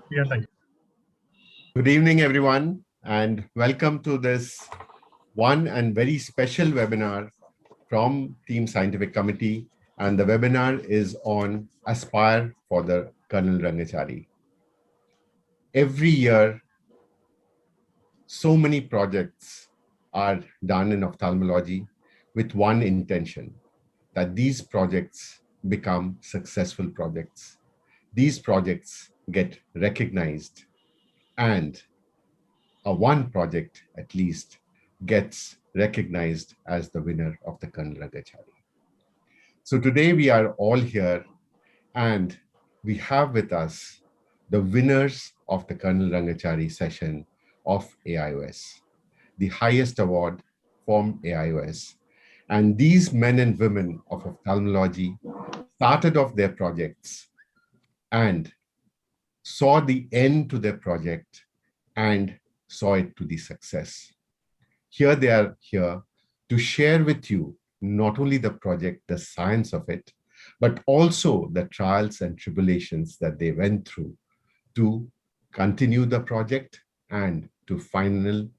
We are live. Good evening, everyone, and welcome to this one and very special webinar from Team Scientific Committee. And the webinar is on Aspire for the Colonel Rangachari. Every year, so many projects are done in ophthalmology with one intention, that these projects become successful projects. These projects get recognized, and one project at least gets recognized as the winner of the Colonel Rangachari. So today we are all here and we have with us the winners of the Colonel Rangachari session of AIOS, the highest award from AIOS. And these men and women of ophthalmology started off their projects and saw the end to their project and saw it to the success. Here they are here to share with you not only the project, the science of it, but also the trials and tribulations that they went through to continue the project and to final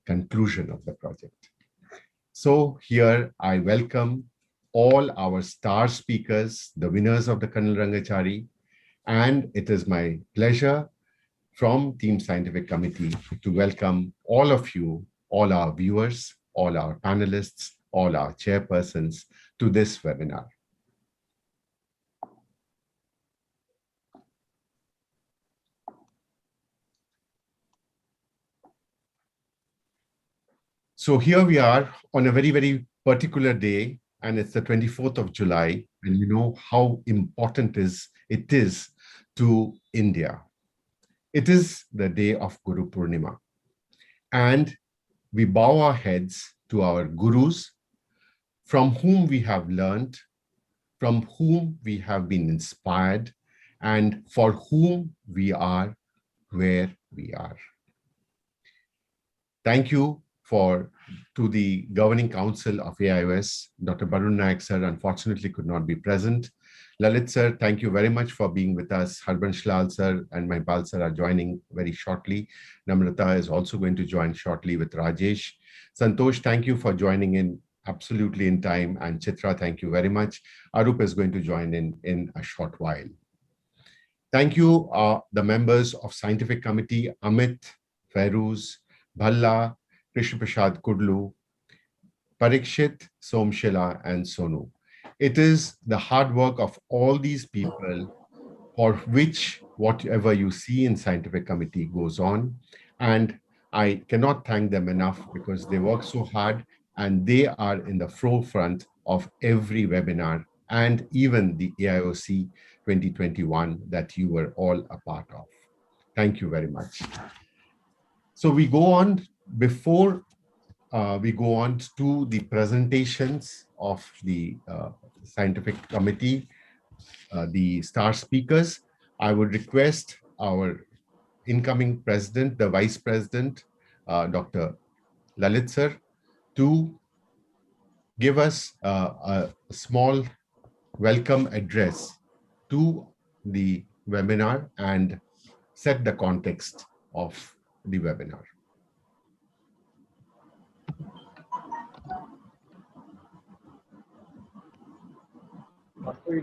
conclusion of the project. So here I welcome all our star speakers, the winners of the Colonel Rangachari, and it is my pleasure from Team Scientific Committee to welcome all of you, all our viewers, all our panelists, all our chairpersons to this webinar. So here we are on a very, very particular day, and it's the 24th of July, and you know how important it is to India. It is the day of Guru Purnima, and we bow our heads to our gurus, from whom we have learned, from whom we have been inspired, and for whom we are where we are. Thank you to the Governing Council of AIOS. Dr. Barun Naik sir unfortunately could not be present. Lalit sir, thank you very much for being with us. Harbansh Lal sir and Mahipal sir are joining very shortly. Namrata is also going to join shortly with Rajesh. Santosh, thank you for joining in absolutely in time. And Chitra, thank you very much. Arup is going to join in a short while. Thank you, the members of Scientific Committee, Amit, Feroz, Bhalla, Krishna Prasad Kudlu, Parikshit, Somshila, and Sonu. It is the hard work of all these people for which whatever you see in Scientific Committee goes on. And I cannot thank them enough because they work so hard and they are in the forefront of every webinar and even the AIOC 2021 that you were all a part of. Thank you very much. So we go on, before we go on to the presentations of the Scientific Committee, the star speakers, I would request our incoming president, the vice president, Dr. Lalit sir, to give us a small welcome address to the webinar and set the context of the webinar.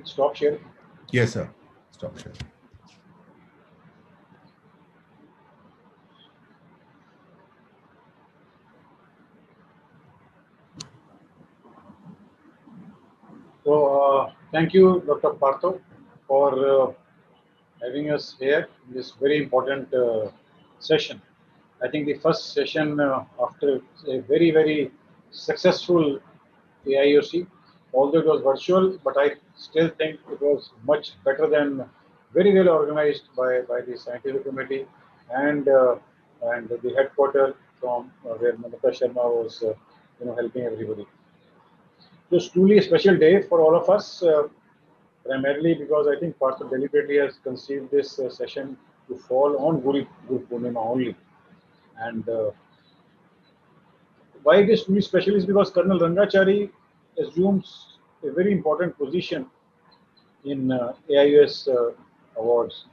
Stop sharing. Yes, sir. Stop sharing. So thank you, Dr. Partho, for having us here in this very important session. I think the first session after a very, very successful AIOC, although it was virtual, but I still think it was much better than very well organized by the Scientific Committee and the headquarters from where Mamata Sharma was helping everybody. It was truly a special day for all of us, primarily because I think Partho deliberately has conceived this session to fall on Guru Purnima only. And why it is truly special is because Colonel Rangachari assumes a very important position in AIOS awards.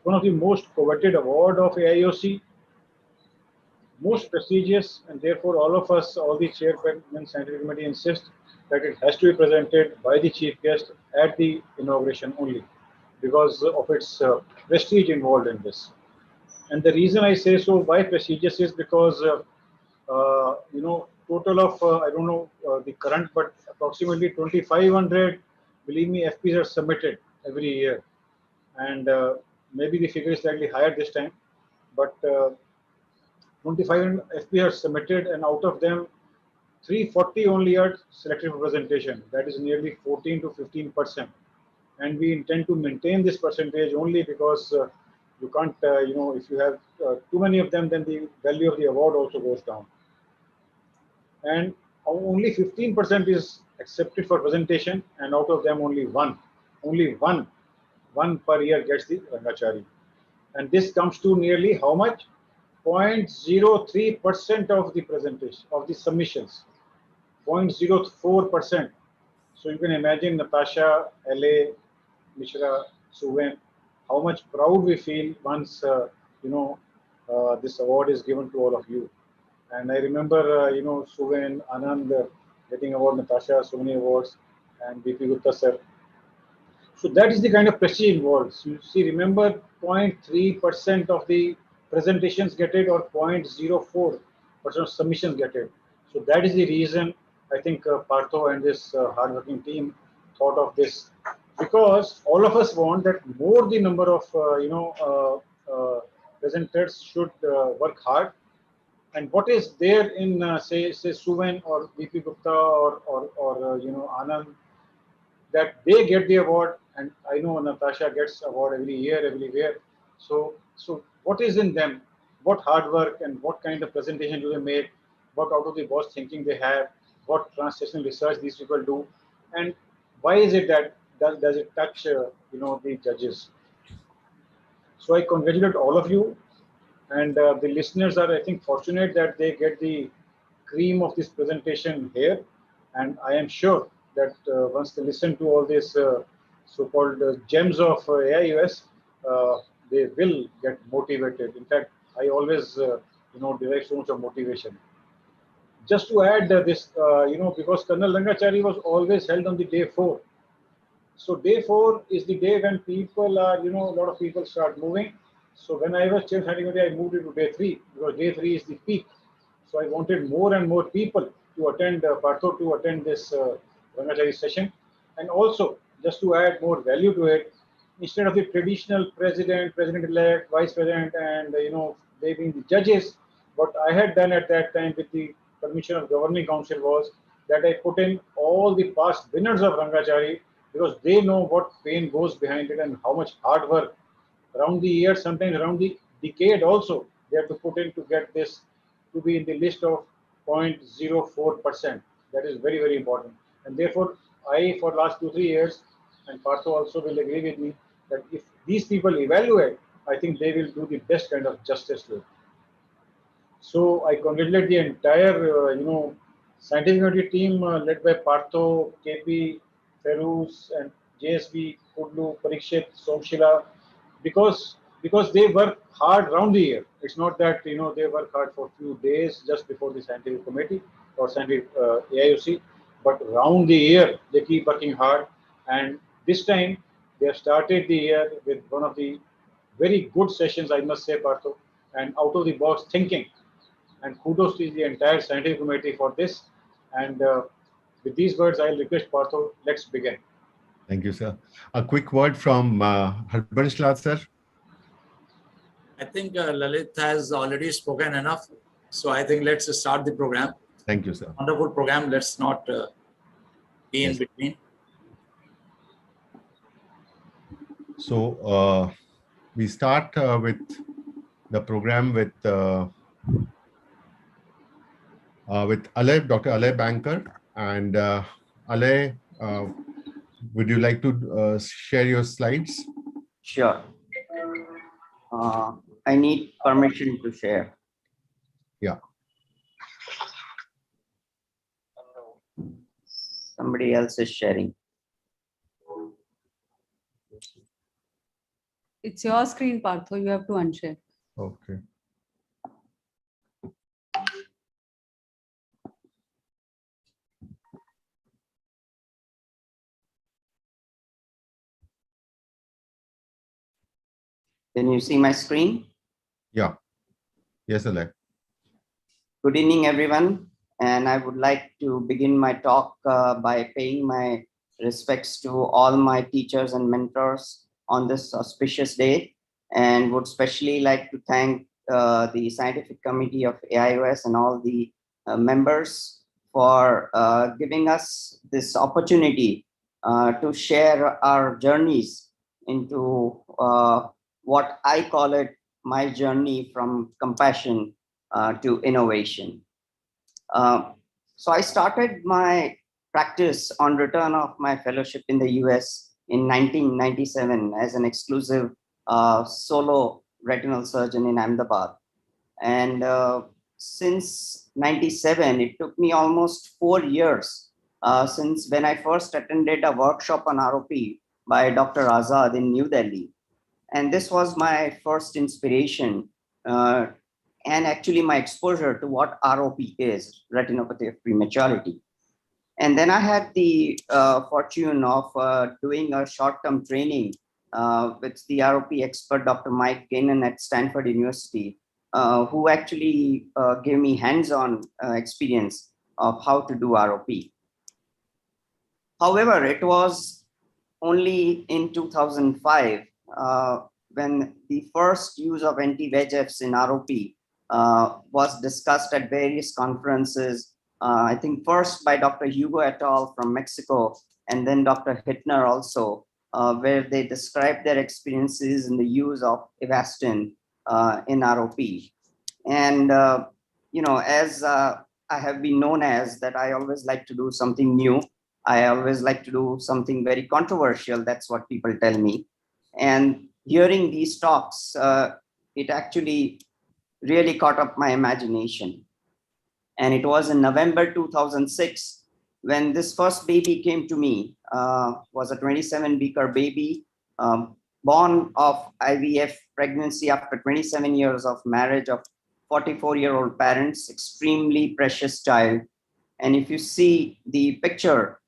one of the most coveted award of AIOC, most prestigious, and therefore all of us, all the chairman scientific committee insist that it has to be presented by the chief guest at the inauguration only because of its prestige involved in this. And the reason I say so, why prestigious, is because total of I don't know the current, but approximately 2,500, believe me, FPs are submitted every year, and maybe the figure is slightly higher this time, but 25 FP are submitted, and out of them, 340 only are selected for presentation. That is nearly 14 to 15%. And we intend to maintain this percentage only because you can't, if you have too many of them, then the value of the award also goes down. And only 15% is accepted for presentation, and out of them only one per year gets the Rangachari. And this comes to nearly how much? 0.03% of the presentation, of the submissions, 0.04%. So you can imagine Natasha, LA, Mishra, Suven, how much proud we feel once, this award is given to all of you. And I remember, Suven, Anand getting award, Natasha, so many awards, and BP Gupta sir. So that is the kind of prestige involved. So you see, remember, 0.3% of the presentations get it, or 0.04% of submissions get it. So that is the reason I think Partho and this hardworking team thought of this, because all of us want that more the number of presenters should work hard. And what is there in say Suven or BP Gupta or Anand, that they get the award, and I know Natasha gets award every year, everywhere. So what is in them? What hard work and what kind of presentation do they make? What out of the box thinking they have? What translational research these people do? And why is it that does it touch the judges? So I congratulate all of you, and the listeners are, I think, fortunate that they get the cream of this presentation here. And I am sure that once they listen to all these so-called gems of AIOS, they will get motivated. In fact, I always, derive so much of motivation. Just to add this, because Colonel Rangachari was always held on the day 4. So day 4 is the day when people are, a lot of people start moving. So when I was chair scientific committee, I moved it to day 3 because day 3 is the peak. So I wanted more and more people to attend, Partho to attend this Rangachari session. And also, just to add more value to it, instead of the traditional president, president-elect, vice president, and they being the judges, what I had done at that time with the permission of governing council was that I put in all the past winners of Rangachari, because they know what pain goes behind it and how much hard work around the year, sometimes around the decade also, they have to put in to get this to be in the list of 0.04%. That is very, very important. And therefore, I, for last 2-3 years, and Partho also will agree with me, that if these people evaluate, I think they will do the best kind of justice to it. So I congratulate the entire, scientific committee team led by Partho, KP, Feroz, and JSB, Kudlu, Parikshit, Somshila, because they work hard round the year. It's not that they work hard for a few days just before the scientific committee or scientific AIOC, but round the year they keep working hard. And this time they have started the year with one of the very good sessions, I must say, Partho, and out of the box thinking. And kudos to the entire scientific committee for this. And with these words, I'll request Partho, let's begin. Thank you, sir. A quick word from Harbanshla, sir. I think Lalit has already spoken enough. So I think let's start the program. Thank you, sir. Wonderful program. Let's not be in between. So we start with the program with Alay, Dr. Alay Banker. And Alay, would you like to share your slides? Sure. I need permission to share. Yeah. Somebody else is sharing. It's your screen, Partho. You have to unshare. Okay. Can you see my screen? Yeah. Yes, Alec. Good evening, everyone. And I would like to begin my talk by paying my respects to all my teachers and mentors on this auspicious day, and would especially like to thank the scientific committee of AIOS and all the members for giving us this opportunity to share our journeys into what I call it my journey from compassion to innovation. So I started my practice on return of my fellowship in the US in 1997 as an exclusive solo retinal surgeon in Ahmedabad. And since 97, it took me almost 4 years since when I first attended a workshop on ROP by Dr. Azad in New Delhi. And this was my first inspiration and actually my exposure to what ROP is, retinopathy of prematurity. And then I had the fortune of doing a short-term training with the ROP expert, Dr. Mike Gannon at Stanford University, who actually gave me hands-on experience of how to do ROP. However, it was only in 2005 when the first use of anti-VEGFs in ROP was discussed at various conferences. I think first by Dr. Hugo et al. From Mexico, and then Dr. Hittner also, where they described their experiences in the use of Avastin in ROP. And, as I have been known as that, I always like to do something new. I always like to do something very controversial. That's what people tell me. And hearing these talks, it actually really caught up my imagination. And it was in November 2006 when this first baby came to me, was a 27-weeker baby, born of IVF pregnancy after 27 years of marriage of 44-year-old parents, extremely precious child. And if you see the picture,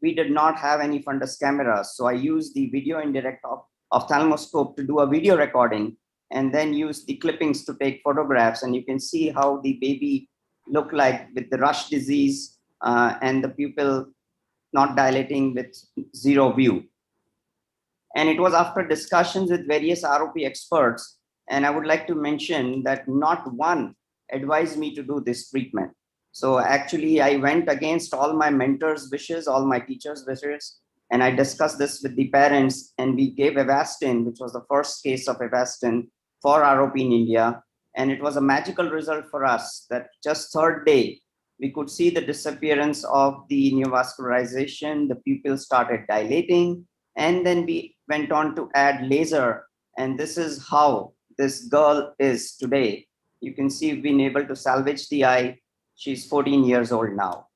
we did not have any fundus cameras. So I used the video indirect ophthalmoscope to do a video recording and then use the clippings to take photographs. And you can see how the baby looked like with the rush disease and the pupil not dilating with zero view. And it was after discussions with various ROP experts. And I would like to mention that not one advised me to do this treatment. So actually, I went against all my mentors' wishes, all my teachers' wishes, and I discussed this with the parents, and we gave Avastin, which was the first case of Avastin for ROP in India. And it was a magical result for us that just third day, we could see the disappearance of the neovascularization, the pupil started dilating, and then we went on to add laser. And this is how this girl is today. You can see we've been able to salvage the eye. She's 14 years old now.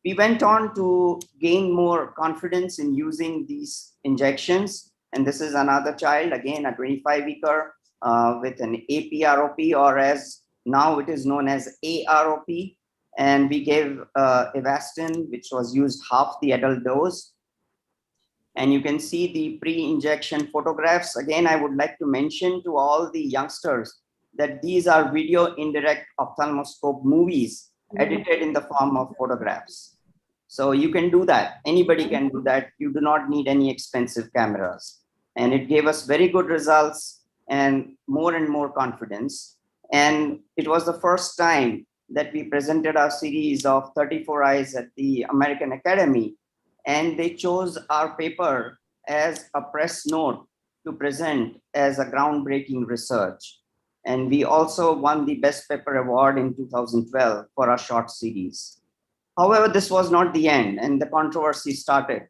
We went on to gain more confidence in using these injections. And this is another child, again, a 25-weeker with an APROP, or as now it is known as AROP. And we gave Avastin, which was used half the adult dose. And you can see the pre-injection photographs. Again, I would like to mention to all the youngsters that these are video indirect ophthalmoscope movies edited in the form of photographs. So you can do that. Anybody can do that. You do not need any expensive cameras. And it gave us very good results and more confidence. And it was the first time that we presented our series of 34 eyes at the American Academy. And they chose our paper as a press note to present as a groundbreaking research. And we also won the Best Paper Award in 2012 for our short series. However, this was not the end, and the controversy started.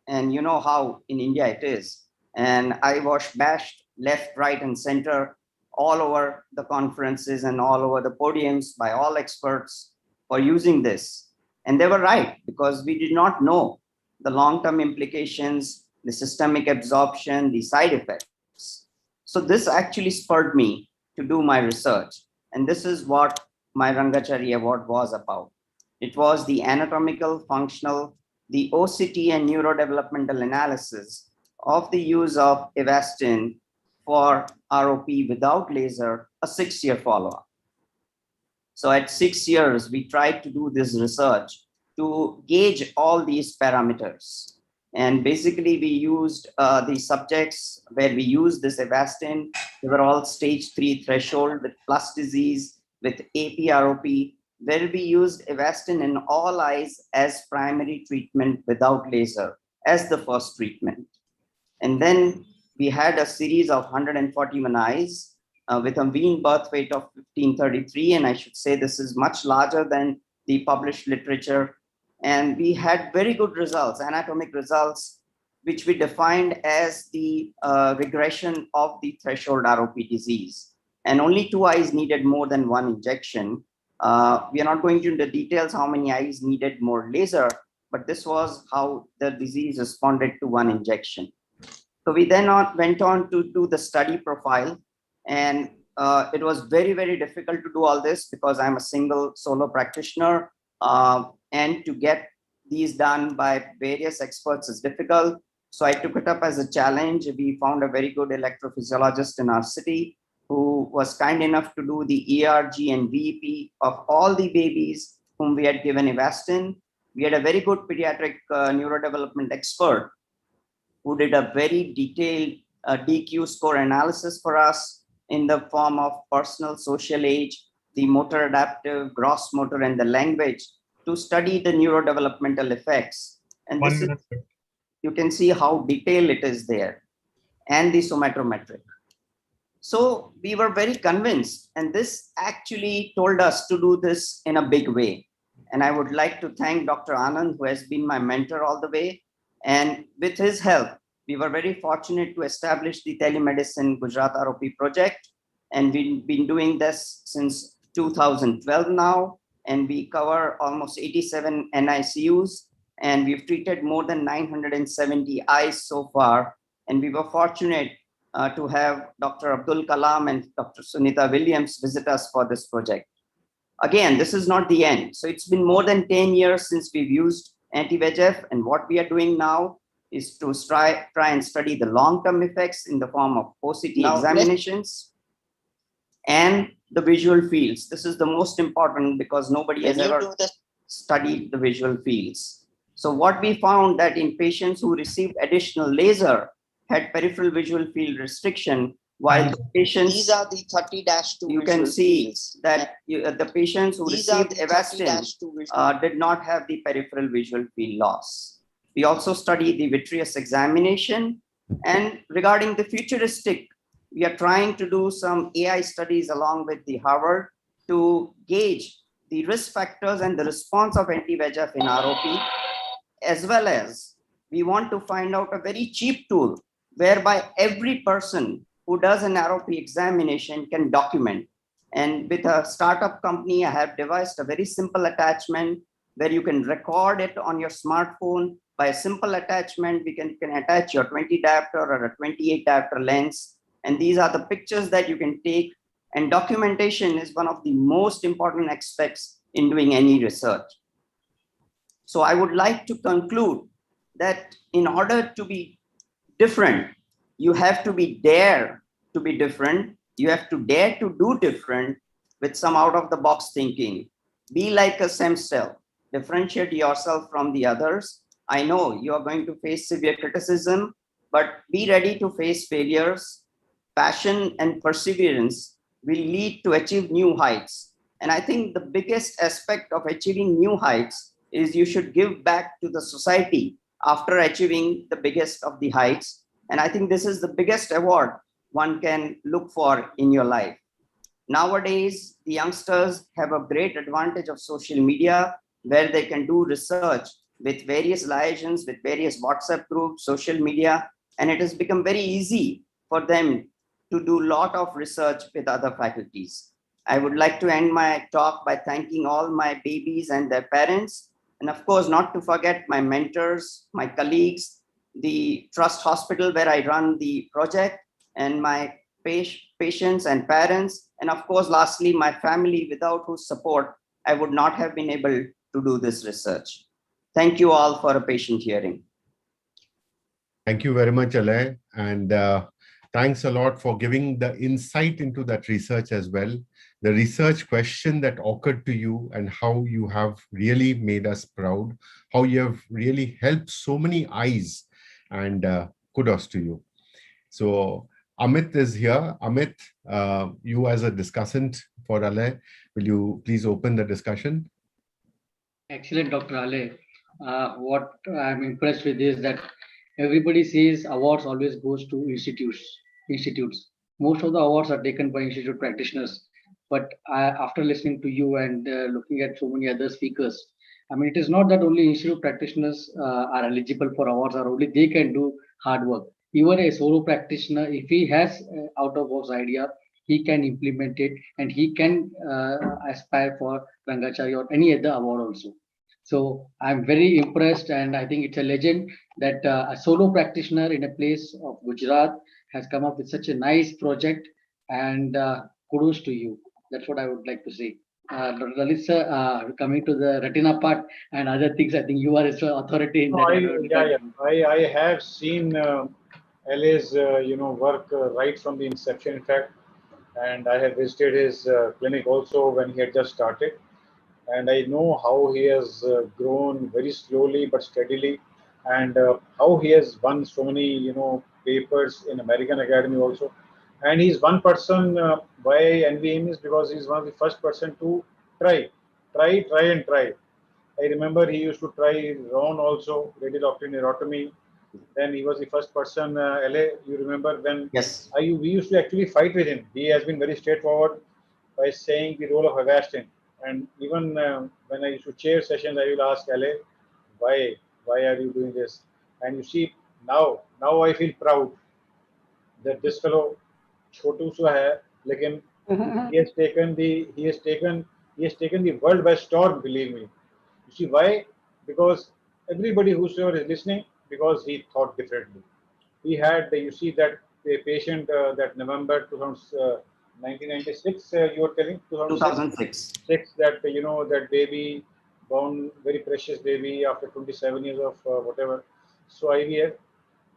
And you know how in India it is. And I was bashed left, right, and center all over the conferences and all over the podiums by all experts for using this. And they were right, because we did not know the long-term implications, the systemic absorption, the side effects. So this actually spurred me to do my research. And this is what my Rangachari Award was about. It was the anatomical, functional, the OCT and neurodevelopmental analysis of the use of Avastin for ROP without laser, a 6-year follow-up. So at 6 years, we tried to do this research to gauge all these parameters. And basically, we used the subjects where we used this Avastin. They were all stage 3 threshold with plus disease, with APROP, where we used Avastin in all eyes as primary treatment without laser as the first treatment. And then we had a series of 141 eyes with a mean birth weight of 1533. And I should say this is much larger than the published literature. And we had very good results, anatomic results, which we defined as the regression of the threshold ROP disease. And only 2 eyes needed more than 1 injection. We are not going into the details how many eyes needed more laser, but this was how the disease responded to 1 injection. So we then went on to do the study profile, and it was very, very difficult to do all this because I'm a single solo practitioner, and to get these done by various experts is difficult. So I took it up as a challenge. We found a very good electrophysiologist in our city who was kind enough to do the ERG and VEP of all the babies whom we had given Avastin. We had a very good pediatric neurodevelopment expert who did a very detailed DQ score analysis for us in the form of personal, social age, the motor adaptive, gross motor, and the language to study the neurodevelopmental effects. And this is, you can see how detailed it is there, and the somatometric. So we were very convinced, and this actually told us to do this in a big way. And I would like to thank Dr. Anand, who has been my mentor all the way. And with his help, we were very fortunate to establish the Telemedicine Gujarat ROP project. And we've been doing this since 2012 now. And we cover almost 87 NICUs. And we've treated more than 970 eyes so far. And we were fortunate to have Dr. Abdul Kalam and Dr. Sunita Williams visit us for this project. Again, this is not the end. So it's been more than 10 years since we've used anti-VEGF, and what we are doing now is to try and study the long-term effects in the form of OCT examinations and the visual fields. This is the most important because nobody has ever studied the visual fields. So what we found that in patients who received additional laser had peripheral visual field restriction, while the patients, these are the 30-2 you can see that the patients who received Avastin did not have the peripheral visual field loss. We also studied the vitreous examination, and regarding the futuristic, we are trying to do some AI studies along with the Harvard to gauge the risk factors and the response of anti-VEGF in ROP, as well as we want to find out a very cheap tool whereby every person who does an ROP examination can document. And with a startup company, I have devised a very simple attachment where you can record it on your smartphone. By a simple attachment, you can attach your 20 diopter or a 28 diopter lens. And these are the pictures that you can take. And documentation is one of the most important aspects in doing any research. So I would like to conclude that in order to be different, you have to be dare to be different. You have to dare to do different with some out of the box thinking. Be like a stem cell, differentiate yourself from the others. I know you are going to face severe criticism, but be ready to face failures. Passion and perseverance will lead to achieve new heights. And I think the biggest aspect of achieving new heights is you should give back to the society after achieving the biggest of the heights. And I think this is the biggest award one can look for in your life. Nowadays, the youngsters have a great advantage of social media where they can do research with various liaisons, with various WhatsApp groups, social media, and it has become very easy for them to do a lot of research with other faculties. I would like to end my talk by thanking all my babies and their parents, and of course, not to forget my mentors, my colleagues, the Trust Hospital where I run the project, and my patients and parents, and of course, lastly, my family, without whose support I would not have been able to do this research. Thank you all for a patient hearing. Thank you very much, Alay. And thanks a lot for giving the insight into that research as well. The research question that occurred to you and how you have really made us proud, how you have really helped so many eyes, and kudos to you. So Amit is here. Amit, you as a discussant for Alay, will you please open the discussion? Excellent, Dr. Alay. What I'm impressed with is that everybody says awards always goes to institutes. Most of the awards are taken by institute practitioners. But after listening to you and looking at so many other speakers, I mean, it is not that only institute practitioners are eligible for awards, or only they can do hard work. Even a solo practitioner, if he has out-of-box idea, he can implement it and he can aspire for Rangachari or any other award also. So I'm very impressed, and I think it's a legend that a solo practitioner in a place of Gujarat has come up with such a nice project, and kudos to you. That's what I would like to say. Lalit sir, coming to the retina part and other things, I think you are an authority in that. I have seen LA's work right from the inception, in fact, and I have visited his clinic also when he had just started, and I know how he has grown very slowly but steadily, and how he has won so many papers in American Academy also. And he's one person why I envy him is because he's one of the first person to try and try. I remember he used to try Ron also, radiolocking neurotomy. Then he was the first person, LA, you remember when Yes. we used to actually fight with him. He has been very straightforward by saying the role of Avastin. And even when I used to chair sessions, I will ask LA, why are you doing this? And you see, now I feel proud that this fellow, छोटू सा है, लेकिन he has taken the world by storm, believe me. You see why? Because everybody whosoever is listening, because he thought differently. He had, you see that the patient that November 1996, you were telling 2006. That that baby, born very precious baby after 27 years of whatever, so IVF,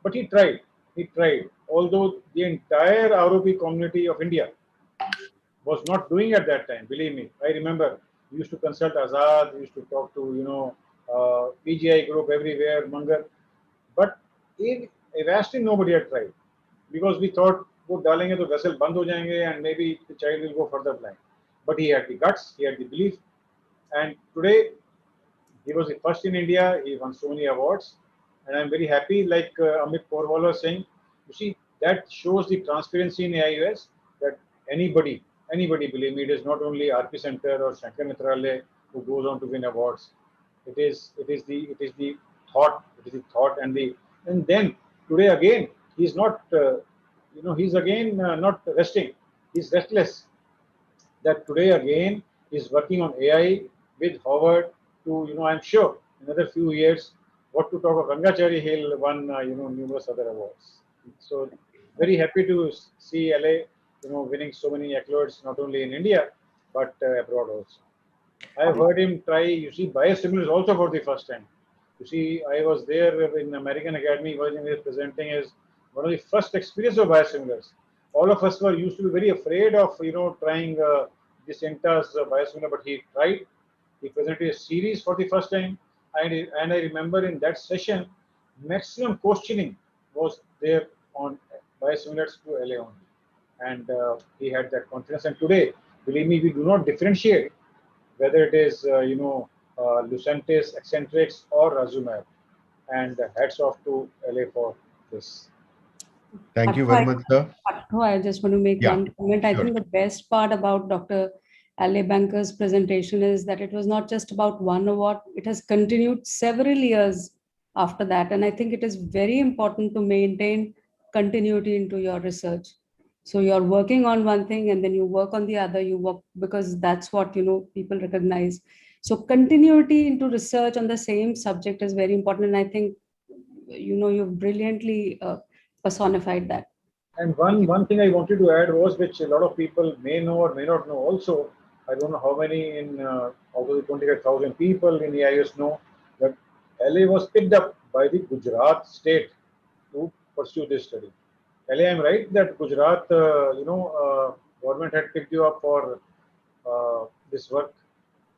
but he tried. Although the entire ROP community of India was not doing at that time. Believe me, I remember we used to consult Azad, we used to talk to PGI group everywhere, Mangar, but in Avastin nobody had tried because we thought वो डालेंगे तो vessel बंद हो जाएंगे and maybe the child will go further blind. But he had the guts, he had the belief, and today he was the first in India. He won so many awards, and I'm very happy. Like Amit Porwal was saying, you see that shows the transparency in AIOS that anybody, believe me, it is not only RP Center or Shankar Netralaya who goes on to win awards. It is the thought, and then today again he's not he's again not resting. He's restless. That today again is working on AI with Howard to I'm sure in another few years, what to talk of Rangachari, he'll won numerous other awards. So very happy to see LA winning so many accolades not only in India but abroad also. I have heard him try, you see, biosimilars also for the first time. You see, I was there in American Academy when he was presenting as one of the first experience of biosimilars. All of us were used to be very afraid of trying this Inta's biosimilar, but he tried. He presented a series for the first time, and I remember in that session, maximum questioning was there on biosimilars to LA only, and he had that confidence. And today, believe me, we do not differentiate whether it is Lucentis, Eccentrix, or Razumab. And hats off to LA for this. Thank you very much, sir. I just want to make one comment. I think the best part about Dr. Ale Banker's presentation is that it was not just about one award. It has continued several years after that. And I think it is very important to maintain continuity into your research. So you're working on one thing and then you work on the other, because that's what, people recognize. So continuity into research on the same subject is very important. And I think, you've brilliantly personified that. And one thing I wanted to add was, which a lot of people may know or may not know also, I don't know how many in out of the 25,000 people in the AIOS know that LA was picked up by the Gujarat state to pursue this study. LA, I'm right that Gujarat, government had picked you up for this work.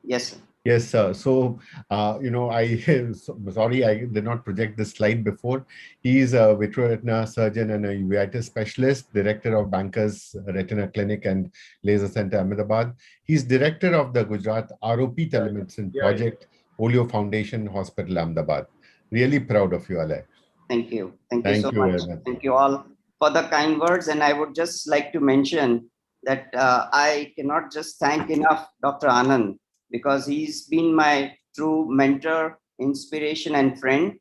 Yes, sir. Yes, sir. So, sorry, I did not project this slide before. He is a vitreoretina surgeon and a uveitis specialist, director of Bankers Retina Clinic and Laser Center, Ahmedabad. He's director of the Gujarat ROP telemedicine project, Polio Foundation Hospital, Ahmedabad. Really proud of you, Ale. Thank you. Thank you so much. Very much. Thank you all for the kind words. And I would just like to mention that I cannot just thank enough Dr. Anand, because he's been my true mentor, inspiration, and friend.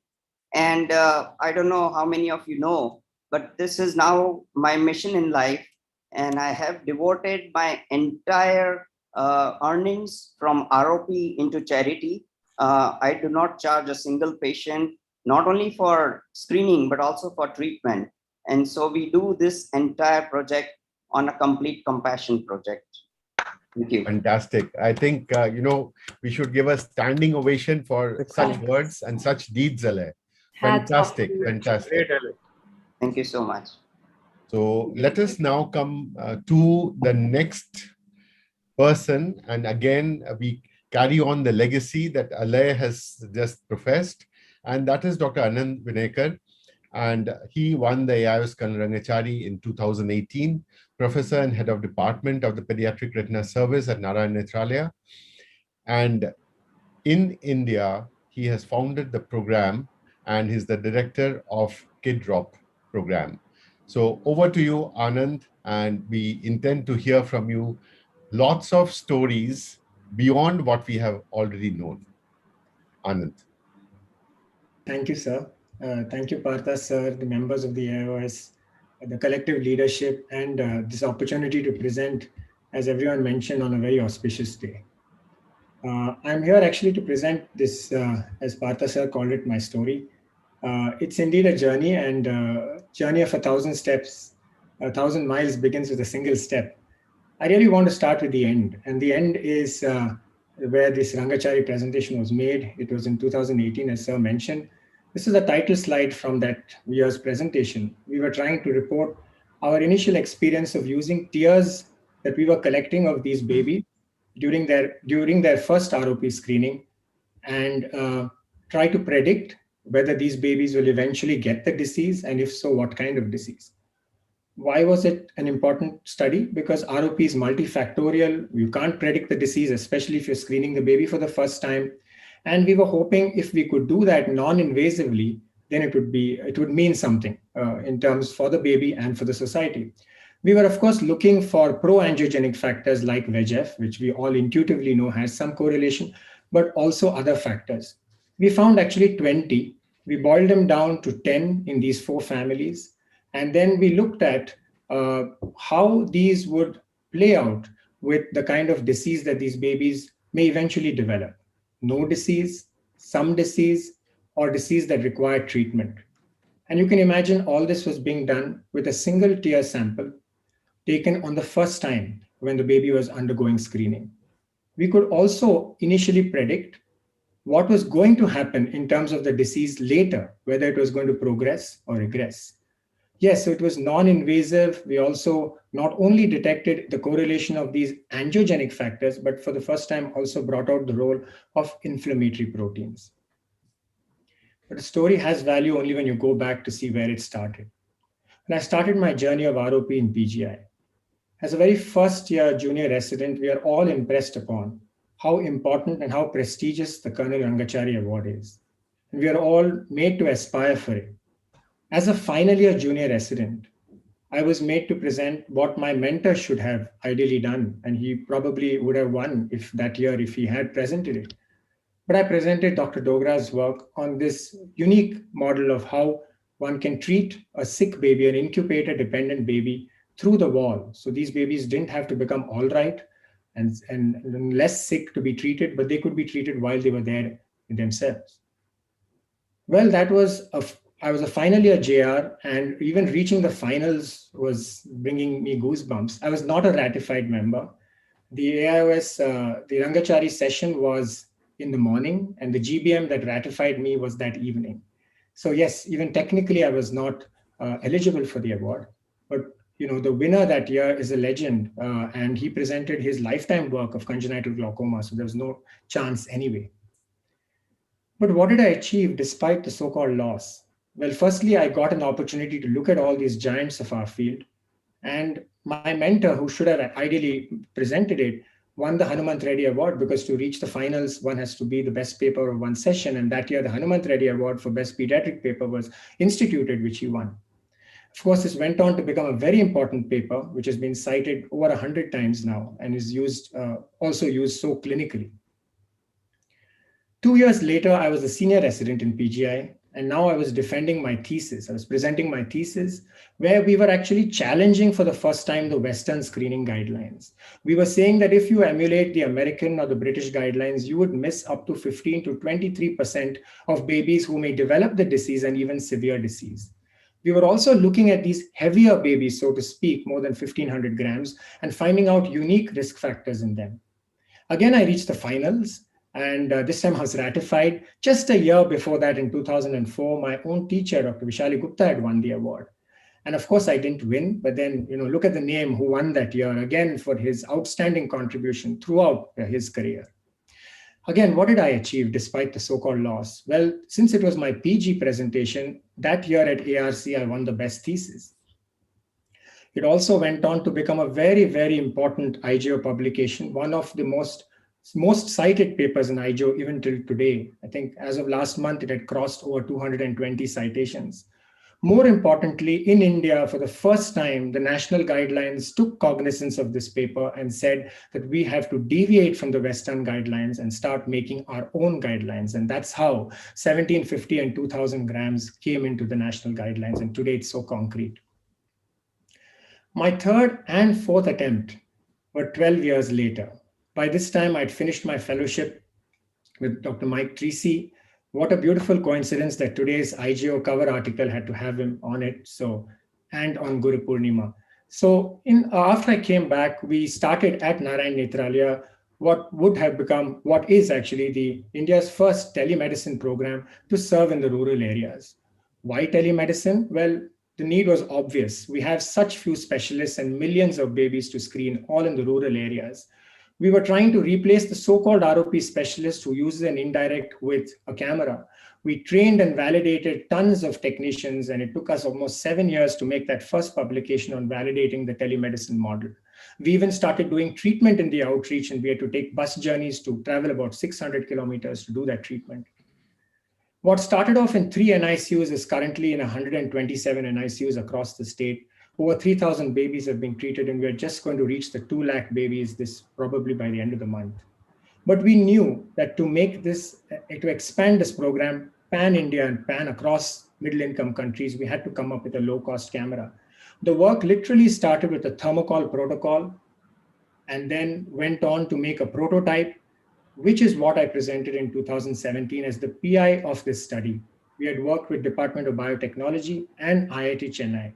And I don't know how many of you know, but this is now my mission in life. And I have devoted my entire earnings from ROP into charity. I do not charge a single patient, not only for screening, but also for treatment. And so we do this entire project on a complete compassion project. Thank you. Fantastic. I think, we should give a standing ovation for such words and such deeds, Ale. Fantastic. Fantastic. Great, Ale. Thank you so much. So let us now come to the next person. And again, we carry on the legacy that Ale has just professed. And that is Dr. Anand Vinekar. And he won the AIOS Rangachari in 2018, professor and head of department of the Pediatric Retina Service at Narayana Nethralaya. And in India, he has founded the program and he's the director of Kid Drop program. So over to you, Anand, and we intend to hear from you lots of stories beyond what we have already known. Anand. Thank you, sir. Thank you, Partha, sir, the members of the AIOS, the collective leadership, and this opportunity to present, as everyone mentioned, on a very auspicious day. I'm here actually to present this, as Partha, sir, called it, my story. It's indeed a journey, and journey of 1,000 steps, 1,000 miles begins with a single step. I really want to start with the end, and the end is where this Rangachari presentation was made. It was in 2018, as sir mentioned. This is a title slide from that year's presentation. We were trying to report our initial experience of using tears that we were collecting of these babies during their first ROP screening, and try to predict whether these babies will eventually get the disease, and if so, what kind of disease. Why was it an important study? Because ROP is multifactorial. You can't predict the disease, especially if you're screening the baby for the first time. And we were hoping if we could do that non-invasively, then it would mean something in terms for the baby and for the society. We were, of course, looking for pro-angiogenic factors like VEGF, which we all intuitively know has some correlation, but also other factors. We found actually 20. We boiled them down to 10 in these 4 families. And then we looked at how these would play out with the kind of disease that these babies may eventually develop. No disease, some disease, or disease that required treatment. And you can imagine all this was being done with a single tear sample taken on the first time when the baby was undergoing screening. We could also initially predict what was going to happen in terms of the disease later, whether it was going to progress or regress. Yes, so it was non-invasive. We also not only detected the correlation of these angiogenic factors, but for the first time also brought out the role of inflammatory proteins. But a story has value only when you go back to see where it started. When I started my journey of ROP in PGI, as a very first year junior resident, we are all impressed upon how important and how prestigious the Colonel Rangachari Award is. And we are all made to aspire for it. As a final year junior resident, I was made to present what my mentor should have ideally done, and he probably would have won if he had presented it. But I presented Dr. Dogra's work on this unique model of how one can treat a sick baby, an incubator-dependent baby, through the wall. So these babies didn't have to become all right and less sick to be treated, but they could be treated while they were there themselves. Well, that was a I was a final year JR, and even reaching the finals was bringing me goosebumps. I was not a ratified member. The AIOS, the Rangachari session was in the morning, and the GBM that ratified me was that evening. So yes, even technically I was not eligible for the award, but the winner that year is a legend, and he presented his lifetime work of congenital glaucoma, so there was no chance anyway. But what did I achieve despite the so-called loss? Well, firstly, I got an opportunity to look at all these giants of our field. And my mentor, who should have ideally presented it, won the Hanumant Reddy Award, because to reach the finals, one has to be the best paper of one session. And that year, the Hanumant Reddy Award for best pediatric paper was instituted, which he won. Of course, this went on to become a very important paper, which has been cited over 100 times now and is also used so clinically. 2 years later, I was a senior resident in PGI, and now I was defending my thesis. I was presenting my thesis where we were actually challenging for the first time the Western screening guidelines. We were saying that if you emulate the American or the British guidelines, you would miss up to 15 to 23% of babies who may develop the disease and even severe disease. We were also looking at these heavier babies, so to speak, more than 1,500 grams, and finding out unique risk factors in them. Again, I reached the finals. And this time I was ratified. Just a year before that, in 2004, my own teacher, Dr. Vishali Gupta, had won the award. And of course, I didn't win. But then, look at the name who won that year, again, for his outstanding contribution throughout his career. Again, what did I achieve despite the so-called loss? Well, since it was my PG presentation, that year at ARC, I won the best thesis. It also went on to become a very, very important IGO publication, one of the most cited papers in IGO even till today. I think as of last month, it had crossed over 220 citations. More importantly, in India, for the first time, the national guidelines took cognizance of this paper and said that we have to deviate from the Western guidelines and start making our own guidelines. And that's how 1750 and 2000 grams came into the national guidelines. And today it's so concrete. My third and fourth attempt were 12 years later. By this time, I'd finished my fellowship with Dr. Mike Treacy. What a beautiful coincidence that today's IGO cover article had to have him on it. And on Guru Purnima. So after I came back, we started at Narayan Netralia what is actually the India's first telemedicine program to serve in the rural areas. Why telemedicine? Well, the need was obvious. We have such few specialists and millions of babies to screen, all in the rural areas. We were trying to replace the so-called ROP specialist who uses an indirect with a camera. We trained and validated tons of technicians, and it took us almost 7 years to make that first publication on validating the telemedicine model. We even started doing treatment in the outreach, and we had to take bus journeys to travel about 600 kilometers to do that treatment. What started off in 3 NICUs is currently in 127 NICUs across the state. Over 3,000 babies have been treated, and we're just going to reach the 2 lakh babies probably by the end of the month. But we knew that to expand this program pan-India and pan across middle-income countries, we had to come up with a low-cost camera. The work literally started with the thermocol protocol and then went on to make a prototype, which is what I presented in 2017 as the PI of this study. We had worked with Department of Biotechnology and IIT Chennai.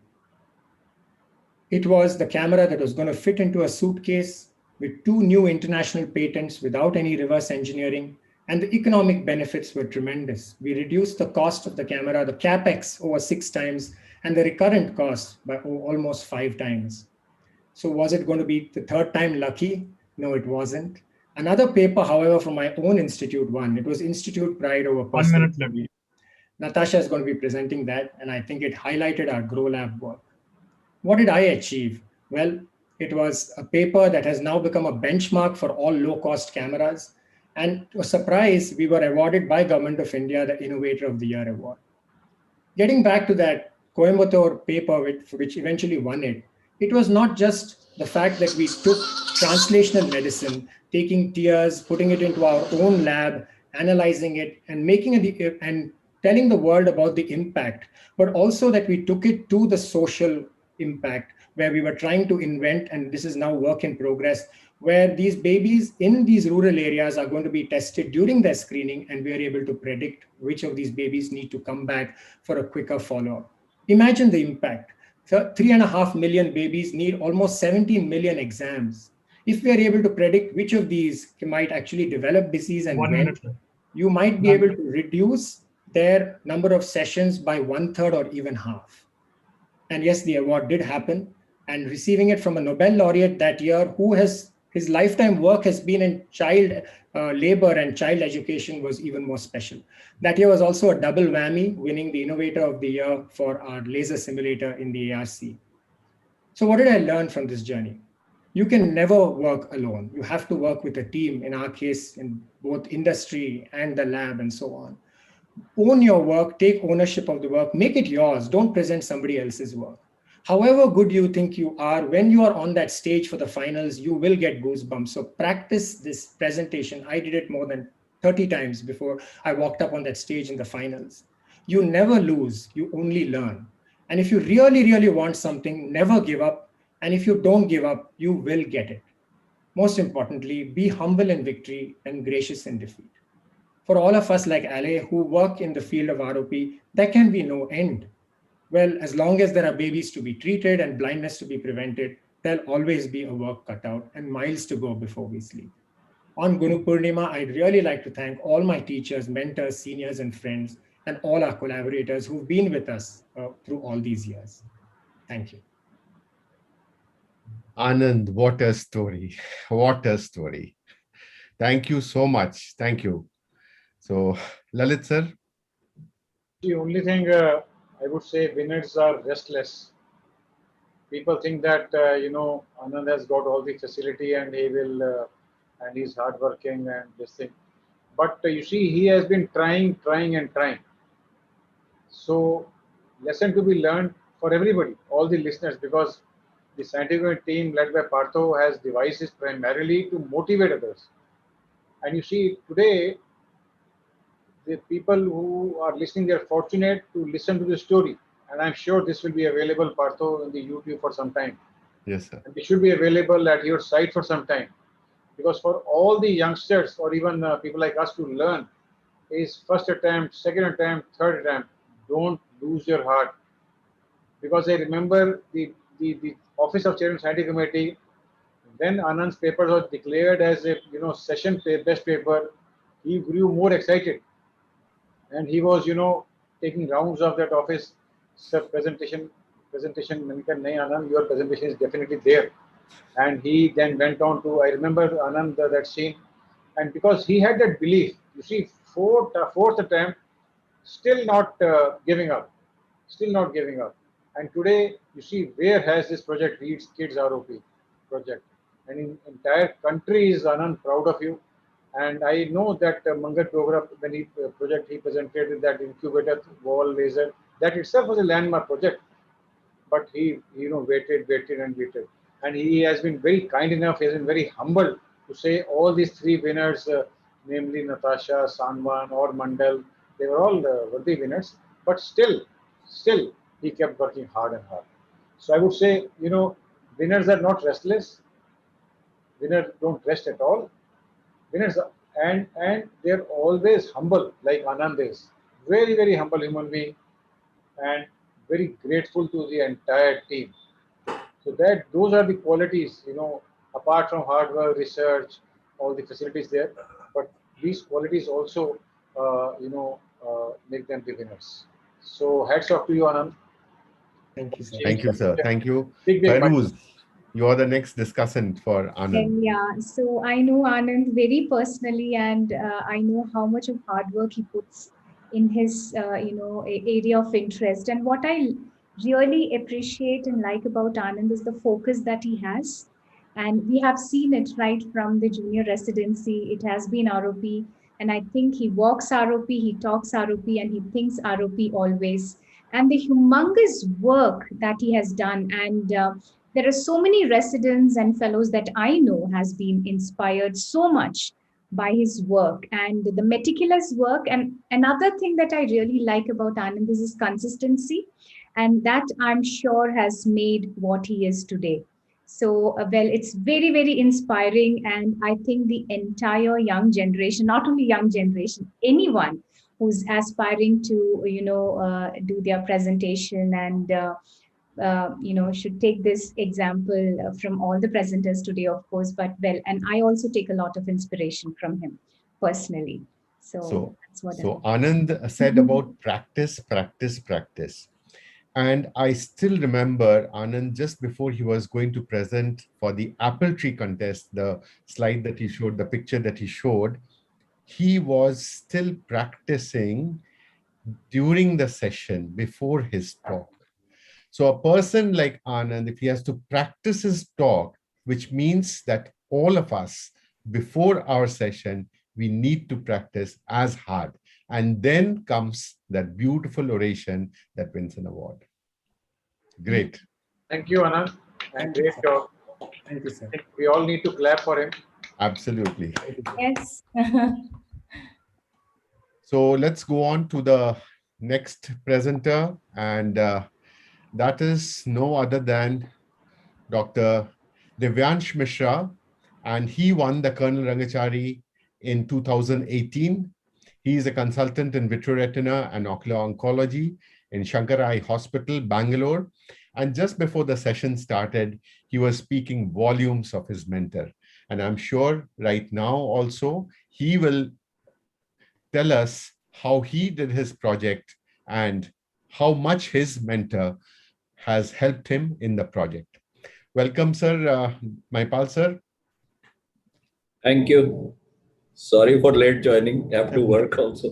It was the camera that was going to fit into a suitcase with 2 new international patents without any reverse engineering, and the economic benefits were tremendous. We reduced the cost of the camera, the CapEx, over 6 times, and the recurrent cost by almost 5 times. So was it going to be the 3rd time lucky? No, it wasn't. Another paper, however, from my own institute won. It was Institute Pride over personal. 1 minute left. Natasha is going to be presenting that, and I think it highlighted our Grow Lab work. What did I achieve? Well, it was a paper that has now become a benchmark for all low-cost cameras. And to a surprise, we were awarded by Government of India the Innovator of the Year award. Getting back to that Coimbatore paper, which eventually won it, it was not just the fact that we took translational medicine, taking tears, putting it into our own lab, analyzing it, and and telling the world about the impact, but also that we took it to the social impact, where we were trying to invent, and this is now work in progress, where these babies in these rural areas are going to be tested during their screening, and we are able to predict which of these babies need to come back for a quicker follow-up. Imagine the impact. So 3.5 million babies need almost 17 million exams. If we are able to predict which of these might actually develop disease and when, you might be able to reduce their number of sessions by 1/3 or even half. And yes, the award did happen, and receiving it from a Nobel laureate that year who has his lifetime work has been in child labor and child education was even more special. That year was also a double whammy, winning the Innovator of the Year for our laser simulator in the ARC. So what did I learn from this journey? You can never work alone. You have to work with a team, in our case, in both industry and the lab and so on. Own your work, take ownership of the work, make it yours. Don't present somebody else's work. However good you think you are, when you are on that stage for the finals, you will get goosebumps. So practice this presentation. I did it more than 30 times before I walked up on that stage in the finals. You never lose, you only learn. And if you really, really want something, never give up. And if you don't give up, you will get it. Most importantly, be humble in victory and gracious in defeat. For all of us like Ale who work in the field of ROP, there can be no end. Well, as long as there are babies to be treated and blindness to be prevented, there'll always be a work cut out and miles to go before we sleep. On Guru Purnima, I'd really like to thank all my teachers, mentors, seniors, and friends, and all our collaborators who've been with us through all these years. Thank you. Anand, what a story. What a story. Thank you so much. Thank you. So, Lalit sir. The only thing I would say, winners are restless. People think that, Anand has got all the facility and he will, and he's hardworking and this thing. But you see, he has been trying and trying. So, lesson to be learned for everybody, all the listeners, because the scientific team led by Partho has devices primarily to motivate others. And you see, today, the people who are listening, they're fortunate to listen to the story. And I'm sure this will be available, Partho, in the YouTube for some time. Yes, sir. And it should be available at your site for some time. Because for all the youngsters or even people like us to learn is first attempt, second attempt, third attempt. Don't lose your heart. Because I remember the Office of Chairman Scientific Committee, when Anand's paper was declared as a session best paper, he grew more excited. And he was, taking rounds of that office. Sir, presentation, nahi Anand, your presentation is definitely there. And he then went on to, I remember Anand, that scene. And because he had that belief, you see, fourth attempt, still not giving up. Still not giving up. And today, you see, where has this project reached, Kids ROP project? And in entire country is Anand proud of you. And I know that Mangat program, when he presented that incubator wall laser, that itself was a landmark project. But he, waited and waited. And he has been very kind enough, he has been very humble to say all these three winners, namely Natasha, Sanwan or Mandal, they were all worthy winners. But still, he kept working hard and hard. So I would say, winners are not restless. Winners don't rest at all. Winners are, and they're always humble, like Anand is. Very, very humble human being, and very grateful to the entire team. So those are the qualities, apart from hard work, research, all the facilities there, but these qualities also, make them the winners. So hats off to you, Anand. Thank you, sir. Thank you, sir. Thank you. Big Fairuz, you are the next discussant for Anand. Yeah, so I know Anand very personally, and I know how much of hard work he puts in his, area of interest. And what I really appreciate and like about Anand is the focus that he has. And we have seen it right from the junior residency. It has been ROP. And I think he walks ROP, he talks ROP, and he thinks ROP always. And the humongous work that he has done. And there are so many residents and fellows that I know has been inspired so much by his work and the meticulous work. And another thing that I really like about Anand is his consistency. And that I'm sure has made what he is today. So, well, it's very, very inspiring. And I think the entire young generation, not only young generation, anyone who's aspiring to, do their presentation and, should take this example from all the presenters today, of course, but well, and I also take a lot of inspiration from him personally. So that's what Anand said about practice, practice, practice. And I still remember Anand, just before he was going to present for the apple tree contest, the slide that he showed, the picture that he showed, he was still practicing during the session before his talk. So a person like Anand, if he has to practice his talk, which means that all of us, before our session, we need to practice as hard. And then comes that beautiful oration that wins an award. Great. Thank you, Anand. And great job. Thank you, sir. I think we all need to clap for him. Absolutely. Yes. So let's go on to the next presenter. And that is no other than Dr. Divyansh Mishra. And he won the Colonel Rangachari in 2018. He is a consultant in vitreoretina and ocular oncology in Shankar Eye Hospital, Bangalore. And just before the session started, he was speaking volumes of his mentor. And I'm sure right now also, he will tell us how he did his project and how much his mentor has helped him in the project. Welcome, sir. Maipal, sir. Thank you. Sorry for late joining. Have to work also.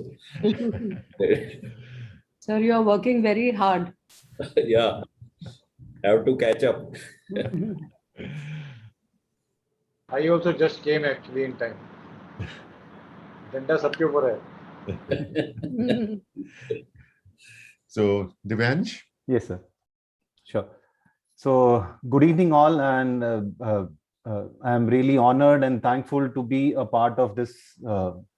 Sir, you are working very hard. Yeah, have to catch up. I also just came actually in time. Danda sabke upar hai. So, Divyansh? Yes, sir. Sure. So, good evening all, and I'm really honored and thankful to be a part of this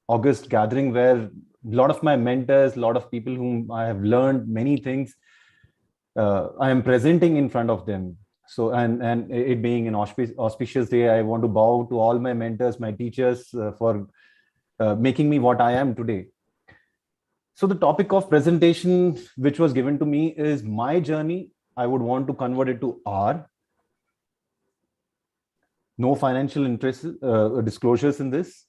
August gathering where a lot of my mentors, a lot of people whom I have learned many things, I am presenting in front of them. So, and it being an auspicious day, I want to bow to all my mentors, my teachers for making me what I am today. So the topic of presentation, which was given to me, is my journey. I would want to convert it to R. No financial interest disclosures in this.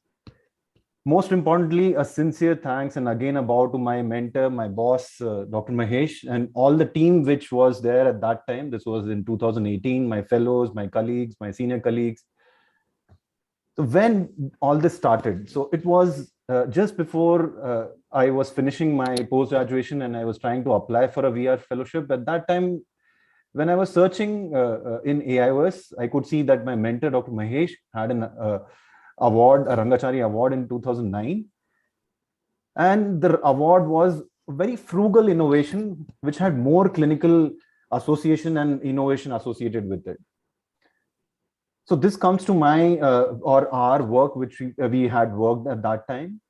Most importantly, a sincere thanks and again a bow to my mentor, my boss, Dr. Mahesh, and all the team which was there at that time. This was in 2018, my fellows, my colleagues, my senior colleagues. So when all this started, so it was just before I was finishing my post-graduation and I was trying to apply for a VR fellowship. At that time, when I was searching in AIOS, I could see that my mentor, Dr. Mahesh, had an award, a Rangachari award in 2009. And the award was very frugal innovation, which had more clinical association and innovation associated with it. So this comes to my or our work, which we had worked at that time.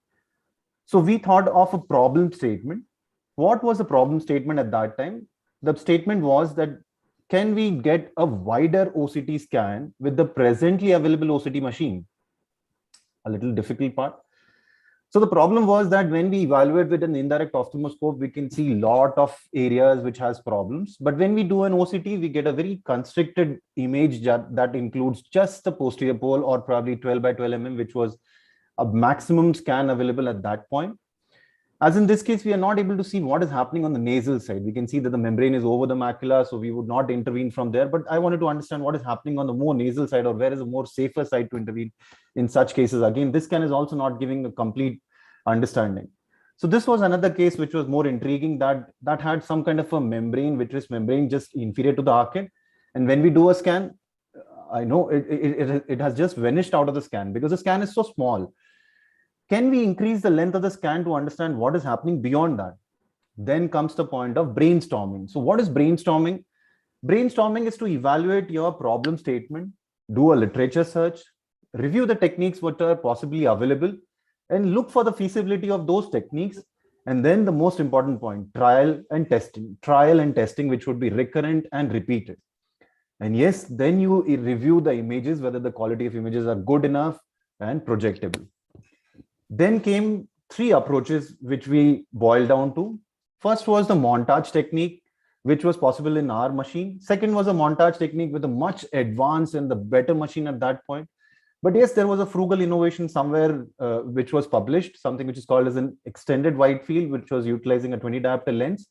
So we thought of a problem statement. What was the problem statement at that time? The statement was that, can we get a wider OCT scan with the presently available OCT machine? A little difficult part. So the problem was that when we evaluate with an indirect ophthalmoscope, we can see a lot of areas which has problems. But when we do an OCT, we get a very constricted image that includes just the posterior pole or probably 12 by 12 mm, which was a maximum scan available at that point. As in this case, we are not able to see what is happening on the nasal side. We can see that the membrane is over the macula, so we would not intervene from there. But I wanted to understand what is happening on the more nasal side, or where is a more safer side to intervene in such cases. Again, this scan is also not giving a complete understanding. So this was another case which was more intriguing, that had some kind of a membrane, vitreous membrane just inferior to the arcade. And when we do a scan, I know it has just vanished out of the scan because the scan is so small. Can we increase the length of the scan to understand what is happening beyond that? Then comes the point of brainstorming. So what is brainstorming? Brainstorming is to evaluate your problem statement, do a literature search, review the techniques which are possibly available, and look for the feasibility of those techniques. And then the most important point, trial and testing, which would be recurrent and repeated. And yes, then you review the images, whether the quality of images are good enough and projectable. Then came three approaches which we boiled down to. First was the montage technique, which was possible in our machine. Second was a montage technique with a much advanced and the better machine at that point. But yes, there was a frugal innovation somewhere which was published, something which is called as an extended wide field, which was utilizing a 20 diopter lens.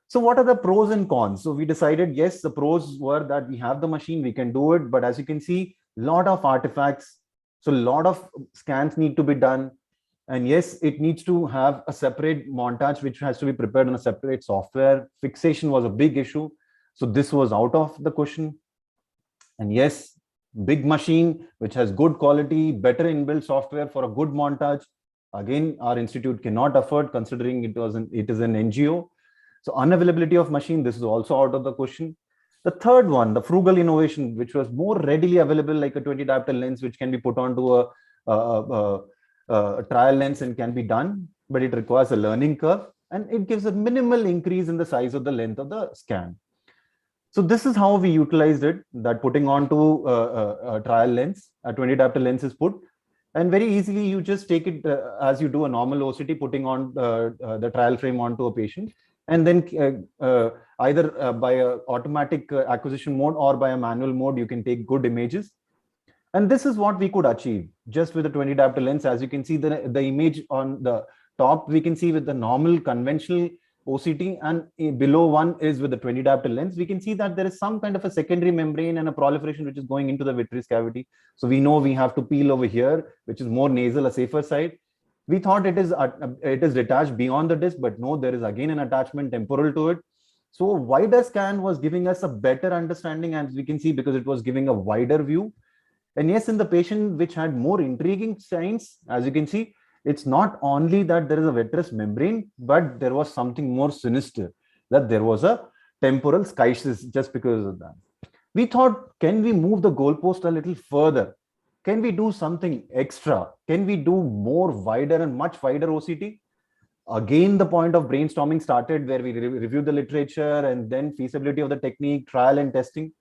So what are the pros and cons? So we decided, yes, the pros were that we have the machine, we can do it. But as you can see, a lot of artifacts. So a lot of scans need to be done. And yes, it needs to have a separate montage, which has to be prepared on a separate software. Fixation was a big issue. So this was out of the question. And yes, big machine, which has good quality, better inbuilt software for a good montage. Again, our institute cannot afford, considering it is an NGO. So unavailability of machine, this is also out of the question. The third one, the frugal innovation, which was more readily available, like a 20 diopter lens, which can be put onto a trial lens and can be done, but it requires a learning curve and it gives a minimal increase in the size of the length of the scan. So this is how we utilized it, that putting onto a trial lens, a 20 diopter lens is put, and very easily you just take it as you do a normal OCT, putting on the trial frame onto a patient, and then either by a automatic acquisition mode or by a manual mode, you can take good images. And this is what we could achieve just with a 20 diopter lens. As you can see, the image on the top, we can see with the normal conventional OCT, and below one is with the 20 diopter lens. We can see that there is some kind of a secondary membrane and a proliferation which is going into the vitreous cavity. So we know we have to peel over here, which is more nasal, a safer side. We thought it is detached beyond the disc, but no, there is again an attachment temporal to it. So a wider scan was giving us a better understanding, as we can see, because it was giving a wider view. And yes, in the patient which had more intriguing signs, as you can see, it's not only that there is a vitreous membrane, but there was something more sinister, that there was a temporal schisis just because of that. We thought, can we move the goalpost a little further? Can we do something extra? Can we do more wider and much wider OCT? Again, the point of brainstorming started, where we reviewed the literature and then feasibility of the technique, trial and testing.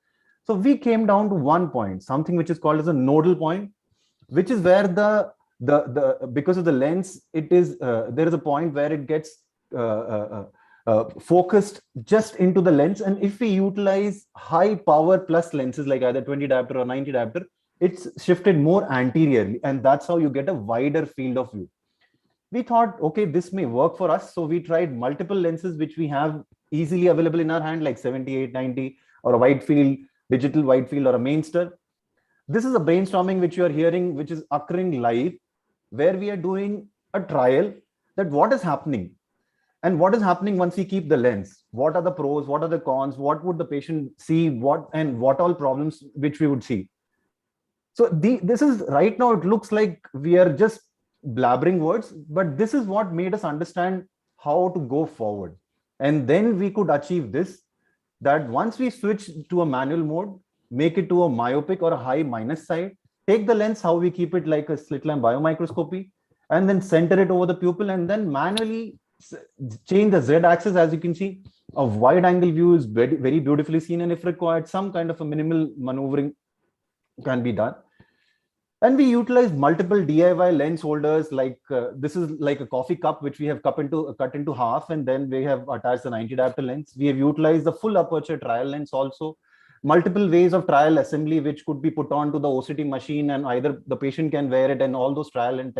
So we came down to one point, something which is called as a nodal point, which is where because of the lens, it is there is a point where it gets focused just into the lens. And if we utilize high power plus lenses like either 20 diopter or 90 diopter, it's shifted more anteriorly, and that's how you get a wider field of view. We thought, okay, this may work for us. So we tried multiple lenses which we have easily available in our hand, like 78, 90, or a wide field, digital wide field, or a Mainster. This is a brainstorming which you are hearing, which is occurring live, where we are doing a trial, that what is happening and what is happening once we keep the lens. What are the pros? What are the cons? What would the patient see? What all problems which we would see? So this is right now, it looks like we are just blabbering words, but this is what made us understand how to go forward. And then we could achieve this, that once we switch to a manual mode, make it to a myopic or a high minus side, take the lens, how we keep it like a slit lamp biomicroscopy, and then center it over the pupil, and then manually change the Z axis. As you can see, a wide angle view is very, very beautifully seen, and if required, some kind of a minimal maneuvering can be done. And we utilize multiple DIY lens holders, like this is like a coffee cup, which we have cut into half, and then we have attached the 90 diopter lens. We have utilized the full aperture trial lens also. Multiple ways of trial assembly, which could be put on to the OCT machine, and either the patient can wear it, and all those trial and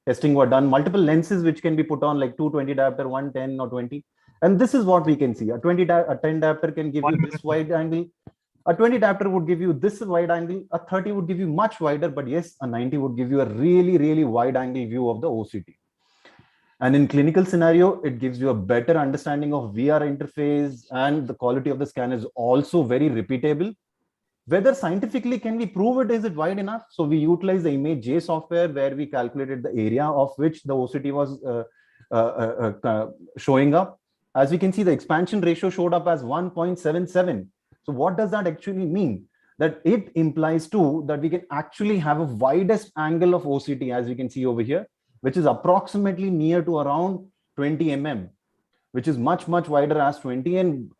testing were done. Multiple lenses which can be put on, like 220 diopter, 110 or 20. And this is what we can see. A 10 diopter can give you this wide angle. A 20 diopter would give you this wide angle. A 30 would give you much wider, but yes, a 90 would give you a really, really wide angle view of the OCT. And in clinical scenario, it gives you a better understanding of VR interface, and the quality of the scan is also very repeatable. Whether scientifically can we prove it, is it wide enough? So we utilize the ImageJ software, where we calculated the area of which the OCT was showing up. As we can see, the expansion ratio showed up as 1.77. So what does that actually mean? That it implies too that we can actually have a widest angle of OCT, as you can see over here, which is approximately near to around 20 mm. which is much, much wider as 20 and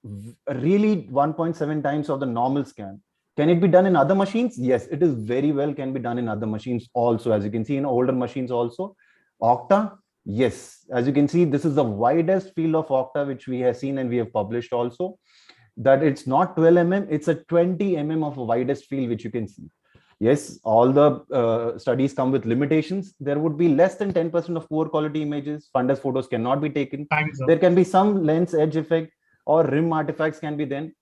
really 1.7 times of the normal scan. Can it be done in other machines? Yes, it is very well can be done in other machines also. As you can see in older machines also. Octa, yes. As you can see, this is the widest field of Octa which we have seen and we have published also. That it's not 12 mm, it's a 20 mm of widest field which you can see. Yes, all the studies come with limitations. There would be less than 10% of poor quality images. Fundus photos cannot be taken. There can be some lens edge effect or rim artifacts can be then.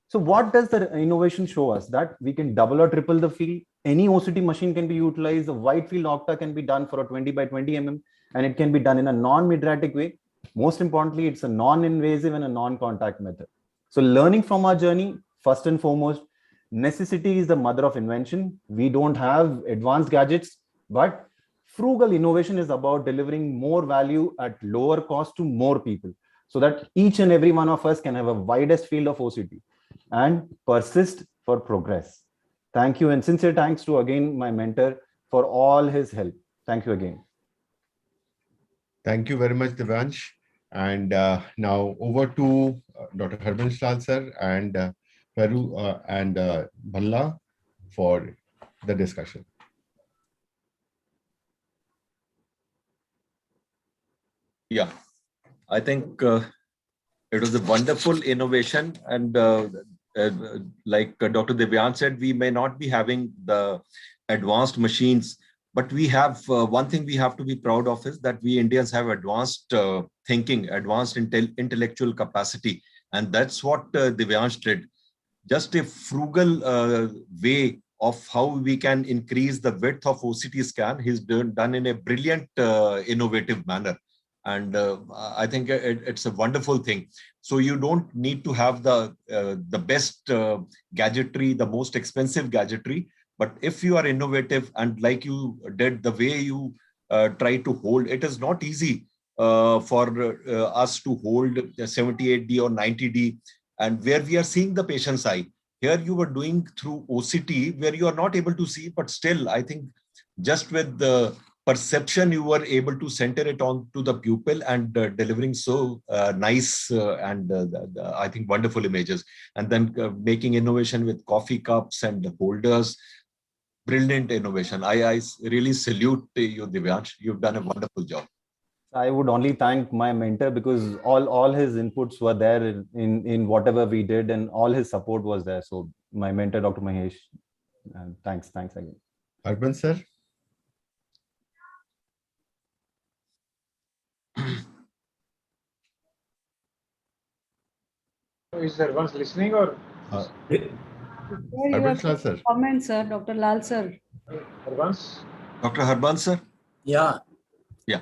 So what does the innovation show us? That we can double or triple the field. Any OCT machine can be utilized. The wide field Octa can be done for a 20 by 20 mm, and it can be done in a non-mydriatic way. Most importantly, it's a non-invasive and a non-contact method. So learning from our journey, first and foremost, necessity is the mother of invention. We don't have advanced gadgets, but frugal innovation is about delivering more value at lower cost to more people, so that each and every one of us can have a widest field of OCT and persist for progress. Thank you, and sincere thanks to again my mentor for all his help. Thank you again. Thank you very much, Devansh. And now over to Dr. Harbans Lal sir and Peru and Bhalla for the discussion. Yeah, I think it was a wonderful innovation, and like Dr. Divyan said, we may not be having the advanced machines, but we have one thing we have to be proud of is that we Indians have advanced thinking, advanced intellectual capacity, and that's what Divyansh did. Just a frugal way of how we can increase the width of OCT scan. He's done in a brilliant, innovative manner. And I think it's a wonderful thing. So you don't need to have the best gadgetry, the most expensive gadgetry. But if you are innovative and like you did, the way you try to hold, it is not easy for us to hold 78D or 90D, and where we are seeing the patient's eye. Here you were doing through OCT where you are not able to see, but still I think just with the perception you were able to center it on to the pupil and delivering so nice and I think wonderful images. And then making innovation with coffee cups and holders. Brilliant innovation. I really salute you, Divyansh. You've done a wonderful job. I would only thank my mentor because all his inputs were there in whatever we did, and all his support was there. So my mentor, Dr. Mahesh, thanks again. Harbans sir. Is Harbans listening or? Harbans Lal sir. Comment, sir, Dr. Lal sir. Harbans? Dr. Harbans sir. Yeah. Yeah.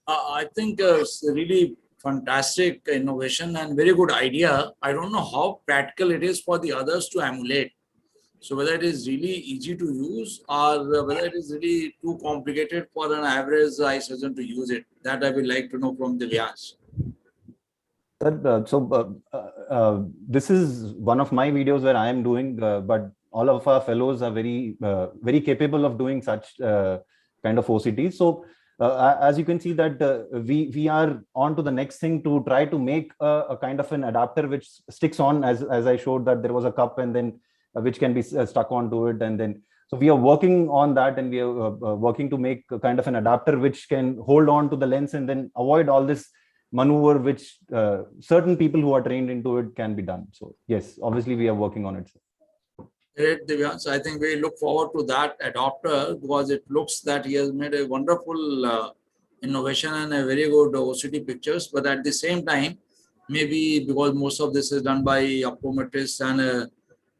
I think it's a really fantastic innovation and very good idea. I don't know how practical it is for the others to emulate. So whether it is really easy to use or whether it is really too complicated for an average eye surgeon to use it, that I would like to know from Divyansh. This is one of my videos where I am doing, but all of our fellows are very capable of doing such kind of OCT. So as you can see that we are on to the next thing to try to make a kind of an adapter which sticks on, as I showed that there was a cup and then which can be stuck onto it, and then so we are working on that, and we are working to make a kind of an adapter which can hold on to the lens and then avoid all this maneuver which certain people who are trained into it can be done. So yes, obviously we are working on it. Great, Divyansh. I think we look forward to that adapter because it looks that he has made a wonderful innovation and a very good OCT pictures. But at the same time, maybe because most of this is done by optometrists and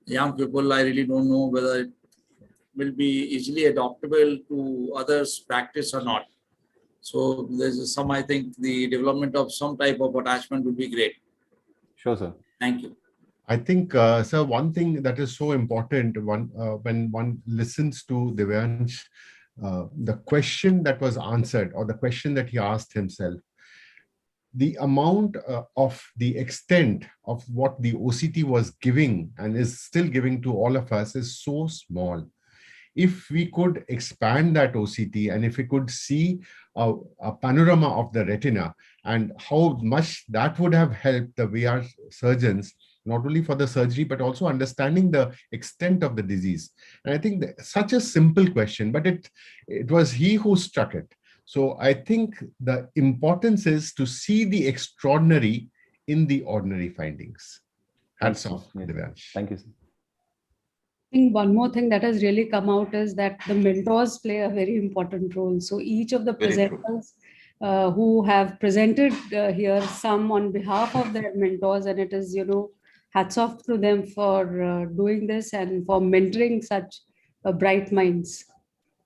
young people, I really don't know whether it will be easily adaptable to others' practice or not. So there's some, I think the development of some type of attachment would be great. Sure, sir. Thank you. I think, sir, one thing that is so important when one listens to Divyansh, the question that was answered or the question that he asked himself, the amount of the extent of what the OCT was giving and is still giving to all of us is so small. if we could expand that OCT and if we could see a panorama of the retina and how much that would have helped the VR surgeons, not only for the surgery, but also understanding the extent of the disease. And I think such a simple question, but it was he who struck it. So I think the importance is to see the extraordinary in the ordinary findings. Hats off, Divyansh. Thank you. I think one more thing that has really come out is that the mentors play a very important role. So each of the presenters who have presented here, some on behalf of their mentors, and it is, hats off to them for doing this and for mentoring such bright minds,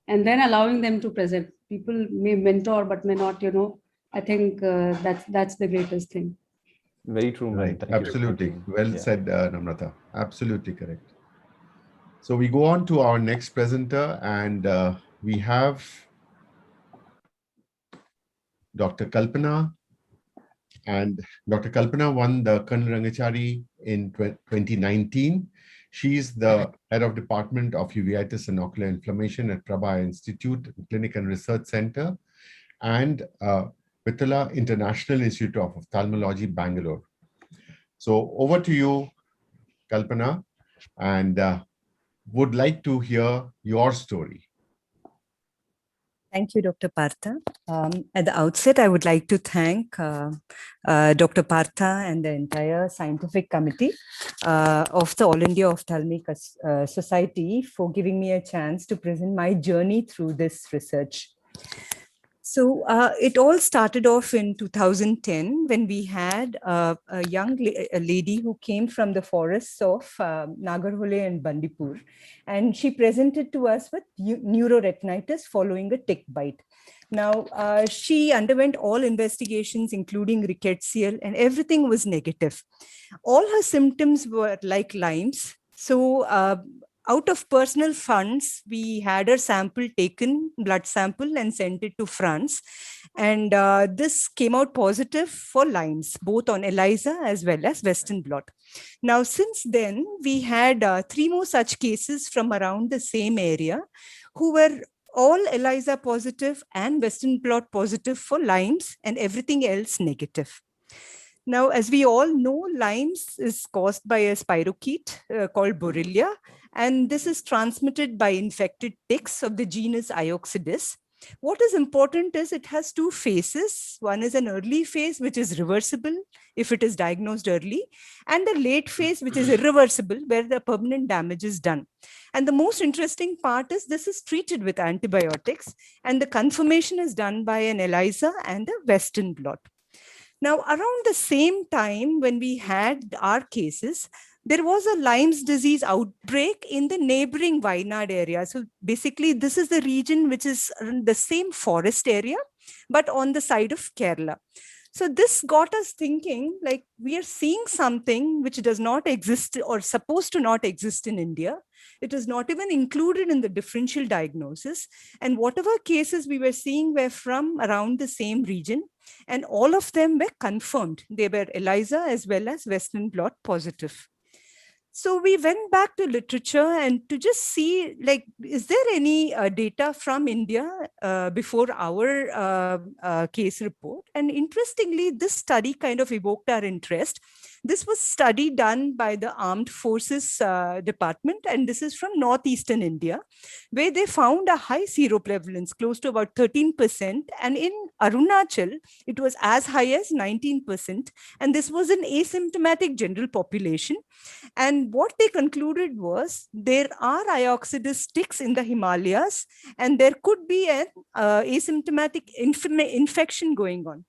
and then allowing them to present. People may mentor but may not, I think that's the greatest thing. Very true, right? Thank Absolutely. you. Well said, Namrata. Absolutely correct. So we go on to our next presenter, and we have Dr. Kalpana. And Dr. Kalpana won the Colonel Rangachari in 2019. She's the head of Department of Uveitis and Ocular Inflammation at Prabha Institute Clinic and Research Center and Vitala International Institute of Ophthalmology, Bangalore. So over to you, Kalpana, and would like to hear your story. Thank you, Dr. Partha. At the outset, I would like to thank Dr. Partha and the entire scientific committee of the All India Ophthalmic Society for giving me a chance to present my journey through this research. So it all started off in 2010 when we had a young lady who came from the forests of Nagarhole and Bandipur, and she presented to us with neuroretinitis following a tick bite. Now, she underwent all investigations, including rickettsial, and everything was negative. All her symptoms were like Lyme's. So out of personal funds, we had her sample taken, blood sample, and sent it to France. And this came out positive for Lyme's, both on ELISA as well as Western blot. Now, since then, we had 3 more such cases from around the same area who were all ELISA positive and Western blot positive for Lyme's and everything else negative. Now, as we all know, Lyme's is caused by a spirochete called Borrelia, and this is transmitted by infected ticks of the genus AIOS-SC. What is important is it has 2 phases. One is an early phase, which is reversible if it is diagnosed early, and a late phase, which is irreversible, where the permanent damage is done. And the most interesting part is this is treated with antibiotics, and the confirmation is done by an ELISA and a Western blot. Now, around the same time when we had our cases, there was a Lyme's disease outbreak in the neighboring Wayanad area. So basically, this is the region which is the same forest area, but on the side of Kerala. So this got us thinking, like, we are seeing something which does not exist or supposed to not exist in India. It is not even included in the differential diagnosis. And whatever cases we were seeing were from around the same region. And all of them were confirmed. They were ELISA as well as Western blot positive. So we went back to literature and to just see, like, is there any data from India before our case report? And interestingly, this study kind of evoked our interest. This was study done by the Armed Forces Department, and this is from Northeastern India, where they found a high seroprevalence, close to about 13%. And in Arunachal, it was as high as 19%. And this was an asymptomatic general population. And what they concluded was there are AIOS ticks in the Himalayas, and there could be an asymptomatic infection going on.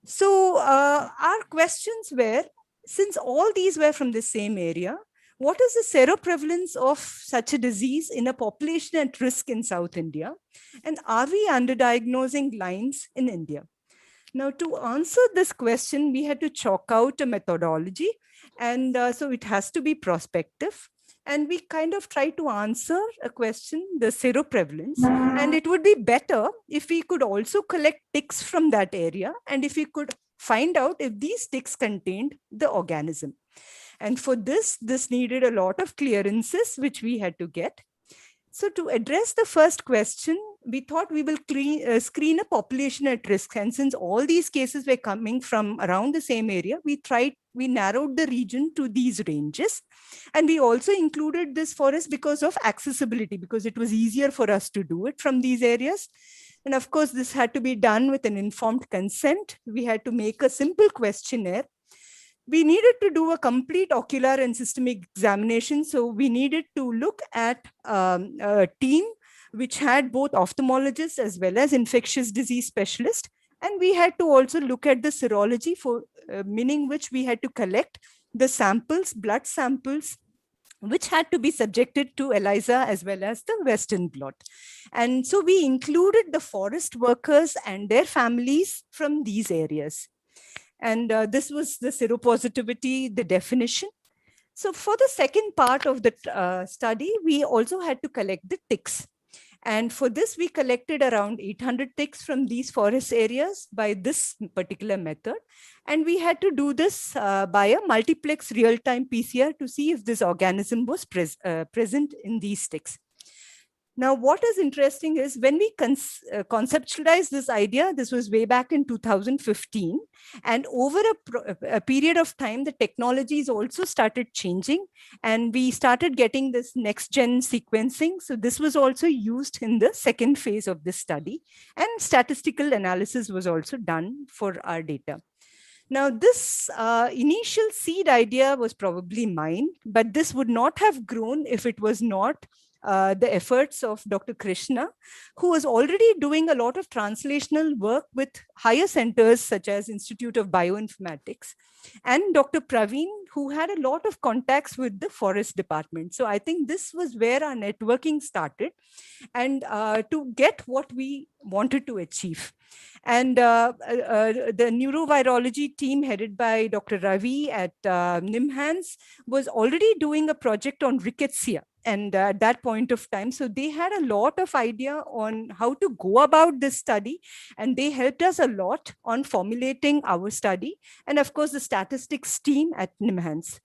So our questions were, since all these were from the same area, what is the seroprevalence of such a disease in a population at risk in South India? And are we underdiagnosing Lyme's in India? Now, to answer this question, we had to chalk out a methodology. And so it has to be prospective. And we kind of try to answer a question, the seroprevalence. And it would be better if we could also collect ticks from that area. And if we could find out if these ticks contained the organism. And for this needed a lot of clearances, which we had to get. So to address the first question, we thought we will screen a population at risk. And since all these cases were coming from around the same area, we narrowed the region to these ranges. And we also included this forest because of accessibility, because it was easier for us to do it from these areas. And of course, this had to be done with an informed consent. We had to make a simple questionnaire. We needed to do a complete ocular and systemic examination. So we needed to look at a team which had both ophthalmologists as well as infectious disease specialists. And we had to also look at the serology, for meaning which we had to collect the samples, blood samples, which had to be subjected to ELISA as well as the Western blot. And so we included the forest workers and their families from these areas. And this was the seropositivity, the definition. So for the second part of the study, we also had to collect the ticks. And for this, we collected around 800 ticks from these forest areas by this particular method. And we had to do this by a multiplex real-time PCR to see if this organism was present in these ticks. Now, what is interesting is when we conceptualized this idea, this was way back in 2015. And over a period of time, the technologies also started changing. And we started getting this next-gen sequencing. So this was also used in the second phase of this study. And statistical analysis was also done for our data. Now, this initial seed idea was probably mine, but this would not have grown if it was not the efforts of Dr. Krishna, who was already doing a lot of translational work with higher centers such as Institute of Bioinformatics, and Dr. Praveen, who had a lot of contacts with the forest department. So I think this was where our networking started, and to get what we wanted to achieve. And the neurovirology team headed by Dr. Ravi at NIMHANS was already doing a project on rickettsia. And at that point of time, so they had a lot of idea on how to go about this study. And they helped us a lot on formulating our study. And of course, the statistics team at NIMHANS.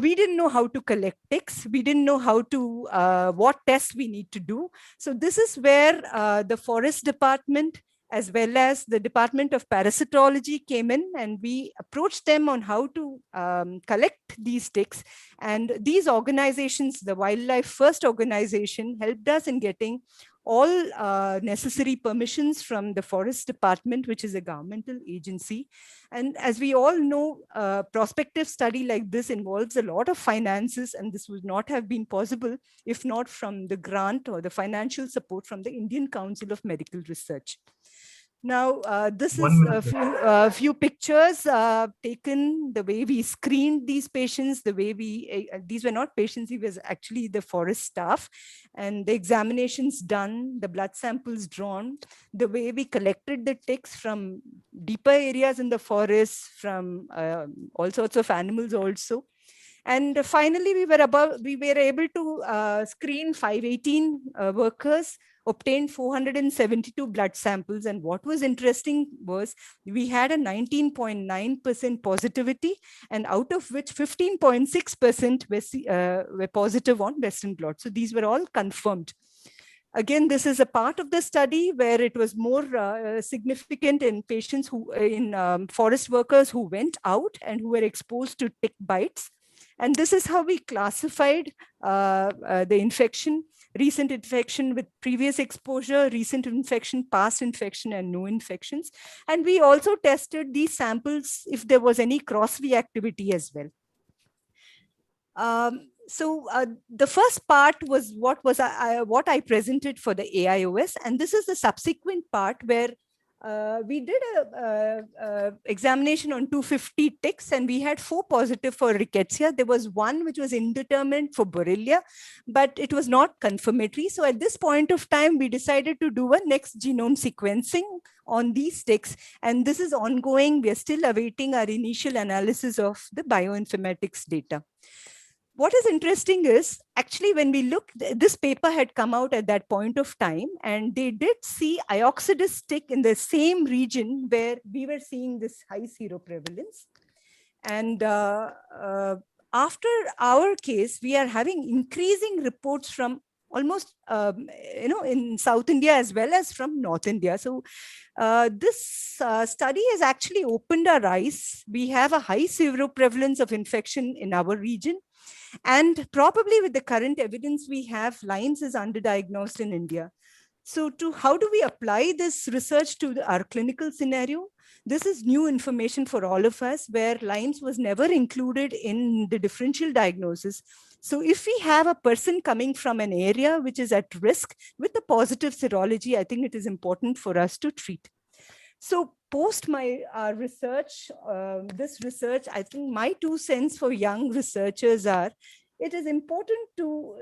We didn't know how to collect ticks. We didn't know how to, what tests we need to do. So this is where the forest department as well as the Department of Parasitology came in, and we approached them on how to collect these ticks. And these organizations, the Wildlife First organization, helped us in getting all necessary permissions from the Forest Department, which is a governmental agency. And as we all know, a prospective study like this involves a lot of finances, and this would not have been possible if not from the grant or the financial support from the Indian Council of Medical Research. Now, this is a few pictures taken, the way we screened these patients, the way we, these were not patients, it was actually the forest staff, and the examinations done, the blood samples drawn, the way we collected the ticks from deeper areas in the forest, from all sorts of animals also. And finally, we were able to screen 518 workers, obtained 472 blood samples. And what was interesting was we had a 19.9% positivity, and out of which 15.6% were positive on Western blot. So these were all confirmed. Again, this is a part of the study where it was more significant in patients who, in forest workers who went out and who were exposed to tick bites. And this is how we classified the infection: recent infection with previous exposure, recent infection, past infection, and no infections. And we also tested these samples if there was any cross-reactivity as well. So the first part was what I presented for the AIOS, and this is the subsequent part where we did a examination on 250 ticks, and we had 4 positive for rickettsia. There was 1 which was indeterminate for Borrelia, but it was not confirmatory. So at this point of time, we decided to do a next genome sequencing on these ticks, and this is ongoing. We are still awaiting our initial analysis of the bioinformatics data. What is interesting is, actually, when we look, this paper had come out at that point of time, and they did see AIOS-SC tick in the same region where we were seeing this high seroprevalence. And after our case, we are having increasing reports from almost, in South India as well as from North India. So this study has actually opened our eyes. We have a high seroprevalence of infection in our region. And probably with the current evidence we have, Lyme's is underdiagnosed in India. So how do we apply this research to our clinical scenario? This is new information for all of us, where Lyme's was never included in the differential diagnosis. So if we have a person coming from an area which is at risk with a positive serology, I think it is important for us to treat. So post my research, this research, I think my 2 cents for young researchers are, it is important to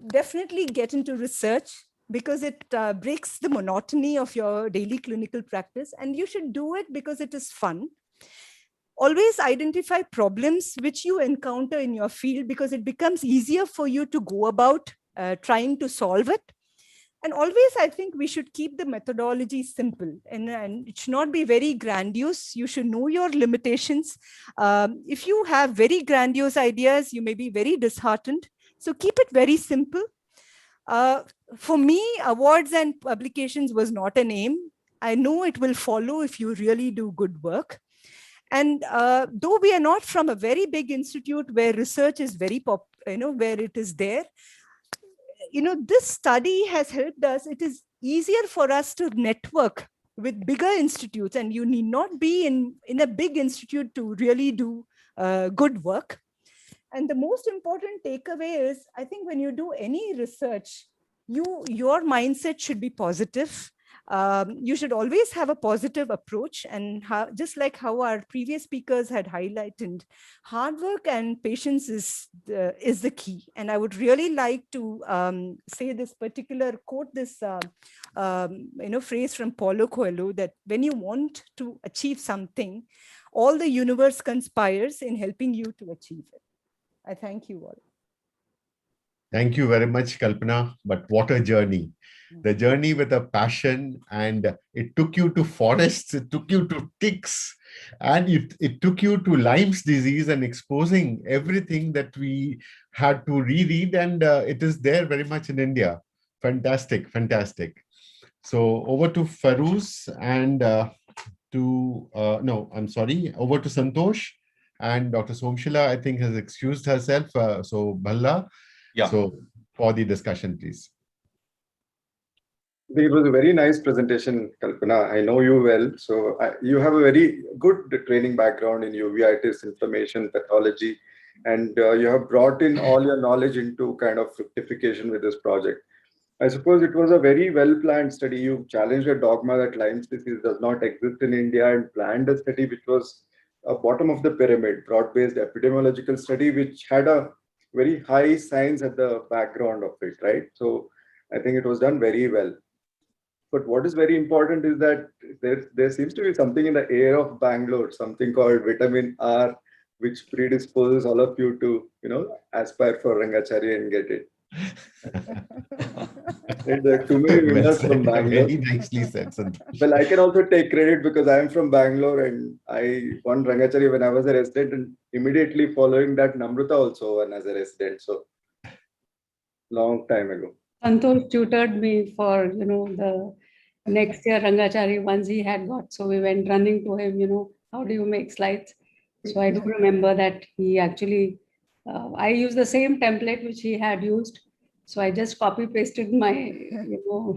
definitely get into research, because it breaks the monotony of your daily clinical practice, and you should do it because it is fun. Always identify problems which you encounter in your field, because it becomes easier for you to go about trying to solve it. And always, I think we should keep the methodology simple, and it should not be very grandiose. You should know your limitations. If you have very grandiose ideas, you may be very disheartened. So keep it very simple. For me, awards and publications was not an aim. I know it will follow if you really do good work. And though we are not from a very big institute where research is very where it is there, this study has helped us. It is easier for us to network with bigger institutes, and you need not be in a big institute to really do good work. And the most important takeaway is, I think when you do any research, your mindset should be positive. You should always have a positive approach, and just like how our previous speakers had highlighted, hard work and patience is the key. And I would really like to say this particular quote, this phrase from Paulo Coelho, that when you want to achieve something, all the universe conspires in helping you to achieve it. I thank you all. Thank you very much, Kalpana. But what a journey. The journey with a passion, and it took you to forests, it took you to ticks, and it took you to Lyme's disease and exposing everything that we had to reread, and it is there very much in India. Fantastic, fantastic. So over to Feroz and over to Santosh, and Dr. Somshila, I think, has excused herself. So Bhalla. Yeah. So for the discussion, please. It was a very nice presentation, Kalpana. I know you well. So you have a very good training background in uveitis, inflammation, pathology, and you have brought in all your knowledge into kind of fructification with this project. I suppose it was a very well-planned study. You challenged a dogma that Lyme's disease does not exist in India and planned a study which was a bottom of the pyramid, broad-based epidemiological study, which had a very high science at the background of it, right? So I think it was done very well. But what is very important is that there seems to be something in the air of Bangalore, something called vitamin R, which predisposes all of you to, aspire for Rangachari and get it. There are too many winners from Bangalore. Very nicely said, Santosh. Well, I can also take credit because I am from Bangalore and I won Rangachari when I was a resident, and immediately following that, Namrata also won as a resident. So, long time ago. Santosh tutored me for, the next year Rangachari once he had got. So we went running to him, how do you make slides? So I do remember that he actually, I used the same template which he had used. So I just copy pasted my,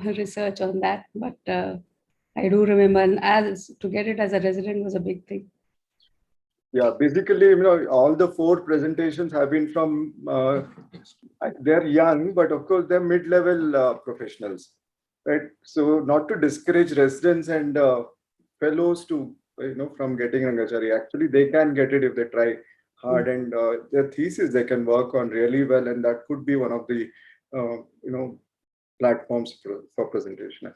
research on that. But I do remember, and to get it as a resident was a big thing. Yeah, basically, all the 4 presentations have been from, they're young, but of course they're mid-level professionals, right? So not to discourage residents and fellows to, from getting Rangachari. Actually, they can get it if they try hard, and their thesis they can work on really well, and that could be one of the, platforms for presentation.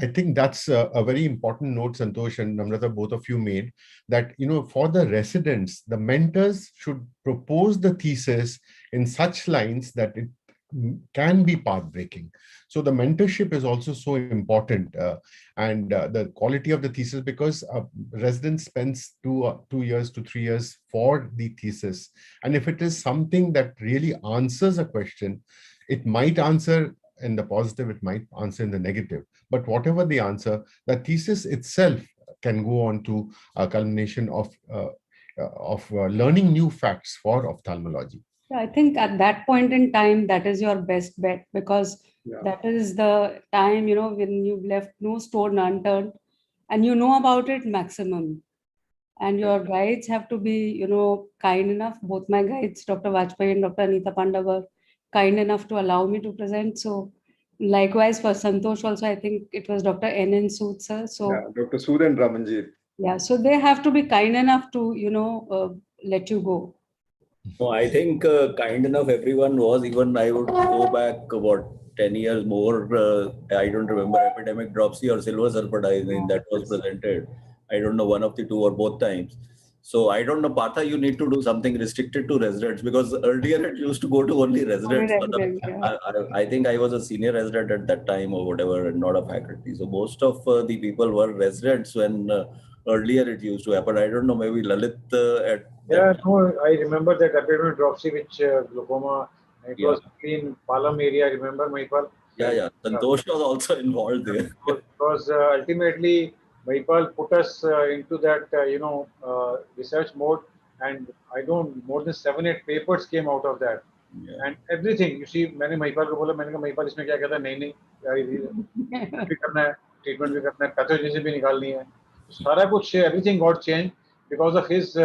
I think that's a very important note, Santosh and Namrata, both of you made, that, for the residents, the mentors should propose the thesis in such lines that it can be path-breaking. So the mentorship is also so important, and the quality of the thesis, because a resident spends 2 years to 3 years for the thesis. And if it is something that really answers a question, It might answer in the positive, it might answer in the negative. But whatever the answer, the thesis itself can go on to a culmination of learning new facts for ophthalmology. I think at that point in time, that is your best bet, because that is the time, when you've left no stone unturned and you know about it maximum. And your guides have to be, kind enough. Both my guides, Dr. Vajpayee and Dr. Anita Panda, were kind enough to allow me to present. So likewise for Santosh also, I think it was Dr. N. Sood, sir. So Dr. Sood and Ramanjit. Yeah, so they have to be kind enough to, let you go. No, I think kind enough everyone was. Even I would go back about 10 years more. I don't remember epidemic dropsy or silver sulfur that was presented. I don't know, one of the two or both times. So I don't know, Partha, you need to do something restricted to residents, because earlier it used to go to only residents. I think I was a senior resident at that time or whatever, and not a faculty. So most of the people were residents when earlier it used to happen. I don't know, maybe Lalit I remember that epidemic dropsy, which glaucoma, it was in Palam area, remember, Mahipal? Yeah. Santosh was also involved there. Because ultimately, Mahipal put us into that, research mode, and more than 7-8 papers came out of that. And everything, you see, मैंने Mahipal को बोला, मैंने कहा Mahipal इसमें क्या कहता है, नहीं, भी करना है, treatment भी करना है, pathogens भी निकालनी है, सारा कुछ, everything got changed because of his,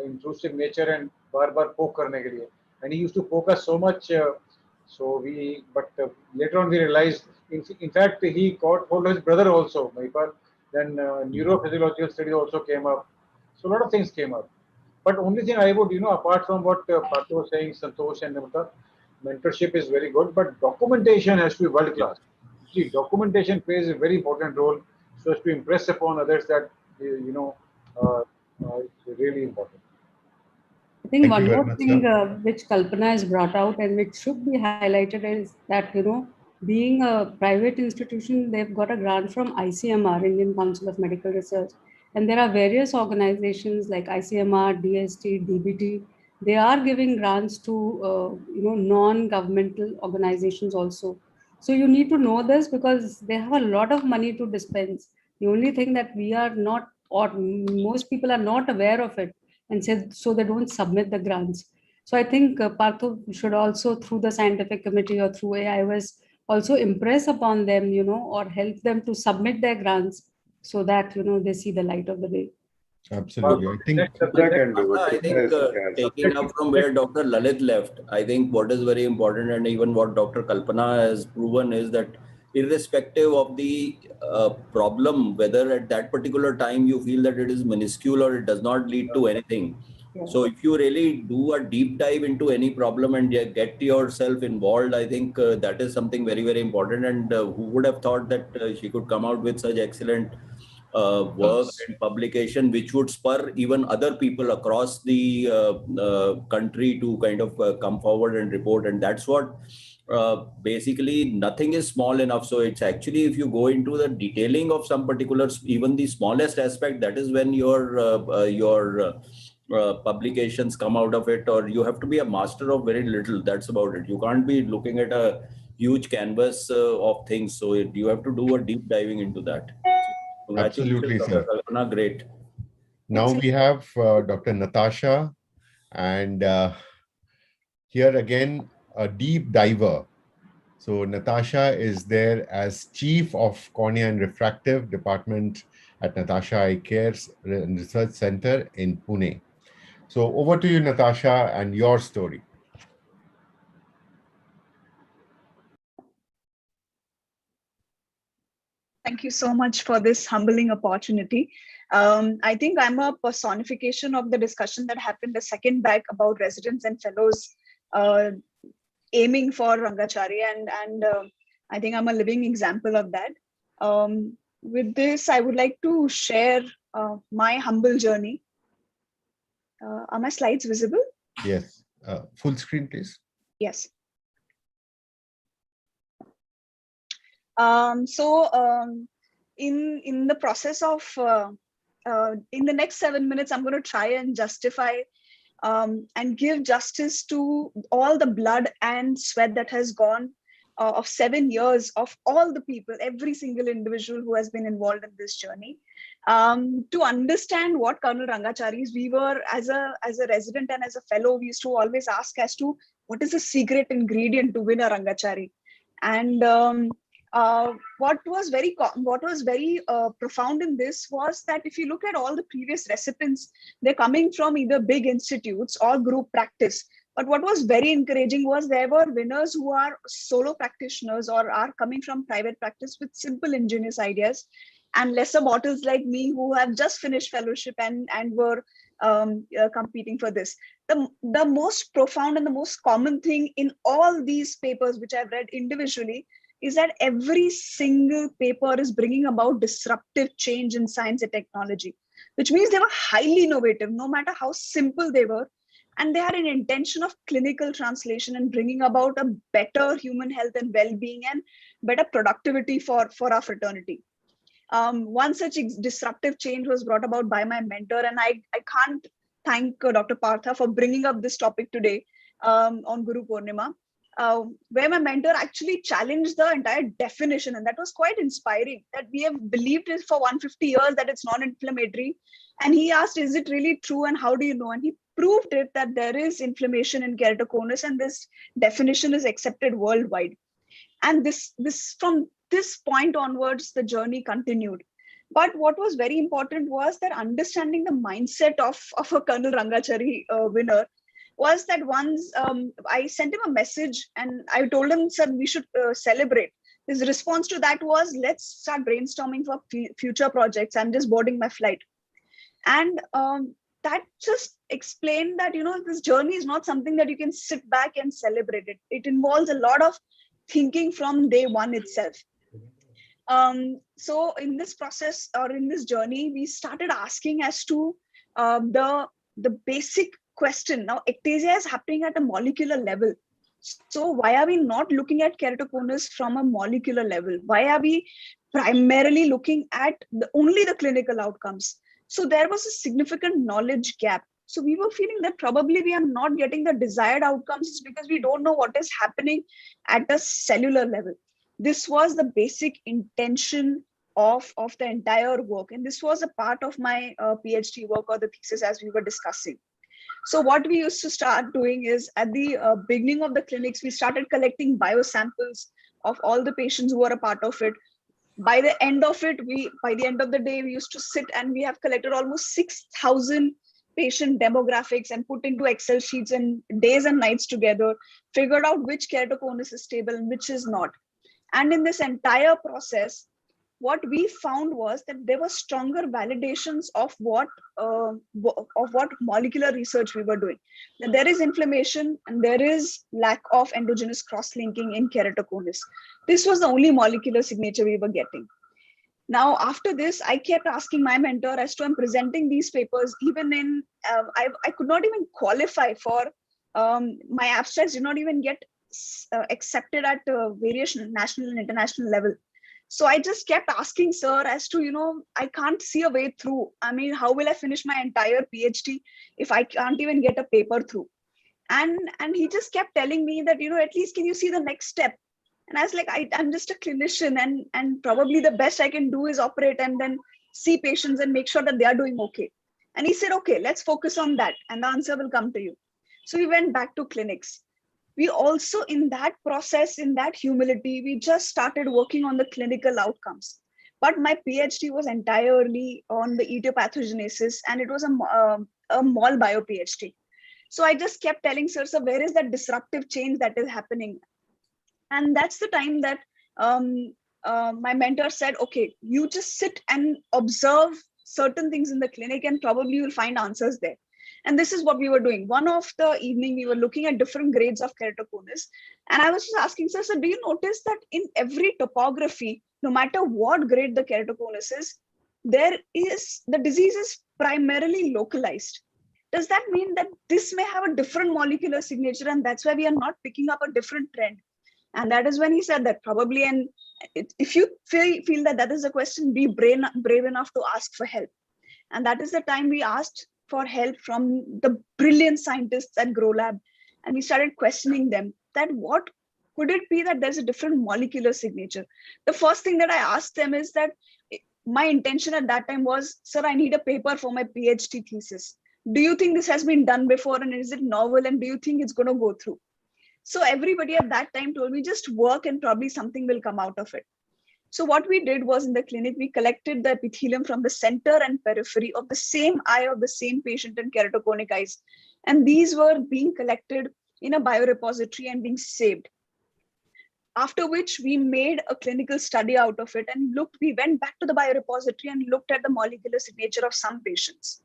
intrusive nature and bar poke करने के लिए, and he used to poke us so much. But later on we realized, in fact, he told his brother also, Mahipal. Then neurophysiological studies also came up. So a lot of things came up. But only thing I would, apart from what Partha was saying, Santosh and Namita, mentorship is very good, but documentation has to be world class. See, documentation plays a very important role, so as to impress upon others that, it's really important. I think one more thing which Kalpana has brought out and which should be highlighted is that, being a private institution, they've got a grant from ICMR, Indian Council of Medical Research. And there are various organizations like ICMR, DST, DBT. They are giving grants to, non-governmental organizations also. So you need to know this because they have a lot of money to dispense. The only thing that we are not, or most people are not aware of it, and so they don't submit the grants. So I think Partho should also, through the scientific committee or through AIOS, also impress upon them, or help them to submit their grants so that, they see the light of the day. Absolutely. I think taking up from where Dr. Lalit left, I think what is very important, and even what Dr. Kalpana has proven, is that irrespective of the problem, whether at that particular time you feel that it is minuscule or it does not lead to anything. So if you really do a deep dive into any problem and get yourself involved, I think that is something very, very important. And who would have thought that she could come out with such excellent work and publication, which would spur even other people across the country to kind of come forward and report. And that's what basically, nothing is small enough. So it's actually, if you go into the detailing of some particular, even the smallest aspect, that is when your publications come out of it, or you have to be a master of very little. That's about it. You can't be looking at a huge canvas of things. So you have to do a deep diving into that. Absolutely, sir. Great. Now we have Dr. Natasha, and here again, a deep diver. So Natasha is there as Chief of Cornea and Refractive Department at Natasha Eye Care Research Center in Pune. So over to you, Natasha, and your story. Thank you so much for this humbling opportunity. I think I'm a personification of the discussion that happened a second back about residents and fellows aiming for Rangachari, and I think I'm a living example of that. With this, I would like to share my humble journey. Are my slides visible? Yes. Full screen, please. Yes. In the process of in the next 7 minutes, I'm going to try and justify and give justice to all the blood and sweat that has gone of 7 years of all the people, every single individual who has been involved in this journey. To understand what Colonel Rangachari's, we were as a resident and as a fellow, we used to always ask as to what is the secret ingredient to win a Rangachari. And what was very profound in this was that if you look at all the previous recipients, they're coming from either big institutes or group practice. But what was very encouraging was there were winners who are solo practitioners or are coming from private practice with simple ingenious ideas, and lesser mortals like me who have just finished fellowship and were competing for this. The most profound and the most common thing in all these papers which I've read individually is that every single paper is bringing about disruptive change in science and technology, which means they were highly innovative, no matter how simple they were. And they had an intention of clinical translation and bringing about a better human health and well-being and better productivity for our fraternity. One such disruptive change was brought about by my mentor, and I can't thank Dr. Partha for bringing up this topic today on Guru Purnima, where my mentor actually challenged the entire definition, and that was quite inspiring, that we have believed it for 150 years that it's non-inflammatory. And he asked, is it really true and how do you know? And he proved it that there is inflammation in keratoconus, and this definition is accepted worldwide. And from this point onwards, the journey continued. But what was very important was that understanding the mindset of a Colonel Rangachari winner was that once I sent him a message and I told him, sir, we should celebrate. His response to that was, let's start brainstorming for future projects. I'm just boarding my flight. And that just explained that, this journey is not something that you can sit back and celebrate it. It involves a lot of thinking from day one itself. So in this process or in this journey, we started asking as to the basic question. Now, ectasia is happening at a molecular level. So why are we not looking at keratoconus from a molecular level? Why are we primarily looking at only the clinical outcomes? So there was a significant knowledge gap. So we were feeling that probably we are not getting the desired outcomes because we don't know what is happening at a cellular level. This was the basic intention of the entire work. And this was a part of my PhD work or the thesis as we were discussing. So what we used to start doing is at the beginning of the clinics, we started collecting biosamples of all the patients who were a part of it. By the end of it, by the end of the day, we used to sit and we have collected almost 6,000 patient demographics and put into Excel sheets and days and nights together, figured out which keratoconus is stable and which is not. And in this entire process, what we found was that there were stronger validations of what molecular research we were doing. That there is inflammation and there is lack of endogenous cross-linking in keratoconus. This was the only molecular signature we were getting. Now, after this, I kept asking my mentor as to I'm presenting these papers, even in, I could not even qualify for, my abstracts did not even get accepted at various national and international level. So I just kept asking sir as to, I can't see a way through. I mean, how will I finish my entire PhD if I can't even get a paper through? And he just kept telling me that, at least can you see the next step? And I was like, I'm just a clinician and probably the best I can do is operate and then see patients and make sure that they are doing okay. And he said, okay, let's focus on that and the answer will come to you. So we went back to clinics. We also, in that process, in that humility, we just started working on the clinical outcomes. But my PhD was entirely on the etiopathogenesis and it was a mol bio PhD. So I just kept telling sir, where is that disruptive change that is happening? And that's the time that my mentor said, okay, you just sit and observe certain things in the clinic and probably you'll find answers there. And this is what we were doing. One of the evening, we were looking at different grades of keratoconus. And I was just asking, sir, do you notice that in every topography, no matter what grade the keratoconus is, the disease is primarily localized. Does that mean that this may have a different molecular signature and that's why we are not picking up a different trend? And that is when he said that probably, and if you feel that is a question, be brave enough to ask for help. And that is the time we asked for help from the brilliant scientists at GrowLab. And we started questioning them that what could it be that there's a different molecular signature? The first thing that I asked them is that my intention at that time was, sir, I need a paper for my PhD thesis. Do you think this has been done before, and is it novel, and do you think it's going to go through? So everybody at that time told me, just work and probably something will come out of it. So what we did was, in the clinic, we collected the epithelium from the center and periphery of the same eye of the same patient in keratoconic eyes. And these were being collected in a biorepository and being saved. After which we made a clinical study out of it and we went back to the biorepository and looked at the molecular signature of some patients.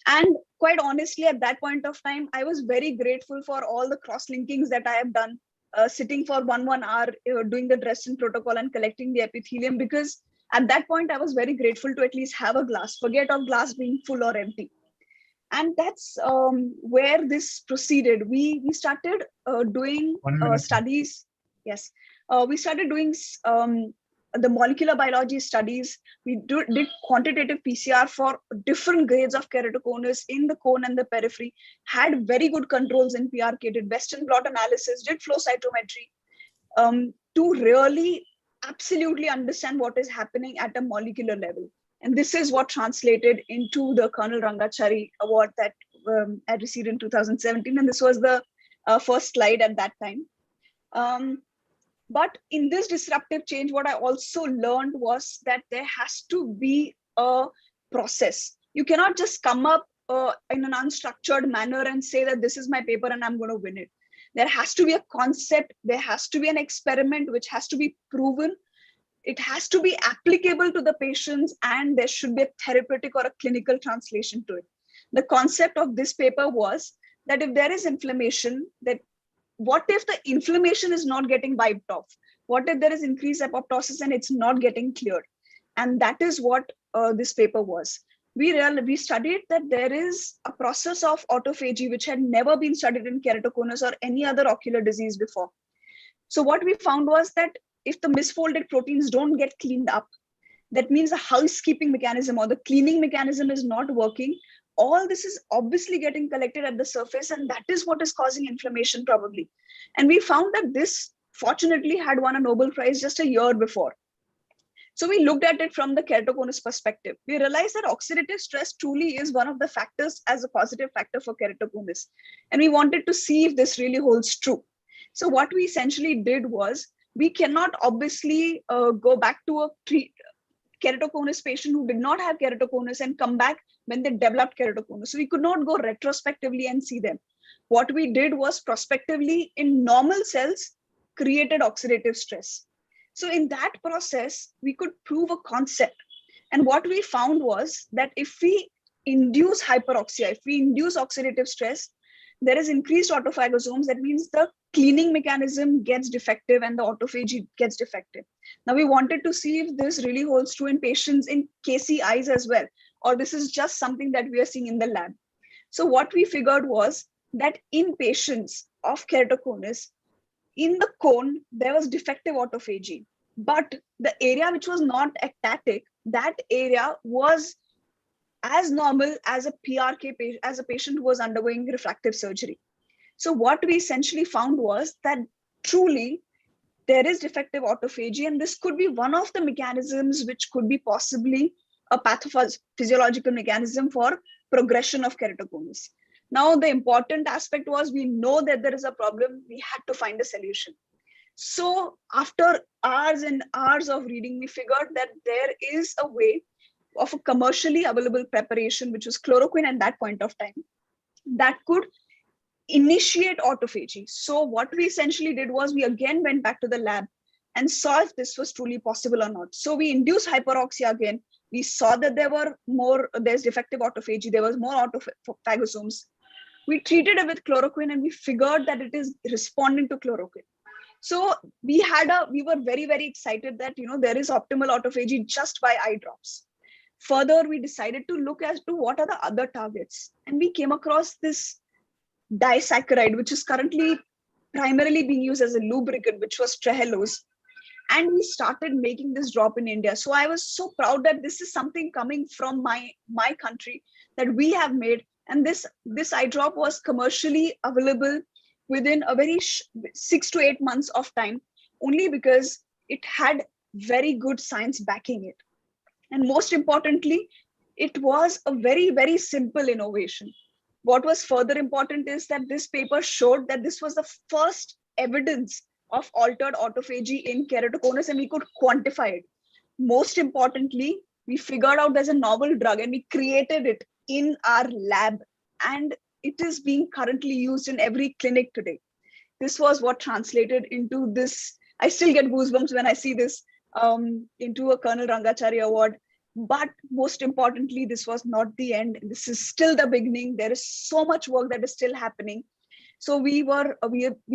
And quite honestly, at that point of time, I was very grateful for all the cross-linkings that I have done, sitting for one hour, doing the Dresden protocol and collecting the epithelium, because at that point, I was very grateful to at least have a glass, forget of glass being full or empty. And that's where this proceeded. We started doing studies. Yes, we started doing the molecular biology studies. We did quantitative PCR for different grades of keratoconus in the cone and the periphery, had very good controls in PRK, did Western blot analysis, did flow cytometry to really absolutely understand what is happening at a molecular level. And this is what translated into the Colonel Rangachari Award that I received in 2017. And this was the first slide at that time. But in this disruptive change, what I also learned was that there has to be a process. You cannot just come up in an unstructured manner and say that this is my paper and I'm going to win it. There has to be a concept. There has to be an experiment which has to be proven. It has to be applicable to the patients, and there should be a therapeutic or a clinical translation to it. The concept of this paper was that if there is inflammation, that what if the inflammation is not getting wiped off? What if there is increased apoptosis and it's not getting cleared? And that is what this paper was. We studied that there is a process of autophagy which had never been studied in keratoconus or any other ocular disease before. So what we found was that if the misfolded proteins don't get cleaned up, that means the housekeeping mechanism or the cleaning mechanism is not working. All this is obviously getting collected at the surface, and that is what is causing inflammation probably. And we found that this fortunately had won a Nobel Prize just a year before. So we looked at it from the keratoconus perspective. We realized that oxidative stress truly is one of the factors as a positive factor for keratoconus. And we wanted to see if this really holds true. So what we essentially did was, we cannot obviously go back to a keratoconus patient who did not have keratoconus and come back when they developed keratoconus. So we could not go retrospectively and see them. What we did was prospectively in normal cells created oxidative stress. So in that process, we could prove a concept. And what we found was that if we induce hyperoxia, if we induce oxidative stress, there is increased autophagosomes. That means the cleaning mechanism gets defective and the autophagy gets defective. Now we wanted to see if this really holds true in patients in KC eyes as well, or this is just something that we are seeing in the lab. So what we figured was that in patients of keratoconus, in the cone, there was defective autophagy, but the area which was not ectatic, that area was as normal as a PRK patient, as a patient who was undergoing refractive surgery. So what we essentially found was that truly there is defective autophagy, and this could be one of the mechanisms which could be possibly a pathophysiological mechanism for progression of keratoconus. Now, the important aspect was, we know that there is a problem, we had to find a solution. So after hours and hours of reading, we figured that there is a way of a commercially available preparation, which was chloroquine at that point of time, that could initiate autophagy. So what we essentially did was, we again went back to the lab and saw if this was truly possible or not. So we induced hyperoxia again. We saw that there's defective autophagy, there was more autophagosomes. We treated it with chloroquine and we figured that it is responding to chloroquine. So we were very, very excited that, there is optimal autophagy just by eye drops. Further, we decided to look as to what are the other targets. And we came across this disaccharide, which is currently primarily being used as a lubricant, which was trehalose. And we started making this drop in India. So I was so proud that this is something coming from my country that we have made, And this eye drop was commercially available within a very 6 to 8 months of time, only because it had very good science backing it. And most importantly, it was a very, very simple innovation. What was further important is that this paper showed that this was the first evidence of altered autophagy in keratoconus, and we could quantify it. Most importantly, we figured out there's a novel drug and we created it in our lab, and it is being currently used in every clinic today. This was what translated into this. I still get goosebumps when I see this, into a Colonel Rangachari award. But most importantly, this was not the end. This is still the beginning. There is so much work that is still happening. So we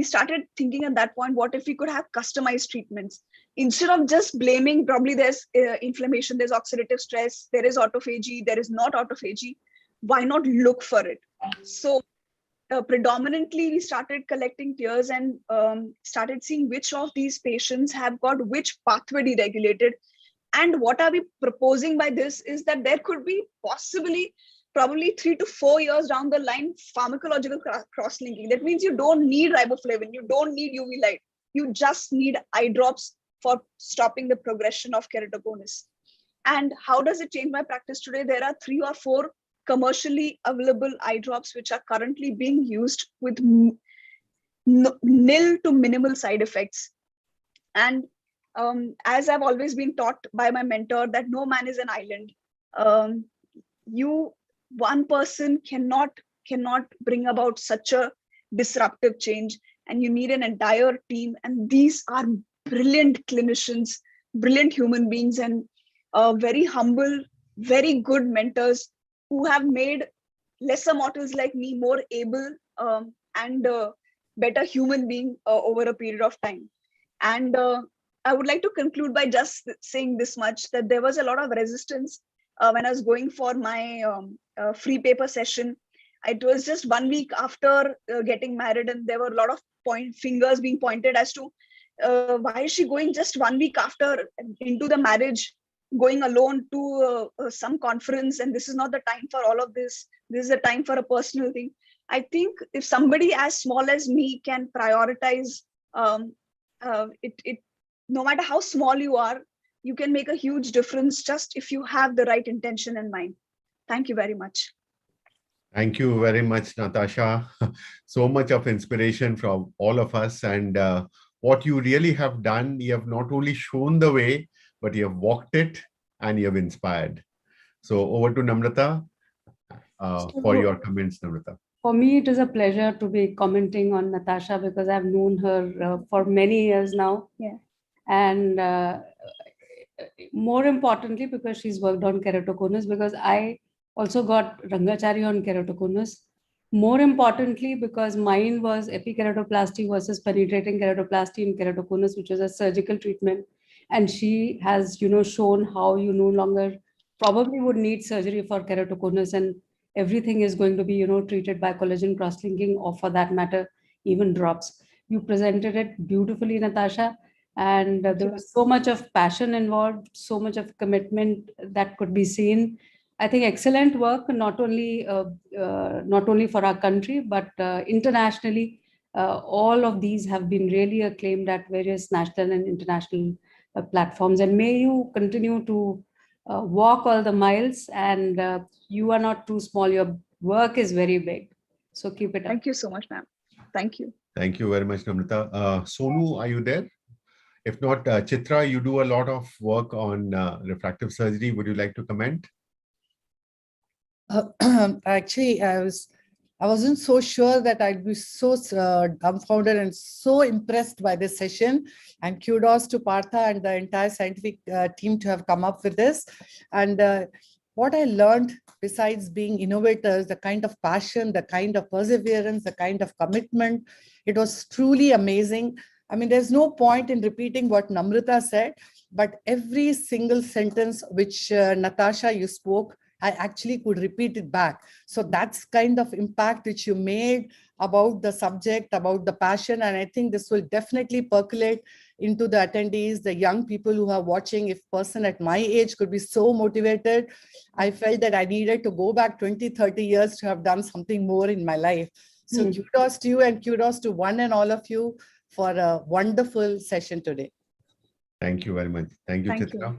started thinking at that point, what if we could have customized treatments? Instead of just blaming, probably there's inflammation, there's oxidative stress, there is autophagy, there is not autophagy. Why not look for it? So predominantly, we started collecting tears and started seeing which of these patients have got which pathway deregulated. And what are we proposing by this is that there could be possibly probably 3 to 4 years down the line pharmacological cross-linking. That means you don't need riboflavin, you don't need UV light, you just need eye drops for stopping the progression of keratoconus. And how does it change my practice today? There are 3 or 4 commercially available eye drops which are currently being used with nil to minimal side effects. And as I've always been taught by my mentor that no man is an island. One person cannot bring about such a disruptive change, and you need an entire team. And these are brilliant clinicians, brilliant human beings, and very humble, very good mentors who have made lesser mortals like me more able and better human being over a period of time. And I would like to conclude by just saying this much, that there was a lot of resistance when I was going for my free paper session. It was just 1 week after getting married, and there were a lot of fingers being pointed as to why is she going just 1 week after into the marriage, going alone to some conference, and this is not the time for all of this. This is a time for a personal thing. I think if somebody as small as me can prioritize it, no matter how small you are, you can make a huge difference just if you have the right intention in mind. Thank you very much. Thank you very much, Natasha. So much of inspiration from all of us. And what you really have done, you have not only shown the way, but you have walked it and you have inspired. So over to Namrata for your comments, Namrata. For me, it is a pleasure to be commenting on Natasha because I've known her for many years now. Yeah. And more importantly, because she's worked on keratoconus, because I also got Rangachari on keratoconus. More importantly, because mine was epikeratoplasty versus penetrating keratoplasty in keratoconus, which was a surgical treatment. And she has, shown how you no longer probably would need surgery for keratoconus, and everything is going to be, treated by collagen cross-linking, or for that matter, even drops. You presented it beautifully, Natasha. And there was so much of passion involved, so much of commitment that could be seen. I think excellent work, not only for our country, but internationally. All of these have been really acclaimed at various national and international platforms. And may you continue to walk all the miles, and you are not too small. Your work is very big. So keep it up. Thank you so much, ma'am. Thank you. Thank you very much, Namrata. Sonu, are you there? If not, Chitra, you do a lot of work on refractive surgery. Would you like to comment? Actually, I wasn't so sure that I'd be so dumbfounded and so impressed by this session. And kudos to Partha and the entire scientific team to have come up with this. And what I learned, besides being innovators, the kind of passion, the kind of perseverance, the kind of commitment, it was truly amazing. I mean, there's no point in repeating what Namrata said, but every single sentence which Natasha, you spoke, I actually could repeat it back. So that's kind of impact which you made about the subject, about the passion. And I think this will definitely percolate into the attendees, the young people who are watching. If person at my age could be so motivated, I felt that I needed to go back 20, 30 years to have done something more in my life. So kudos to you and kudos to one and all of you for a wonderful session today. Thank you very much. Thank you, Chitra.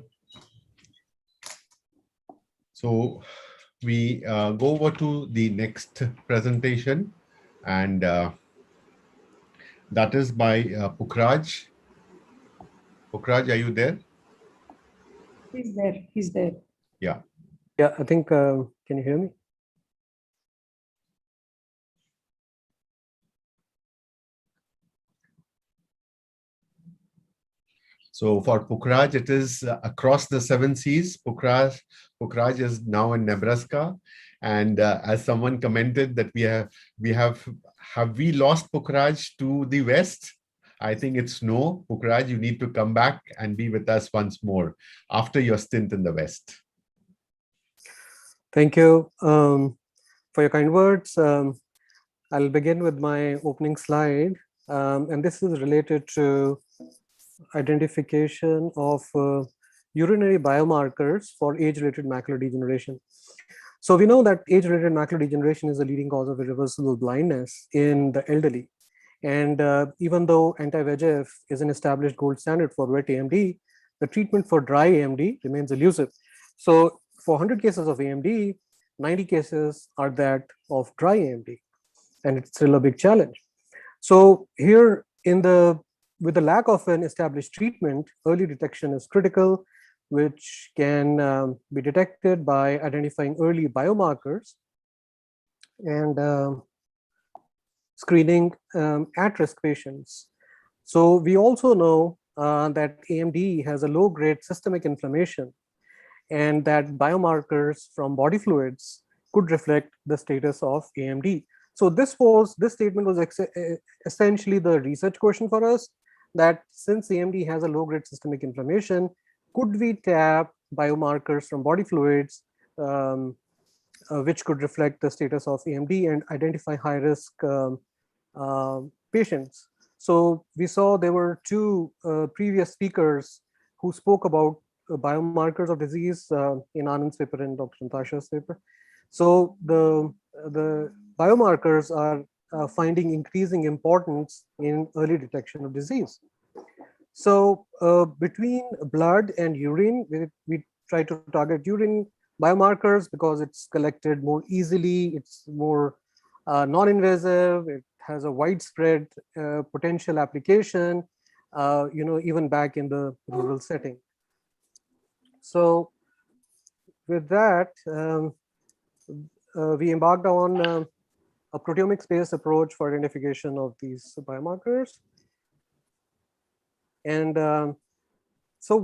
So we go over to the next presentation, and that is by Pukhraj. Pukhraj, are you there? He's there. He's there. Yeah. Yeah, I think, can you hear me? So for Pukhraj, it is across the 7 seas. Pukhraj is now in Nebraska. And as someone commented that have we lost Pukhraj to the West? I think it's no. Pukhraj, you need to come back and be with us once more after your stint in the West. Thank you for your kind words. I'll begin with my opening slide. And this is related to identification of urinary biomarkers for age-related macular degeneration. So we know that age-related macular degeneration is the leading cause of irreversible blindness in the elderly. And even though anti-VEGF is an established gold standard for wet AMD, the treatment for dry AMD remains elusive. So for 100 cases of AMD, 90 cases are that of dry AMD, and it's still a big challenge. So here with the lack of an established treatment, early detection is critical, which can be detected by identifying early biomarkers and screening at-risk patients. So we also know that AMD has a low-grade systemic inflammation, and that biomarkers from body fluids could reflect the status of AMD. So this statement was essentially the research question for us, that since AMD has a low-grade systemic inflammation, could we tap biomarkers from body fluids which could reflect the status of AMD and identify high-risk patients? So we saw there were 2 previous speakers who spoke about biomarkers of disease in Anand's paper and Dr. Natasha's paper. So the biomarkers are finding increasing importance in early detection of disease. So between blood and urine, we try to target urine biomarkers because it's collected more easily, it's more non-invasive, it has a widespread potential application, even back in the rural setting. So with that, we embarked on a proteomics-based approach for identification of these biomarkers. And so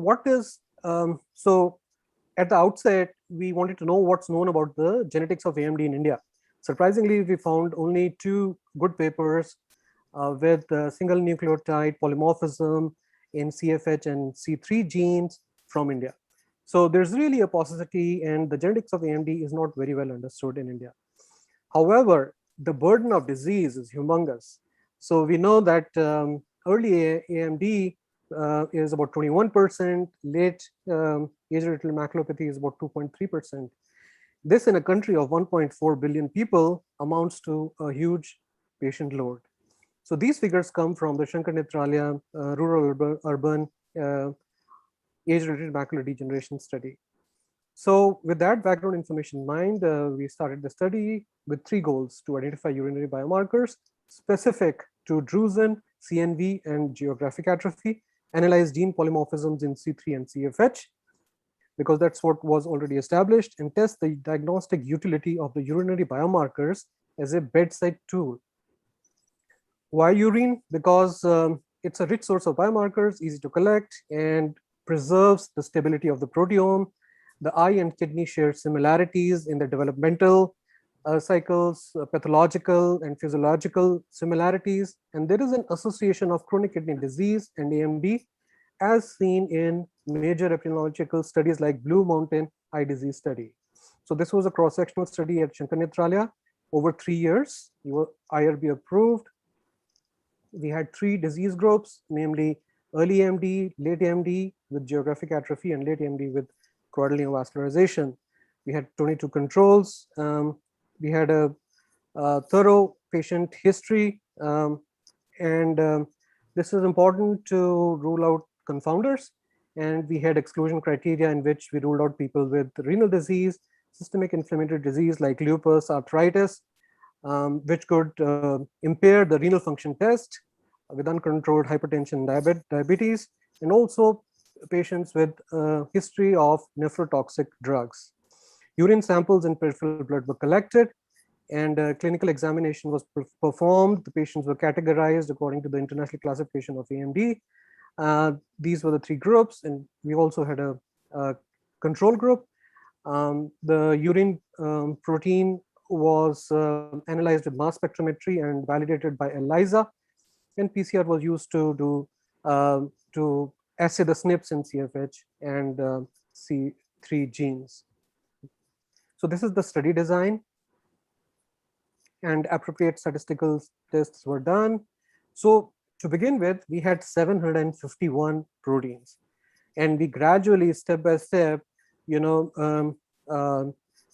at the outset, we wanted to know what's known about the genetics of AMD in India. Surprisingly, we found only 2 good papers with single nucleotide polymorphism in CFH and C3 genes from India. So there's really a paucity, and the genetics of AMD is not very well understood in India. However, the burden of disease is humongous. So we know that early AMD is about 21%, late age-related maculopathy is about 2.3%. This in a country of 1.4 billion people amounts to a huge patient load. So these figures come from the Shankar Nethralaya rural urban age-related macular degeneration study. So with that background information in mind, we started the study with 3 goals: to identify urinary biomarkers specific to drusen, CNV, and geographic atrophy, analyze gene polymorphisms in C3 and CFH, because that's what was already established, and test the diagnostic utility of the urinary biomarkers as a bedside tool. Why urine? Because it's a rich source of biomarkers, easy to collect, and preserves the stability of the proteome. The eye and kidney share similarities in the developmental cycles, pathological and physiological similarities, and there is an association of chronic kidney disease and AMD as seen in major epidemiological studies like Blue Mountain Eye Disease Study. So this was a cross-sectional study at Shankar Nethralaya over 3 years. You were IRB approved. We had 3 disease groups, namely early AMD, late AMD with geographic atrophy, and late AMD with choroidal neovascularization. We had 22 controls. We had a thorough patient history, this is important to rule out confounders. And we had exclusion criteria in which we ruled out people with renal disease, systemic inflammatory disease like lupus, arthritis, which could impair the renal function test with uncontrolled hypertension, diabetes, and also patients with history of nephrotoxic drugs. Urine samples and peripheral blood were collected, and clinical examination was performed. The patients were categorized according to the international classification of AMD. These were the 3 groups, and we also had a control group. The urine protein was analyzed with mass spectrometry and validated by ELISA, and PCR was used to assay the SNPs in CFH and C3 genes. So this is the study design, and appropriate statistical tests were done. So to begin with, we had 751 proteins, and we gradually, step by step,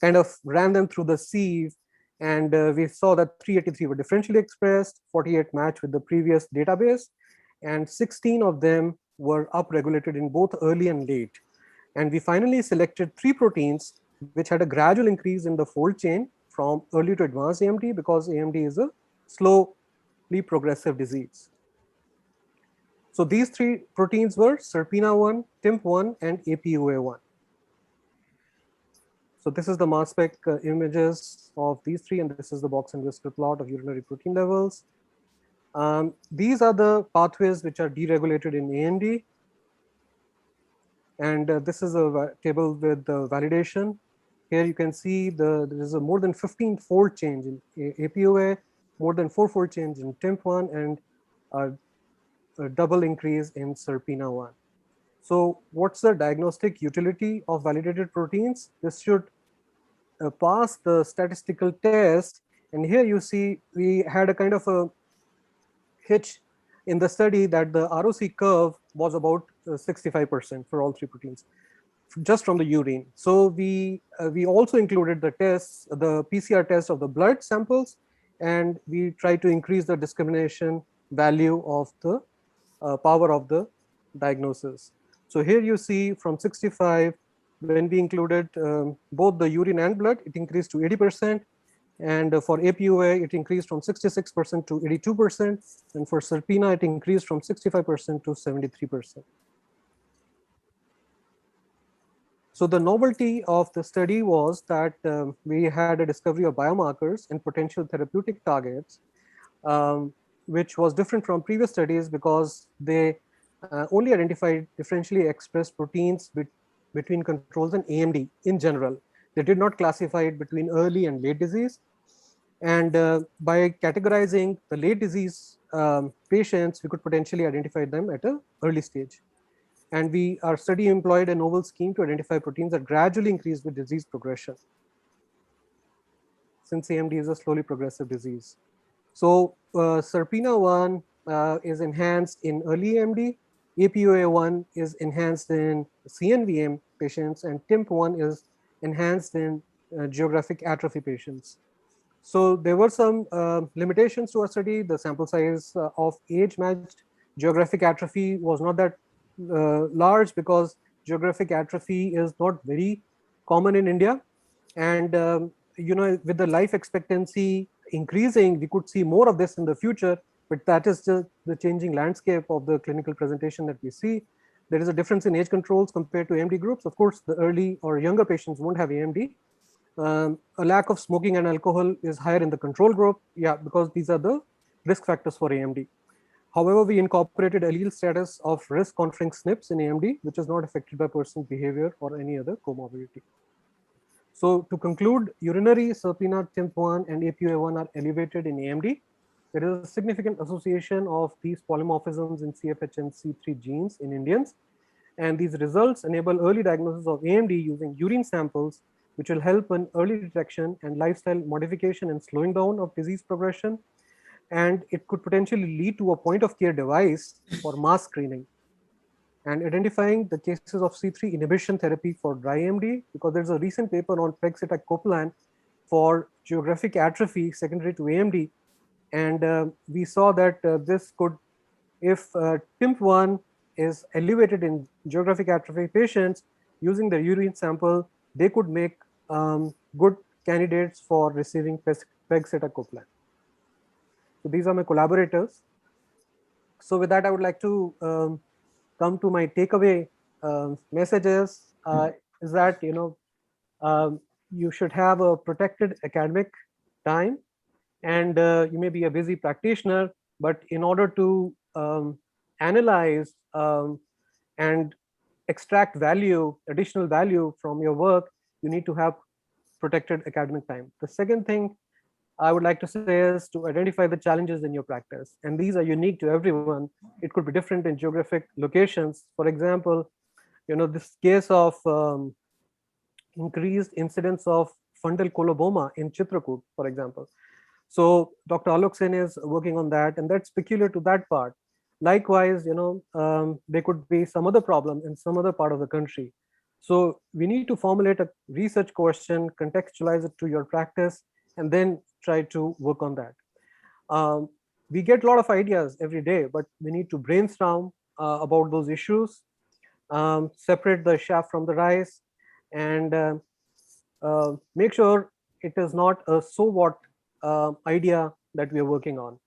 kind of ran them through the sieve, and we saw that 383 were differentially expressed, 48 matched with the previous database, and 16 of them were upregulated in both early and late. And we finally selected 3 proteins which had a gradual increase in the fold chain from early to advanced AMD, because AMD is a slowly progressive disease. So these 3 proteins were SERPINA1, TIMP1, and APOA1. So this is the mass spec images of these 3, and this is the box and whisker plot of urinary protein levels. These are the pathways which are deregulated in AMD. And this is a table with the validation. Here you can see there is a more than 15-fold change in APOA, more than 4-fold change in TIMP1, and a double increase in SERPINA1. So what's the diagnostic utility of validated proteins? This should pass the statistical test. And here you see we had a kind of a hitch in the study that the ROC curve was about 65% for all 3 proteins, just from the urine. So we also included the tests, the PCR test of the blood samples, and we tried to increase the discrimination value of the power of the diagnosis. So here you see from 65, when we included both the urine and blood, it increased to 80%. And for APOA, it increased from 66% to 82%. And for SERPINA, it increased from 65% to 73%. So the novelty of the study was that we had a discovery of biomarkers and potential therapeutic targets, which was different from previous studies because they only identified differentially expressed proteins between controls and AMD in general. They did not classify it between early and late disease. And by categorizing the late disease patients, we could potentially identify them at an early stage. And our study employed a novel scheme to identify proteins that gradually increase with disease progression, since AMD is a slowly progressive disease. So SERPINA1 is enhanced in early AMD, APOA1 is enhanced in CNVM patients, and TIMP1 is enhanced in geographic atrophy patients. So there were some limitations to our study. The sample size of age-matched geographic atrophy was not that large because geographic atrophy is not very common in India. And with the life expectancy increasing, we could see more of this in the future, but that is just the changing landscape of the clinical presentation that we see. There is a difference in age controls compared to AMD groups. Of course, the early or younger patients won't have AMD. A lack of smoking and alcohol is higher in the control group, because these are the risk factors for AMD. However, we incorporated allele status of risk conferring SNPs in AMD, which is not affected by personal behavior or any other comorbidity. So to conclude, urinary, SERPINA, TIMP1, and APOA1 are elevated in AMD. There is a significant association of these polymorphisms in CFH and C3 genes in Indians. And these results enable early diagnosis of AMD using urine samples which will help in early detection and lifestyle modification and slowing down of disease progression. And it could potentially lead to a point of care device for mass screening and identifying the cases of C3 inhibition therapy for dry AMD, because there's a recent paper on pegcetacoplan for geographic atrophy secondary to AMD. And we saw that this could, if TIMP1 is elevated in geographic atrophy patients, using the urine sample, they could make good candidates for receiving pegcetacoplan. So these are my collaborators. So with that, I would like to come to my takeaway messages. Is that you should have a protected academic time, and you may be a busy practitioner, but in order to analyze and extract value, additional value from your work, you need to have protected academic time. The second thing I would like to say is to identify the challenges in your practice. And these are unique to everyone. It could be different in geographic locations. For example, this case of increased incidence of fundal coloboma in Chitrakoot, for example. So Dr. Alok Sen is working on that, and that's peculiar to that part. Likewise, there could be some other problem in some other part of the country. So we need to formulate a research question, contextualize it to your practice, and then try to work on that. We get a lot of ideas every day, but we need to brainstorm about those issues, separate the chaff from the rice, and make sure it is not a so what idea that we are working on.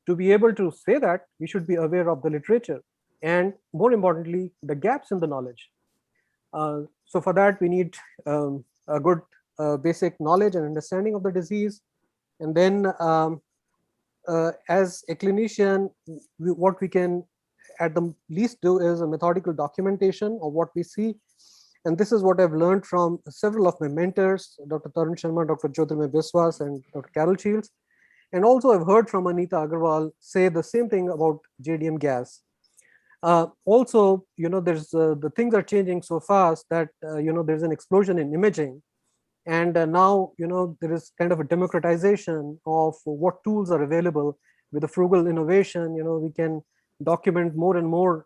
To be able to say that, we should be aware of the literature and, more importantly, the gaps in the knowledge. So for that, we need a good basic knowledge and understanding of the disease. And then as a clinician, what we can at the least do is a methodical documentation of what we see. And this is what I've learned from several of my mentors, Dr. Tarun Sharma, Dr. Jyotirmay Biswas, and Dr. Carol Shields. And also I've heard from Anita Agarwal say the same thing about JDM gas. Also, there's the things are changing so fast that, there's an explosion in imaging. And now, there is kind of a democratization of what tools are available. With the frugal innovation, we can document more and more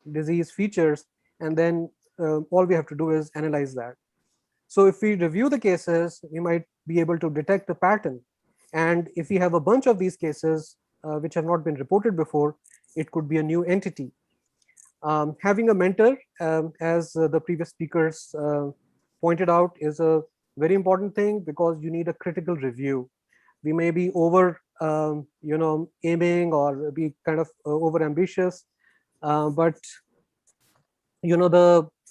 disease features, and then all we have to do is analyze that. So if we review the cases, we might be able to detect a pattern. And if we have a bunch of these cases which have not been reported before, it could be a new entity. Having a mentor, as the previous speakers pointed out, is a very important thing, because you need a critical review. We may be over aiming or be kind of over ambitious, but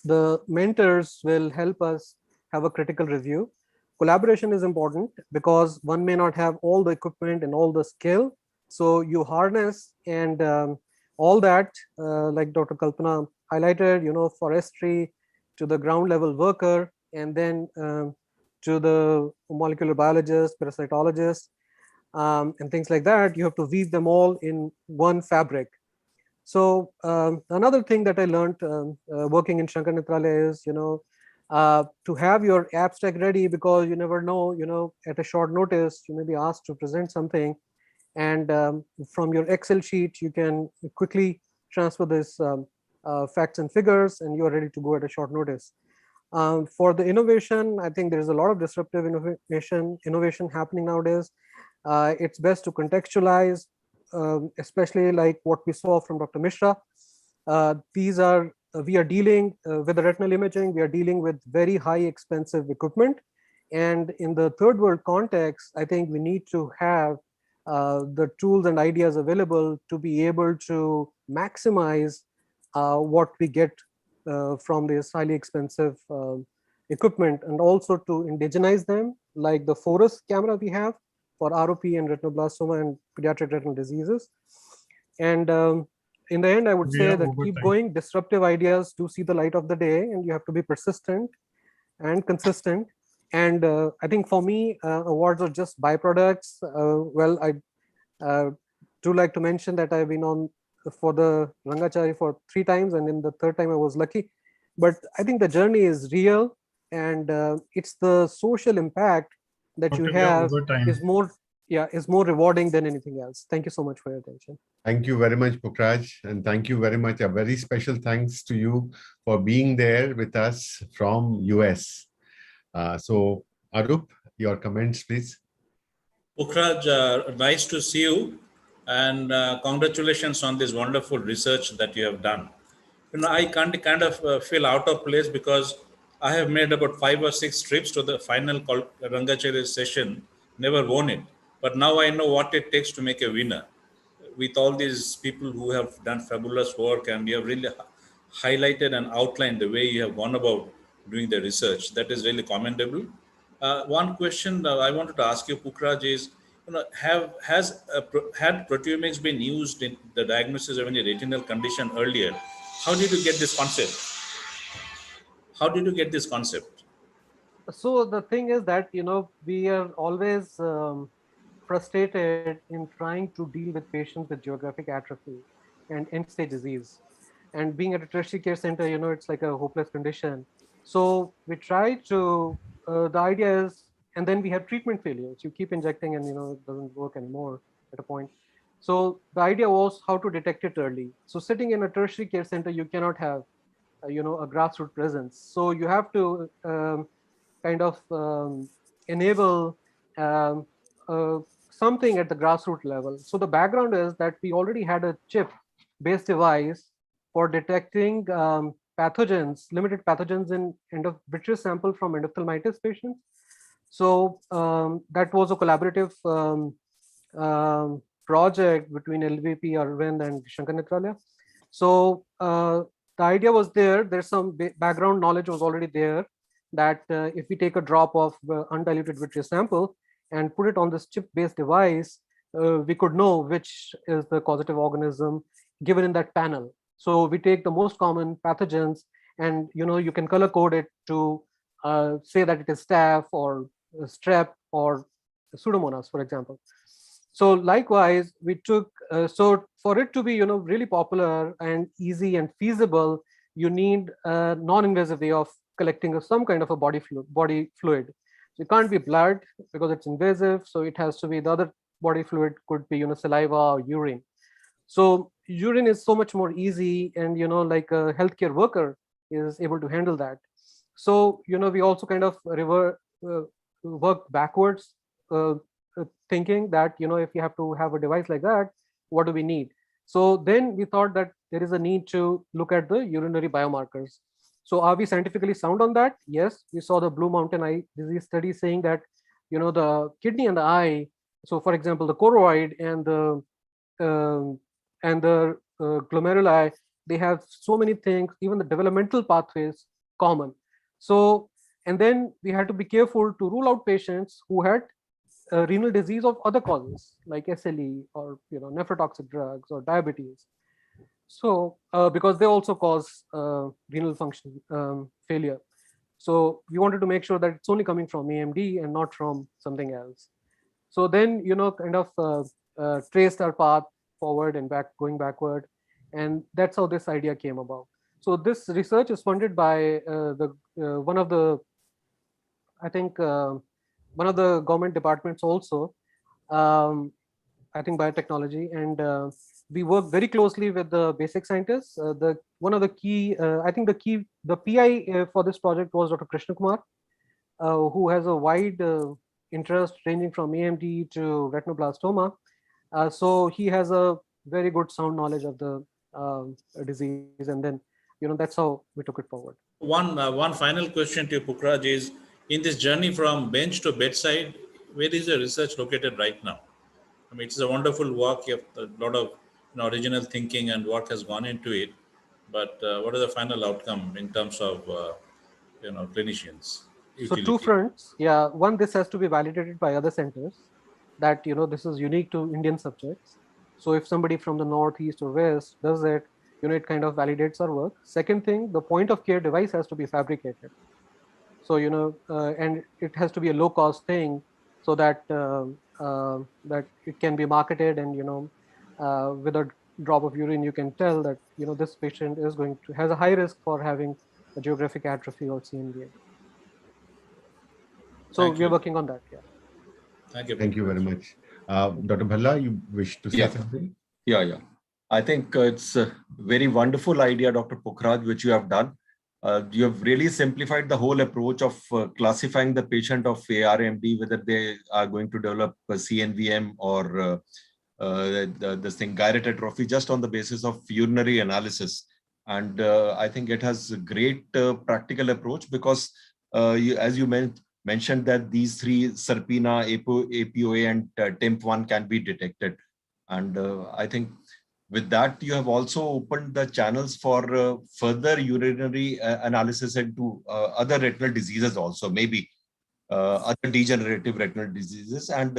the mentors will help us have a critical review. Collaboration is important because one may not have all the equipment and all the skill. So you harness and all that, like Dr. Kalpana highlighted, forestry to the ground level worker, and then to the molecular biologist, parasitologist, and things like that. You have to weave them all in one fabric. So another thing that I learned working in Shankar Nethralaya is, to have your abstract ready, because you never know, at a short notice, you may be asked to present something, and from your Excel sheet, you can quickly transfer this facts and figures, and you are ready to go at a short notice. For the innovation, I think there is a lot of disruptive innovation happening nowadays. It's best to contextualize, especially like what we saw from Dr. Mishra. We are dealing with the retinal imaging, we are dealing with very high expensive equipment. And in the third world context, I think we need to have the tools and ideas available to be able to maximize what we get from this highly expensive equipment, and also to indigenize them, like the Forus camera we have for ROP and retinoblastoma and pediatric retinal diseases. And in the end, I would say that keep going. Disruptive ideas do see the light of the day, and you have to be persistent and consistent. And I think for me, awards are just byproducts. Well, I do like to mention that I've been on for the Rangachari for 3 times, and in the third time I was lucky. But I think the journey is real, and it's the social impact that you Dr. Leo, have over time. is more rewarding than anything else. Thank you so much for your attention. Thank you very much, Pukraj, and thank you very much. A very special thanks to you for being there with us from US. So, Arup, your comments, please. Pukraj, nice to see you, and congratulations on this wonderful research that you have done. I can't kind of feel out of place because I have made about 5 or 6 trips to the final Rangachari session, never won it. But now I know what it takes to make a winner. With all these people who have done fabulous work, and you have really highlighted and outlined the way you have gone about doing the research, that is really commendable. One question I wanted to ask you, Pukraj, is had proteomics been used in the diagnosis of any retinal condition earlier? How did you get this concept? How did you get this concept? So the thing is that we are always frustrated in trying to deal with patients with geographic atrophy and end-stage disease. And being at a tertiary care center, it's like a hopeless condition. So we try to, the idea is, and then we have treatment failures. You keep injecting and, it doesn't work anymore at a point. So the idea was how to detect it early. So sitting in a tertiary care center, you cannot have, a grassroots presence. So you have to kind of enable something at the grassroots level. So the background is that we already had a chip-based device for detecting pathogens, limited pathogens in vitreous sample from endophthalmitis patients. So that was a collaborative project between LVP, Arvind, and Shankar Netralia. So the idea was there's some background knowledge was already there, that if we take a drop of undiluted vitreous sample and put it on this chip-based device, we could know which is the causative organism given in that panel. So we take the most common pathogens, and you can color code it to say that it is staph or strep or pseudomonas, for example. So likewise, we took so for it to be really popular and easy and feasible, you need a non-invasive way of collecting some kind of a body fluid. So it can't be blood because it's invasive. So it has to be the other body fluid, could be saliva or urine. So urine is so much more easy, and like a healthcare worker is able to handle that. So we also kind of work backwards, thinking that if you have to have a device like that, what do we need? So then we thought that there is a need to look at the urinary biomarkers. So are we scientifically sound on that? Yes, we saw the Blue Mountain Eye Disease study saying that the kidney and the eye. So for example, the choroid and the glomeruli, they have so many things, even the developmental pathways common. So, and then we had to be careful to rule out patients who had renal disease of other causes like SLE or nephrotoxic drugs or diabetes. So because they also cause renal function failure. So we wanted to make sure that it's only coming from AMD and not from something else. So then kind of traced our path forward and going backward, and that's how this idea came about. So this research is funded by one of the government departments also, I think biotechnology, and we work very closely with the basic scientists. One of the key, the PI for this project was Dr. Krishna Kumar, who has a wide interest ranging from AMD to retinoblastoma. So he has a very good sound knowledge of the disease, and then that's how we took it forward. One final question to you, Pukraj, is in this journey from bench to bedside, where is the research located right now? I mean, it's a wonderful work. You have a lot of original thinking and work has gone into it. But what is the final outcome in terms of clinicians? So two fronts. Yeah, one, this has to be validated by other centers that this is unique to Indian subjects. So if somebody from the north, east, or west does it, it kind of validates our work. Second thing, the point of care device has to be fabricated. So and it has to be a low cost thing, so that that it can be marketed, and with a drop of urine you can tell that this patient is has a high risk for having a geographic atrophy or CNVA. So we are working on that. Yeah. Thank you. Thank you very much. Dr. Bhalla, you wish to say something? Yeah. I think it's a very wonderful idea, Dr. Pokhraj, which you have done. You have really simplified the whole approach of classifying the patient of ARMD, whether they are going to develop a CNVM or this thing, gyrate atrophy, just on the basis of urinary analysis. And I think it has a great practical approach because, as you mentioned, that these three, SERPINA, APOA, and TIMP1 can be detected. And I think with that, you have also opened the channels for further urinary analysis into other retinal diseases also, maybe other degenerative retinal diseases. And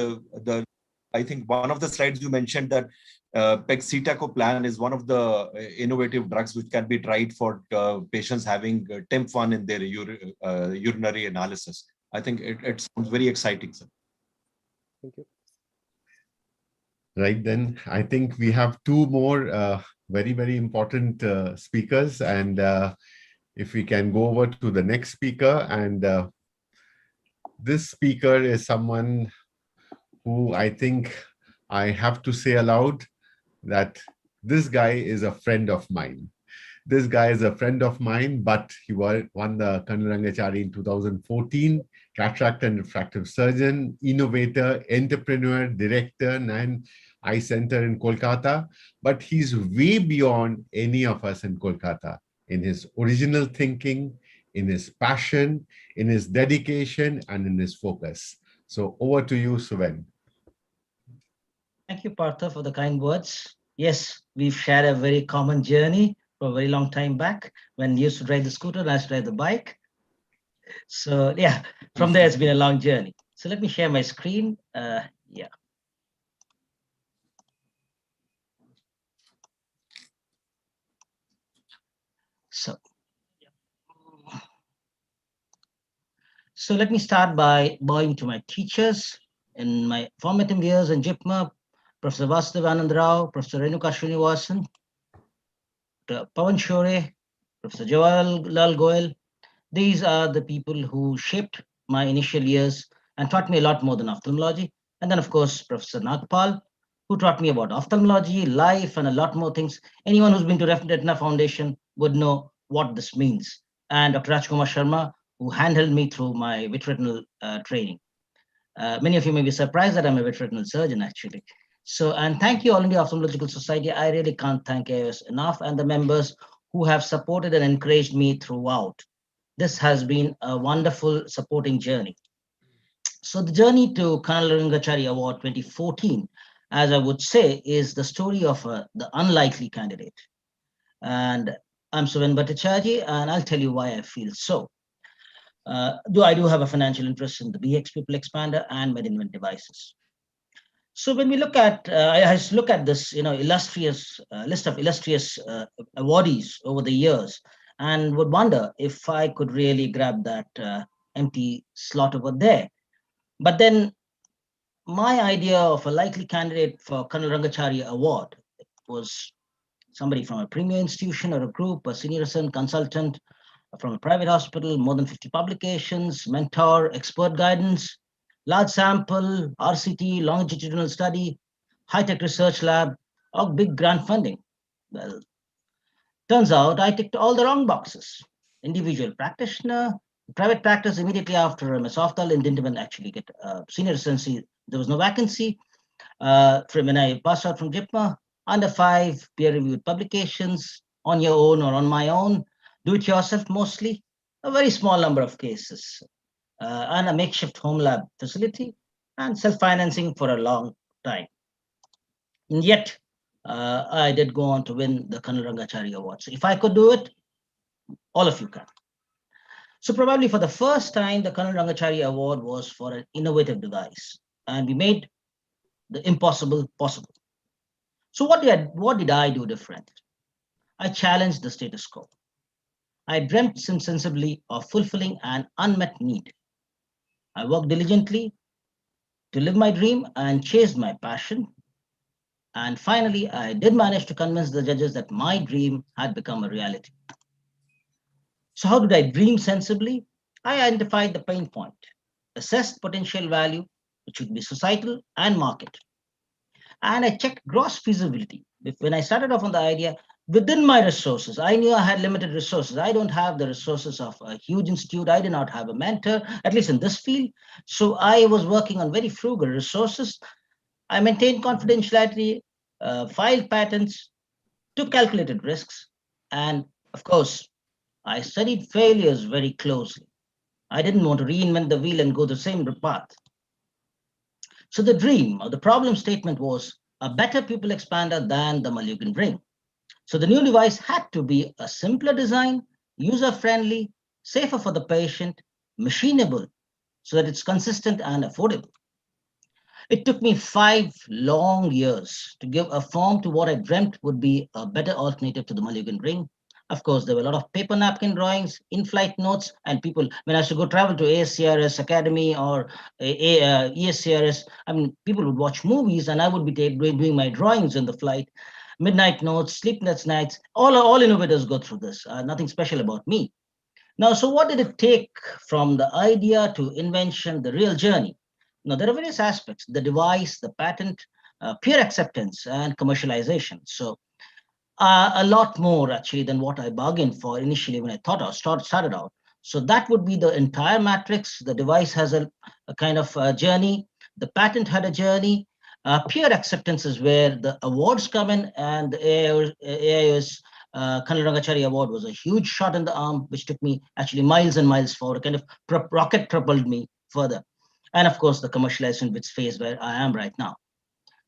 I think one of the slides you mentioned that pegcetacoplan is one of the innovative drugs which can be tried for patients having TIMP1 in their urinary analysis. I think it sounds very exciting, sir. Thank you. Right, then I think we have two more very, very important speakers. And if we can go over to the next speaker, and this speaker is someone who I think I have to say aloud that this guy is a friend of mine. This guy is a friend of mine, but he won the Colonel Rangachari in 2014, cataract and refractive surgeon, innovator, entrepreneur, director, and eye center in Kolkata. But he's way beyond any of us in Kolkata in his original thinking, in his passion, in his dedication, and in his focus. So over to you, Suven. Thank you, Partha, for the kind words. Yes, we've shared a very common journey for a very long time back when you used to drive the scooter and I used to drive the bike. So yeah, from there, it's been a long journey. So let me share my screen. Yeah. So let me start by bowing to my teachers in my formative years in JIPMA, Professor Vasudevanand Rao, Professor Rangachari, Pawan Shore, Professor Jawaharlal Goel. These are the people who shaped my initial years and taught me a lot more than ophthalmology. And then, of course, Professor Nagpal, who taught me about ophthalmology, life, and a lot more things. Anyone who's been to Retina Foundation would know what this means. And Dr. Rajkumar Sharma, who handheld me through my vitreoretinal training. Many of you may be surprised that I'm a vitreoretinal surgeon, actually. So, and thank you, All India Ophthalmological Society. I really can't thank AIOS enough, and the members who have supported and encouraged me throughout. This has been a wonderful supporting journey. So the journey to Colonel Rangachari Award 2014, as I would say, is the story of the unlikely candidate. And I'm Suven Bhattacharjee, and I'll tell you why I feel so. Though I do have a financial interest in the BX Pupil Expander and MedInvent devices. So when we look at, I look at this, illustrious list of illustrious awardees over the years, and would wonder if I could really grab that empty slot over there. But then my idea of a likely candidate for Colonel Rangachari Award was somebody from a premier institution or a group, a senior resident consultant from a private hospital, more than 50 publications, mentor, expert guidance, large sample, RCT, longitudinal study, high-tech research lab, or big grant funding. Well, turns out I ticked all the wrong boxes. Individual practitioner, private practice immediately after MS Ophthalm and didn't even actually get senior residency. There was no vacancy. From when I passed out from JIPMA, under 5 peer-reviewed publications on your own or on my own, do it yourself mostly, a very small number of cases, and a makeshift home lab facility, and self-financing for a long time. And yet, I did go on to win the Colonel Rangachari Award. So if I could do it, all of you can. So probably for the first time, the Colonel Rangachari Award was for an innovative device, and we made the impossible possible. So what did I do different? I challenged the status quo. I dreamt sensibly of fulfilling an unmet need. I worked diligently to live my dream and chased my passion. And finally, I did manage to convince the judges that my dream had become a reality. So how did I dream sensibly? I identified the pain point, assessed potential value, which would be societal and market. And I checked gross feasibility. When I started off on the idea, within my resources, I knew I had limited resources. I don't have the resources of a huge institute. I did not have a mentor, at least in this field. So I was working on very frugal resources. I maintained confidentiality, filed patents, took calculated risks, and of course, I studied failures very closely. I didn't want to reinvent the wheel and go the same path. So the dream or the problem statement was a better pupil expander than the Malyugin ring. So the new device had to be a simpler design, user-friendly, safer for the patient, machinable, so that it's consistent and affordable. It took me 5 long years to give a form to what I dreamt would be a better alternative to the Malyugin ring. Of course, there were a lot of paper napkin drawings, in-flight notes, and people, when I used to go travel to ASCRS Academy or ESCRS, I mean, people would watch movies and I would be doing my drawings in the flight. Midnight notes, sleepless nights, all innovators go through this. Nothing special about me. Now, so what did it take from the idea to invention, the real journey? Now, there are various aspects, the device, the patent, peer acceptance, and commercialization. So a lot more actually than what I bargained for initially when I thought I started out. So that would be the entire matrix. The device has a kind of journey. The patent had a journey. Peer acceptance is where the awards come in, and the AIOS Rangachari Award was a huge shot in the arm, which took me actually miles and miles forward, kind of rocket propelled me further. And of course, the commercialization, which phase where I am right now.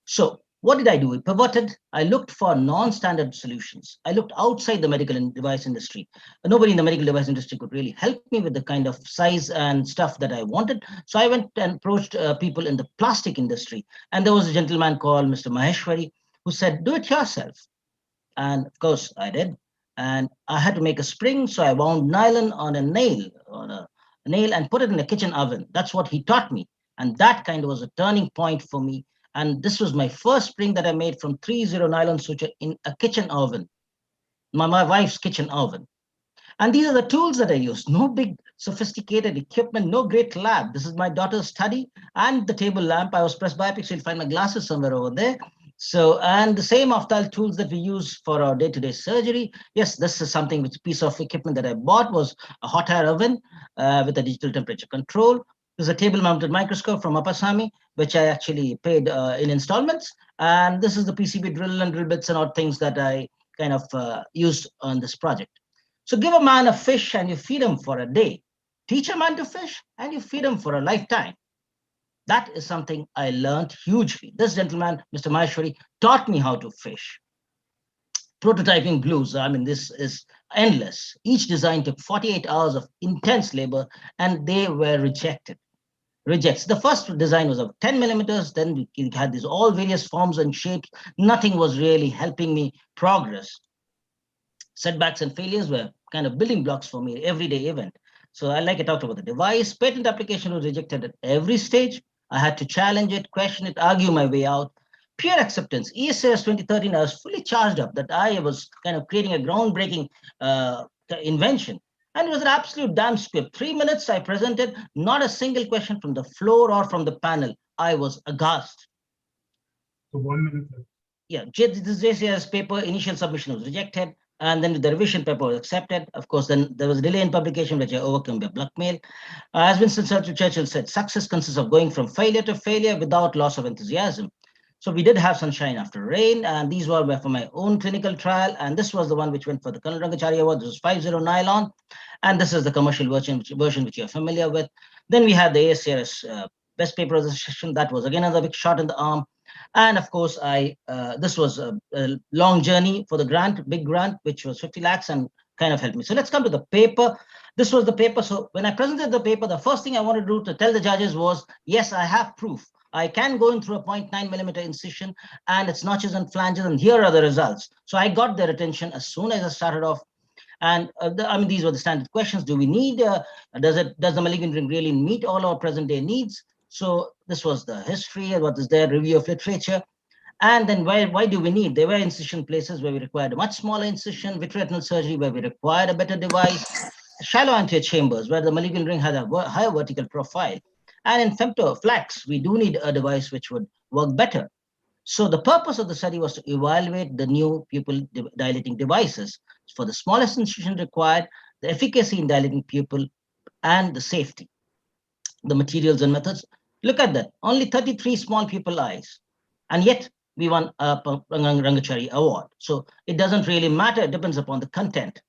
So what did I do? I pivoted. I looked for non-standard solutions. I looked outside the medical device industry. Nobody in the medical device industry could really help me with the kind of size and stuff that I wanted. So I went and approached people in the plastic industry. And there was a gentleman called Mr. Maheshwari who said, do it yourself. And of course I did. And I had to make a spring. So I wound nylon on a nail and put it in a kitchen oven. That's what he taught me. And that kind of was a turning point for me. And this was my first spring that I made from 3/0 nylon suture in a kitchen oven, my wife's kitchen oven. And these are the tools that I use. No big sophisticated equipment, no great lab. This is my daughter's study and the table lamp. I was presbyopic, so you'll find my glasses somewhere over there. So, and the same ophthalmic tools that we use for our day-to-day surgery. Yes, this is something which piece of equipment that I bought was a hot air oven with a digital temperature control. There's a table-mounted microscope from Appasamy, which I actually paid in installments. And this is the PCB drill and drill bits and odd things that I kind of used on this project. So give a man a fish and you feed him for a day. Teach a man to fish and you feed him for a lifetime. That is something I learned hugely. This gentleman, Mr. Maheshwari, taught me how to fish. Prototyping blues, I mean, this is endless. Each design took 48 hours of intense labor and they were rejected. Rejects. The first design was of 10 millimeters. Then we had these all various forms and shapes. Nothing was really helping me progress. Setbacks and failures were kind of building blocks for me, everyday event. So I talked about the device. Patent application was rejected at every stage. I had to challenge it, question it, argue my way out. Peer acceptance. ESRS 2013, I was fully charged up that I was kind of creating a groundbreaking invention. And it was an absolute damn script. 3 minutes I presented, not a single question from the floor or from the panel. I was aghast. So 1 minute. Yeah, this JCRS paper, initial submission was rejected. And then the revision paper was accepted. Of course, then there was a delay in publication, which I overcame by blackmail. As Winston Churchill said, success consists of going from failure to failure without loss of enthusiasm. So we did have sunshine after rain, and these were for my own clinical trial. And this was the one which went for the Rangachari Award. This was 5/0 nylon. And this is the commercial version which you're familiar with. Then we had the ASCRS best paper of the session. That was again another big shot in the arm. And of course, this was a long journey for the grant, big grant, which was 50 lakhs and kind of helped me. So let's come to the paper. This was the paper. So when I presented the paper, the first thing I wanted to do to tell the judges was, yes, I have proof. I can go in through a 0.9 millimeter incision and it's notches and flanges, and here are the results. So I got their attention as soon as I started off. And I mean, these were the standard questions. Do we need, does the Malyugin ring really meet all our present day needs? So this was the history, what is there, review of literature. And then why do we need? There were incision places where we required a much smaller incision, vitreoretinal surgery where we required a better device, shallow anterior chambers where the Malyugin ring had a higher vertical profile. And in femtoflex, we do need a device which would work better. So the purpose of the study was to evaluate the new pupil dilating devices for the smallest incision required, the efficacy in dilating pupil, and the safety, the materials and methods. Look at that, only 33 small pupil eyes, and yet we won a Rangachari award. So it doesn't really matter, it depends upon the content.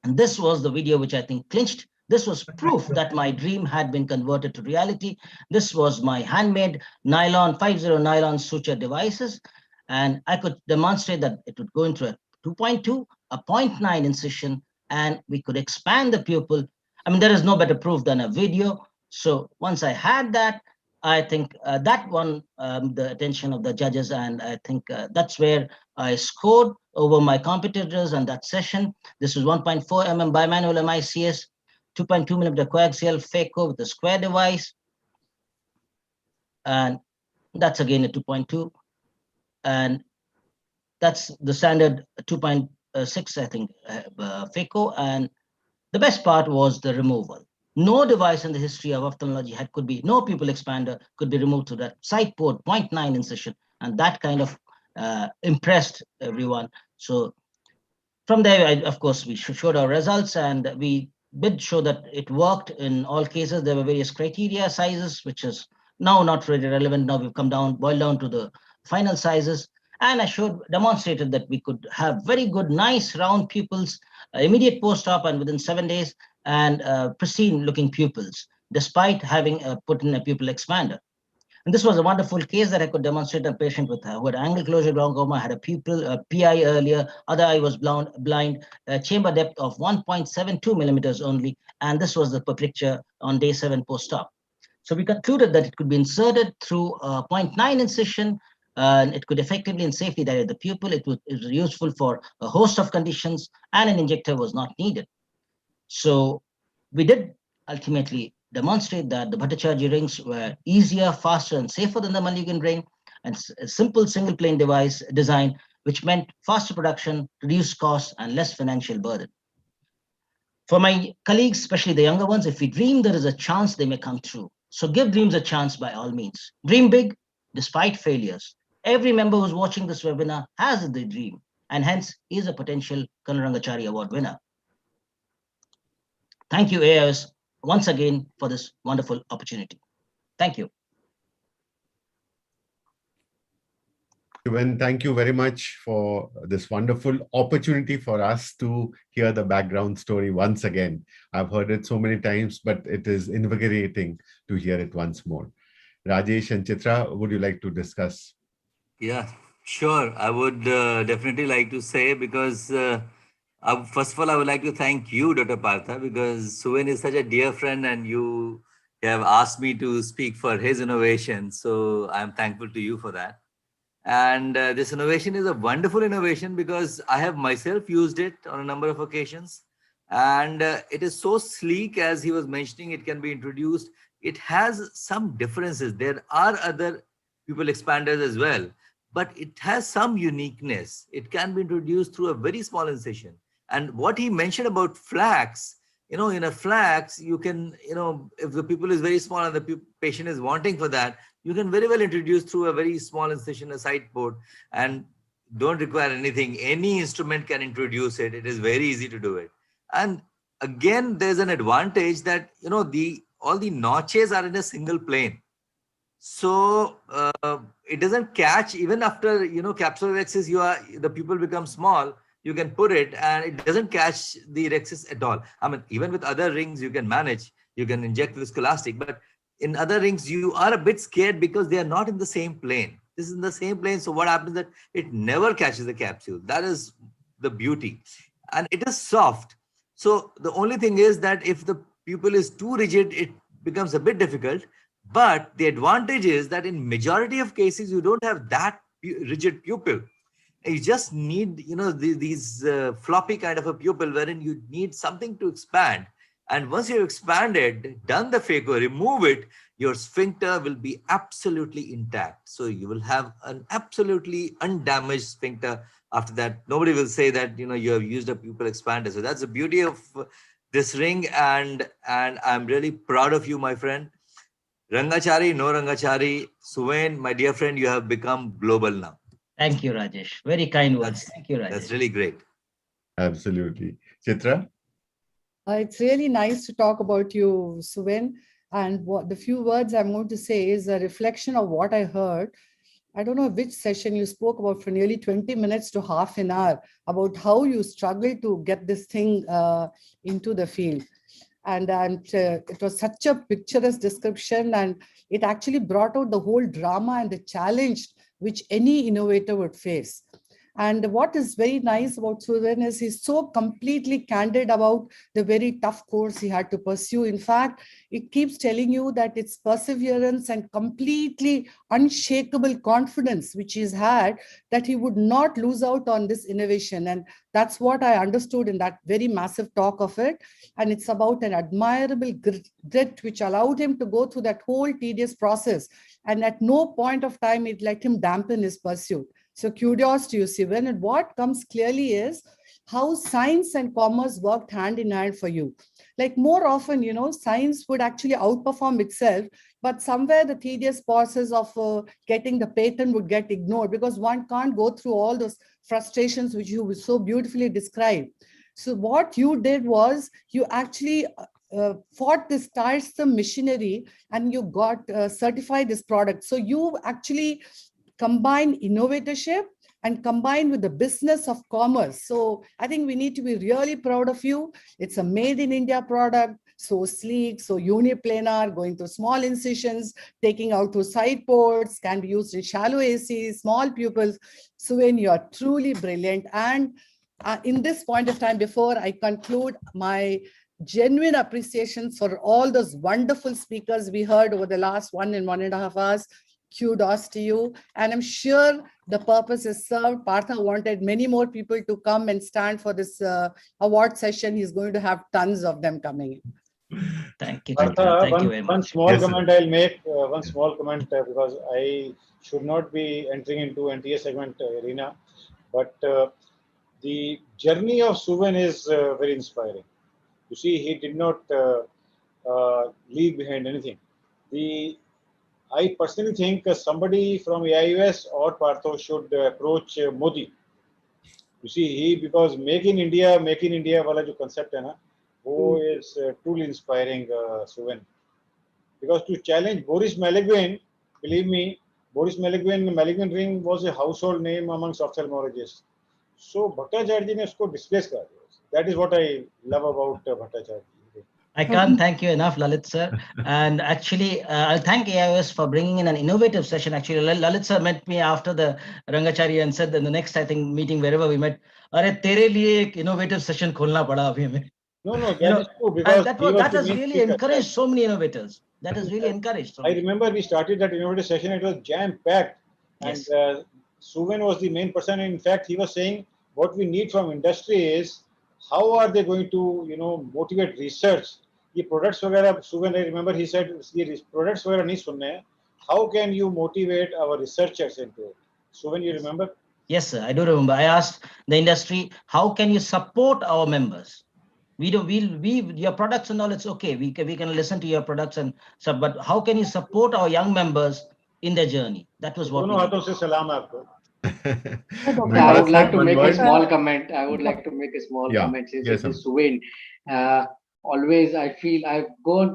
And this was the video which I think clinched. This was proof that my dream had been converted to reality. This was my handmade nylon, 50 nylon suture devices. And I could demonstrate that it would go into a 2.2, a 0.9 incision, and we could expand the pupil. I mean, there is no better proof than a video. So once I had that, I think that won the attention of the judges, and I think that's where I scored over my competitors on that session. This was 1.4 mm bimanual MICS, 2.2 millimeter coaxial phaco with a square device, and that's again a 2.2, and that's the standard 2.6, I think, phaco. And the best part was the removal. No device in the history of ophthalmology no pupil expander could be removed to that side port 0.9 incision, and that kind of impressed everyone. So from there, of course, we showed our results, and we did show that it worked in all cases. There were various criteria, sizes, which is now not really relevant. Now we've boiled down to the final sizes. And I demonstrated that we could have very good, nice round pupils, immediate post-op and within 7 days, and pristine looking pupils, despite having put in a pupil expander. And this was a wonderful case that I could demonstrate. A patient with who had angle closure glaucoma, had a pupil, a PI earlier, other eye was blind, chamber depth of 1.72 millimeters only. And this was the picture on day 7 post-op. So we concluded that it could be inserted through a 0.9 incision, and it could effectively and safely dilate the pupil. It was useful for a host of conditions, and an injector was not needed. So we did ultimately demonstrate that the Bhattacharya rings were easier, faster, and safer than the Mulligan ring, and a simple single plane device design, which meant faster production, reduced costs, and less financial burden. For my colleagues, especially the younger ones, if we dream, there is a chance they may come true. So give dreams a chance by all means. Dream big, despite failures. Every member who's watching this webinar has the dream, and hence is a potential Colonel Rangachari Award winner. Thank you, AIOS, once again for this wonderful opportunity. Thank you. And thank you very much for this wonderful opportunity for us to hear the background story once again. I've heard it so many times, but it is invigorating to hear it once more. Rajesh and Chitra, would you like to discuss? Yeah, sure. I would definitely like to say, because first of all, I would like to thank you, Dr. Partha, because Suven is such a dear friend and you have asked me to speak for his innovation. So I'm thankful to you for that. And this innovation is a wonderful innovation because I have myself used it on a number of occasions. And it is so sleek, as he was mentioning, it can be introduced. It has some differences. There are other pupil expanders as well, but it has some uniqueness. It can be introduced through a very small incision. And what he mentioned about flax, in a flax, you can, if the pupil is very small and the patient is wanting for that, you can very well introduce through a very small incision, a side port, and don't require anything. Any instrument can introduce it. It is very easy to do it. And again, there's an advantage that, all the notches are in a single plane. So it doesn't catch, even after, capsular rhexis, the pupil becomes small, you can put it and it doesn't catch the rhexis at all. I mean, even with other rings, you can manage, you can inject viscoelastic, but in other rings, you are a bit scared because they are not in the same plane. This is in the same plane. So what happens that it never catches the capsule. That is the beauty. And it is soft. So the only thing is that if the pupil is too rigid, it becomes a bit difficult. But the advantage is that in majority of cases, you don't have that rigid pupil. You just need, these floppy kind of a pupil wherein you need something to expand. And once you've expanded, done the phaco, remove it, your sphincter will be absolutely intact. So you will have an absolutely undamaged sphincter. After that, nobody will say that, you have used a pupil expander. So that's the beauty of this ring. And I'm really proud of you, my friend. Rangachari, no Rangachari, Suven, my dear friend, you have become global now. Thank you, Rajesh. Very kind words. Thank you, Rajesh. That's really great. Absolutely. Chitra? It's really nice to talk about you, Suven. And what the few words I'm going to say is a reflection of what I heard. I don't know which session you spoke about for nearly 20 minutes to half an hour about how you struggled to get this thing into the field. And it was such a picturesque description, and it actually brought out the whole drama and the challenge which any innovator would face. And what is very nice about Suven is he's so completely candid about the very tough course he had to pursue. In fact, it keeps telling you that it's perseverance and completely unshakable confidence which he's had that he would not lose out on this innovation. And that's what I understood in that very massive talk of it. And it's about an admirable grit which allowed him to go through that whole tedious process. And at no point of time it let him dampen his pursuit. So kudos to you, Suven. And what comes clearly is how science and commerce worked hand in hand for you. Like more often, science would actually outperform itself, but somewhere the tedious process of getting the patent would get ignored because one can't go through all those frustrations which you so beautifully described. So what you did was you actually fought this tiresome machinery and you got certified this product. So you actually combine innovatorship and combine with the business of commerce. So I think we need to be really proud of you. It's a made in India product, so sleek, so uniplanar, going through small incisions, taking out through side ports, can be used in shallow AC, small pupils. Suven, you are truly brilliant. And in this point of time, before I conclude, my genuine appreciation for all those wonderful speakers we heard over the last 1.5 hours. Kudos to you. And I'm sure the purpose is served. Partha wanted many more people to come and stand for this award session. He's going to have tons of them coming in. Thank you. Partha, Thank you very much. one small comment I'll make, one small comment because I should not be entering into NTA segment arena, but the journey of Suven is very inspiring. You see, he did not leave behind anything. I personally think somebody from AIOS or Partho should approach Modi. You see, because Make in India wala jo concept hai na, wo is truly inspiring, Suven. Because to challenge Boris Malaguen, believe me, Boris Malaguen ring was a household name amongst ophthalmologists. So Bhattacharya ne usko displace kar diya. That is what I love about Bhattacharya. I can't thank you enough, Lalit sir. And actually, I'll thank AIOS for bringing in an innovative session. Actually, Lalit sir met me after the Rangachari and said that the next, I think, meeting wherever we met, "Arey, tere liye ek innovative session kholna pada abhi hame." No, that is true because that has really encouraged so many innovators. That has really encouraged. I remember we started that innovative session. It was jam-packed, and Suven was the main person. In fact, he was saying what we need from industry is how are they going to, motivate research. ये products वगैरह, Suven, I remember he said ये products वगैरह नहीं सुनने हैं. How can you motivate our researchers into it? Suven, you remember? Yes, sir, I do remember. I asked the industry, how can you support our members? Your products and all, it's okay. We can listen to your products and stuff, but how can you support our young members in their journey? That was what. दोनों हाथों से सलाम है आपको. I would like to make a small comment. Comment. Yes, Suven. Always, I feel I've gone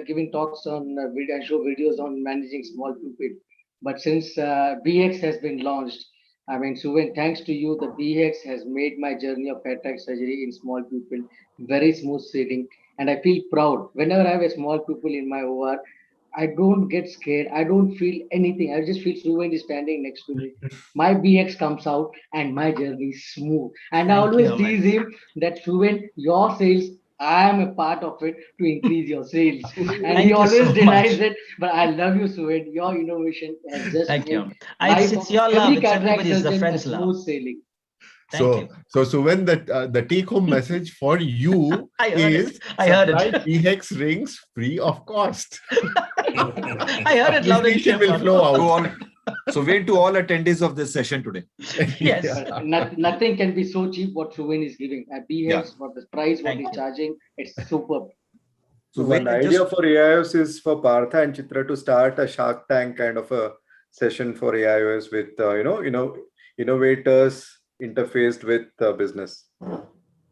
giving talks on video and show videos on managing small pupil. But since BX has been launched, I mean, Suven, thanks to you, the BX has made my journey of cataract surgery in small pupil very smooth sailing. And I feel proud. Whenever I have a small pupil in my OR, I don't get scared. I don't feel anything. I just feel Suven is standing next to me. My BX comes out and my journey is smooth. And I always tease him that Suven, your sales, I am a part of it to increase your sales. And he always denies it. But I love you, Suven. Your innovation has just Thank you. It's your love. every It's everybody's the surgeon friend's smooth love. sailing. So Suven, the take-home message for you is supply PHEX rings free of cost. I heard it loud and Distribution will flow out. So wait to all attendees of this session today. Yes. Nothing can be so cheap what Suven is giving. At BX, what the price, what he's charging, it's superb. So one idea for AIOS is for Partha and Chitra to start a Shark Tank kind of a session for AIOS with innovators interfaced with business.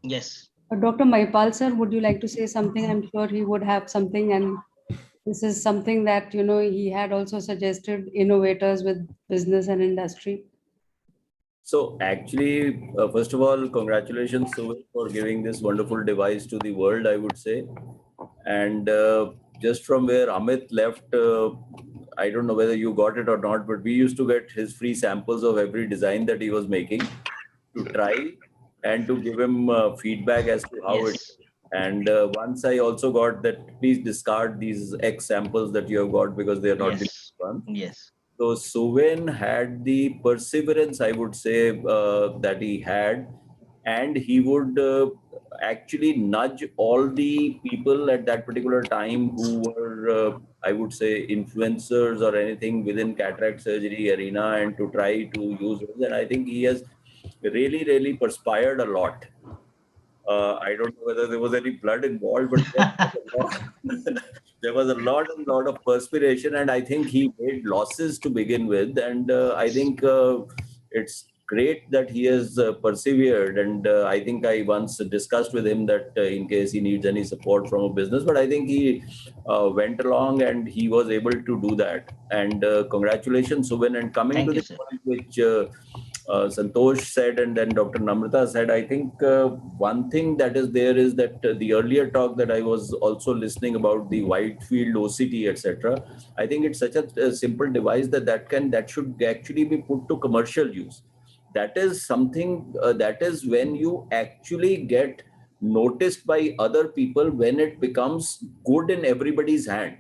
Yes. Dr. Maipal sir, would you like to say something? I'm sure he would have something, and this is something that he had also suggested, innovators with business and industry. So actually, first of all, congratulations Suvin for giving this wonderful device to the world, I would say. And just from where Amit left, I don't know whether you got it or not, but we used to get his free samples of every design that he was making to try and to give him feedback as to how it is. And once I also got that, please discard these X samples that you have got because they are not the one. Yes. So Suvin had the perseverance, I would say, that he had, and he would actually nudge all the people at that particular time who were, I would say, influencers or anything within cataract surgery arena, and to try to use it. And I think he has really, really perspired a lot. I don't know whether there was any blood involved, but there was a lot of perspiration, and I think he made losses to begin with. And I think it's great that he has persevered. And I think I once discussed with him that in case he needs any support from a business, but I think he went along and he was able to do that. And congratulations, Subin. And coming to the point which Santosh said and then Dr. Namrata said, I think one thing that is there is that the earlier talk that I was also listening about the wide field OCT, etc. I think it's such a simple device that should actually be put to commercial use. That is something that is when you actually get noticed by other people, when it becomes good in everybody's hand.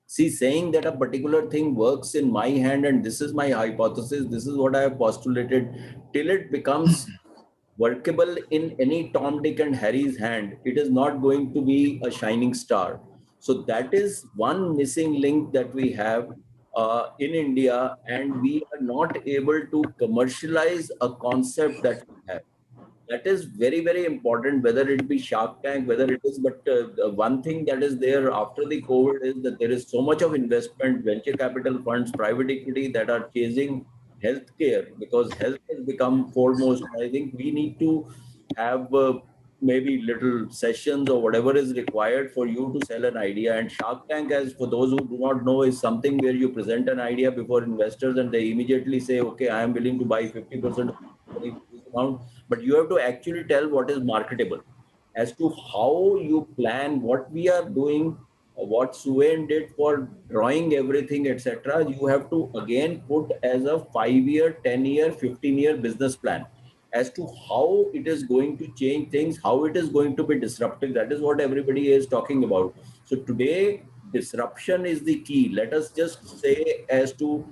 See, saying that a particular thing works in my hand and this is my hypothesis, this is what I have postulated, till it becomes workable in any Tom, Dick and Harry's hand, it is not going to be a shining star. So that is one missing link that we have in India, and we are not able to commercialize a concept that we have. That is very, very important, whether it be Shark Tank, whether it is, but the one thing that is there after the COVID is that there is so much of investment, venture capital funds, private equity that are chasing healthcare because health has become foremost. I think we need to have maybe little sessions or whatever is required for you to sell an idea. And Shark Tank, as for those who do not know, is something where you present an idea before investors and they immediately say, okay, I am willing to buy 50% of the company for this amount. But you have to actually tell what is marketable as to how you plan what we are doing, what Suven did for drawing everything, etc. You have to again put as a 5-year, 10-year, 15-year business plan as to how it is going to change things, how it is going to be disruptive. That is what everybody is talking about. So today, disruption is the key. Let us just say as to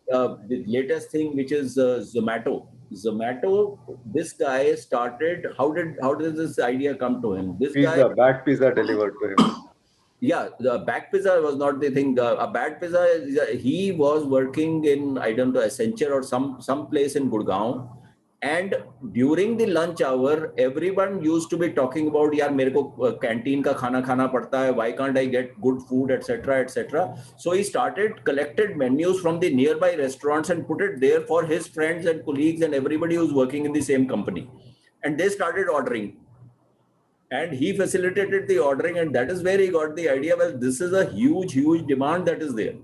the latest thing, which is Zomato. Zomato, this guy started, how did this idea come to him? This pizza, guy, back pizza delivered to him. yeah, the back pizza was not the thing. A bad pizza, he was working in, I don't know, Accenture or some place in Gurgaon. And during the lunch hour, everyone used to be talking about, yaar, mere ko canteen ka khana khana padta hai, why can't I get good food, etc., etc. So he collected menus from the nearby restaurants and put it there for his friends and colleagues and everybody who's working in the same company. And they started ordering. And he facilitated the ordering, and that is where he got the idea, well, this is a huge, huge demand that is there.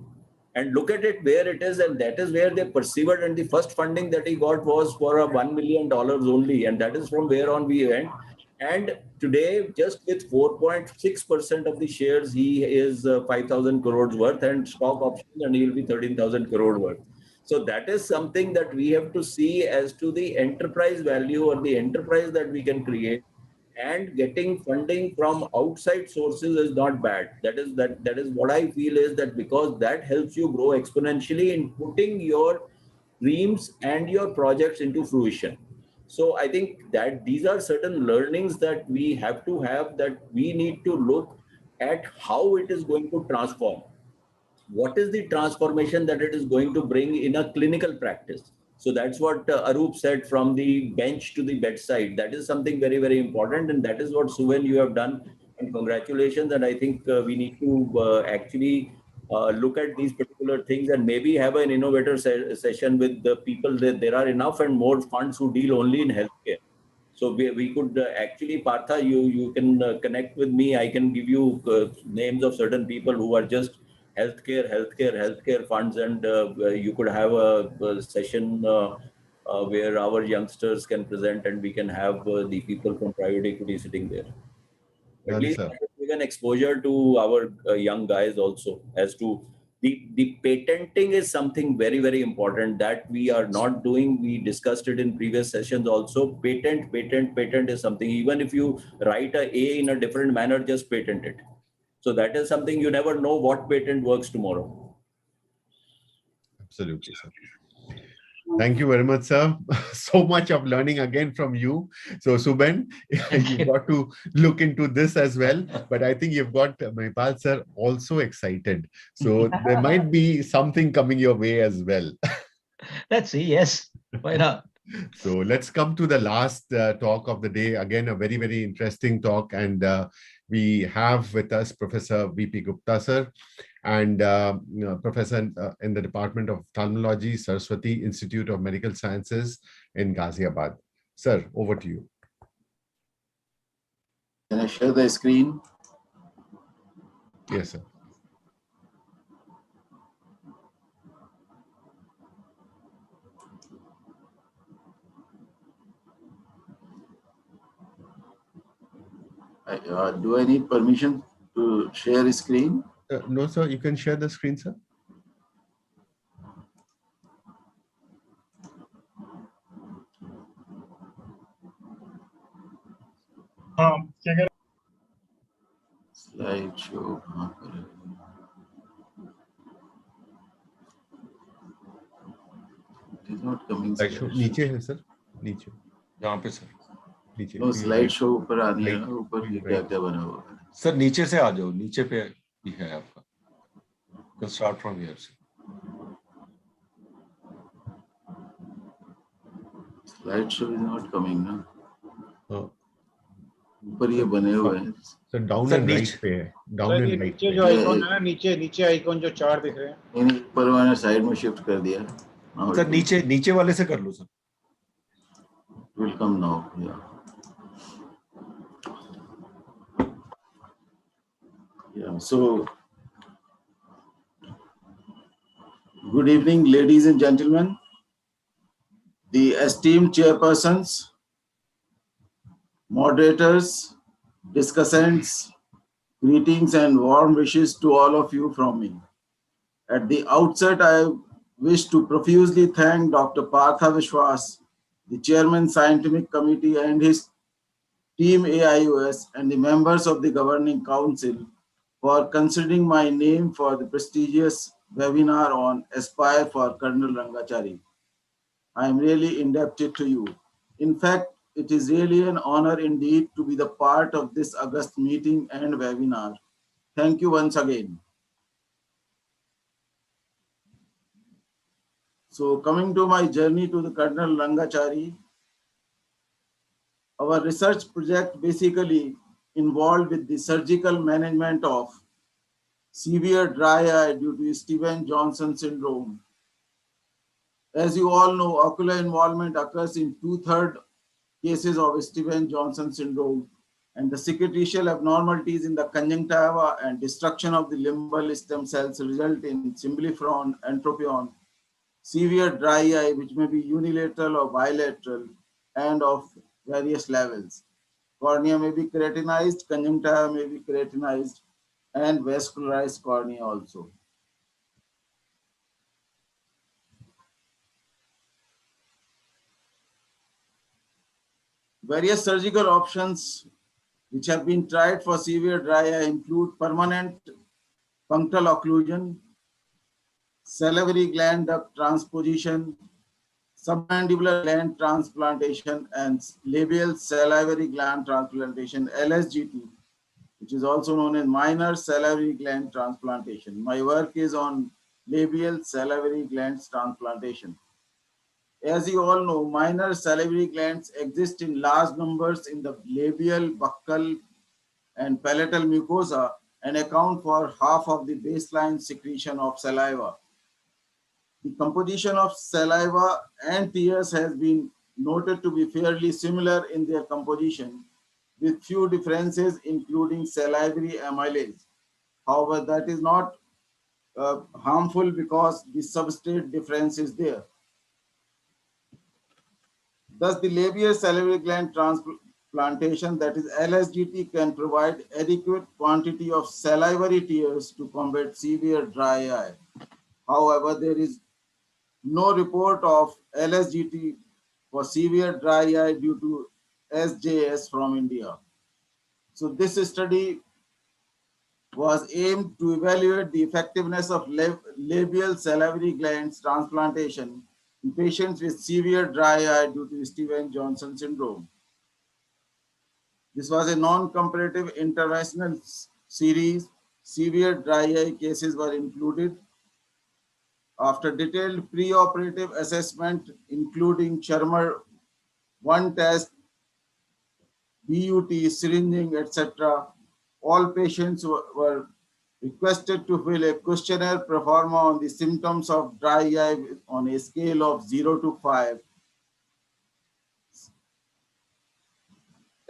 And look at it where it is, and that is where they persevered. And the first funding that he got was for a $1 million only, and that is from where on we went. And today, just with 4.6% of the shares, he is 5,000 crores worth, and stock options, and he will be 13,000 crore worth. So that is something that we have to see as to the enterprise value or the enterprise that we can create. And getting funding from outside sources is not bad. That is what I feel is that, because that helps you grow exponentially in putting your dreams and your projects into fruition. So I think that these are certain learnings that we have to have, that we need to look at how it is going to transform. What is the transformation that it is going to bring in a clinical practice? So that's what Arup said, from the bench to the bedside. That is something very, very important. And that is what, Suven, you have done. And congratulations. And I think we need to actually look at these particular things and maybe have an innovator session with the people that there are enough and more funds who deal only in healthcare. So we could actually, Partha, you can connect with me. I can give you names of certain people who are just healthcare funds, and you could have a session where our youngsters can present, and we can have the people from private equity sitting there. At least give an exposure to our young guys also as to the patenting is something very, very important that we are not doing. We discussed it in previous sessions also. Patent is something, even if you write A in a different manner, just patent it. So that is something you never know what patent works tomorrow. Absolutely, sir. Thank you very much, sir. So much of learning again from you. So Suben, you've got to look into this as well. But I think you've got Mahipal sir also excited. So there might be something coming your way as well. Let's see. Yes. Why not? So let's come to the last talk of the day. Again, a very, very interesting talk. And we have with us Professor V.P. Gupta, sir, and Professor in the Department of Ophthalmology, Saraswati Institute of Medical Sciences in Ghaziabad. Sir, over to you. Can I share the screen? Yes, sir. Do I need permission to share a screen? No, sir. You can share the screen, sir. Slideshow. It is not coming. Slideshow नीचे है sir, नीचे. यहाँ पे sir. नीचे. No, slideshow ऊपर आ रही है ना, ऊपर ये क्या बना हुआ है? सर नीचे से आ जाओ, नीचे पे ही है आपका. You can start from here. Slideshow is not coming ना. ऊपर ये बने हुए हैं. सर डाउन एंड राइट पे है. Down and right. नीचे जो आइकॉन है ना, नीचे आइकॉन जो चार दिख रहे हैं. नहीं, ऊपर मैंने साइड में शिफ्ट कर दिया. सर नीचे वाले से कर लो sir. Will come now. Yeah. Yeah. So, good evening, ladies and gentlemen, the esteemed chairpersons, moderators, discussants, greetings and warm wishes to all of you from me. At the outset, I wish to profusely thank Dr. Partha Vishwas, the Chairman Scientific Committee and his team AIOS and the members of the Governing Council for considering my name for the prestigious webinar on Aspire for Colonel Rangachari. I am really indebted to you. In fact, it is really an honor indeed to be the part of this august meeting and webinar. Thank you once again. So coming to my journey to the Colonel Rangachari, our research project basically involved with the surgical management of severe dry eye due to Stevens-Johnson syndrome. As you all know, ocular involvement occurs in 2/3 cases of Stevens-Johnson syndrome, and the cicatricial abnormalities in the conjunctiva and destruction of the limbal stem cells result in symbliphron, entropion, severe dry eye, which may be unilateral or bilateral, and of various levels. Cornea may be keratinized, conjunctiva may be keratinized, and vascularized cornea also. Various surgical options which have been tried for severe dry eye include permanent punctal occlusion, salivary gland duct transposition, submandibular gland transplantation, and labial salivary gland transplantation, LSGT, which is also known as minor salivary gland transplantation. My work is on labial salivary glands transplantation. As you all know, minor salivary glands exist in large numbers in the labial, buccal, and palatal mucosa and account for half of the baseline secretion of saliva. The composition of saliva and tears has been noted to be fairly similar in their composition, with few differences including salivary amylase. However, that is not harmful because the substrate difference is there. Thus, the labial salivary gland transplantation, that is LSGT, can provide adequate quantity of salivary tears to combat severe dry eye. However, there is no report of LSGT for severe dry eye due to SJS from India. So this study was aimed to evaluate the effectiveness of labial salivary glands transplantation in patients with severe dry eye due to Stevens-Johnson syndrome. This was a non-comparative interventional series. Severe dry eye cases were included. After detailed preoperative assessment, including Shermer 1 test, BUT, syringing, etc., all patients were requested to fill a questionnaire pro forma on the symptoms of dry eye on a scale of 0 to 5.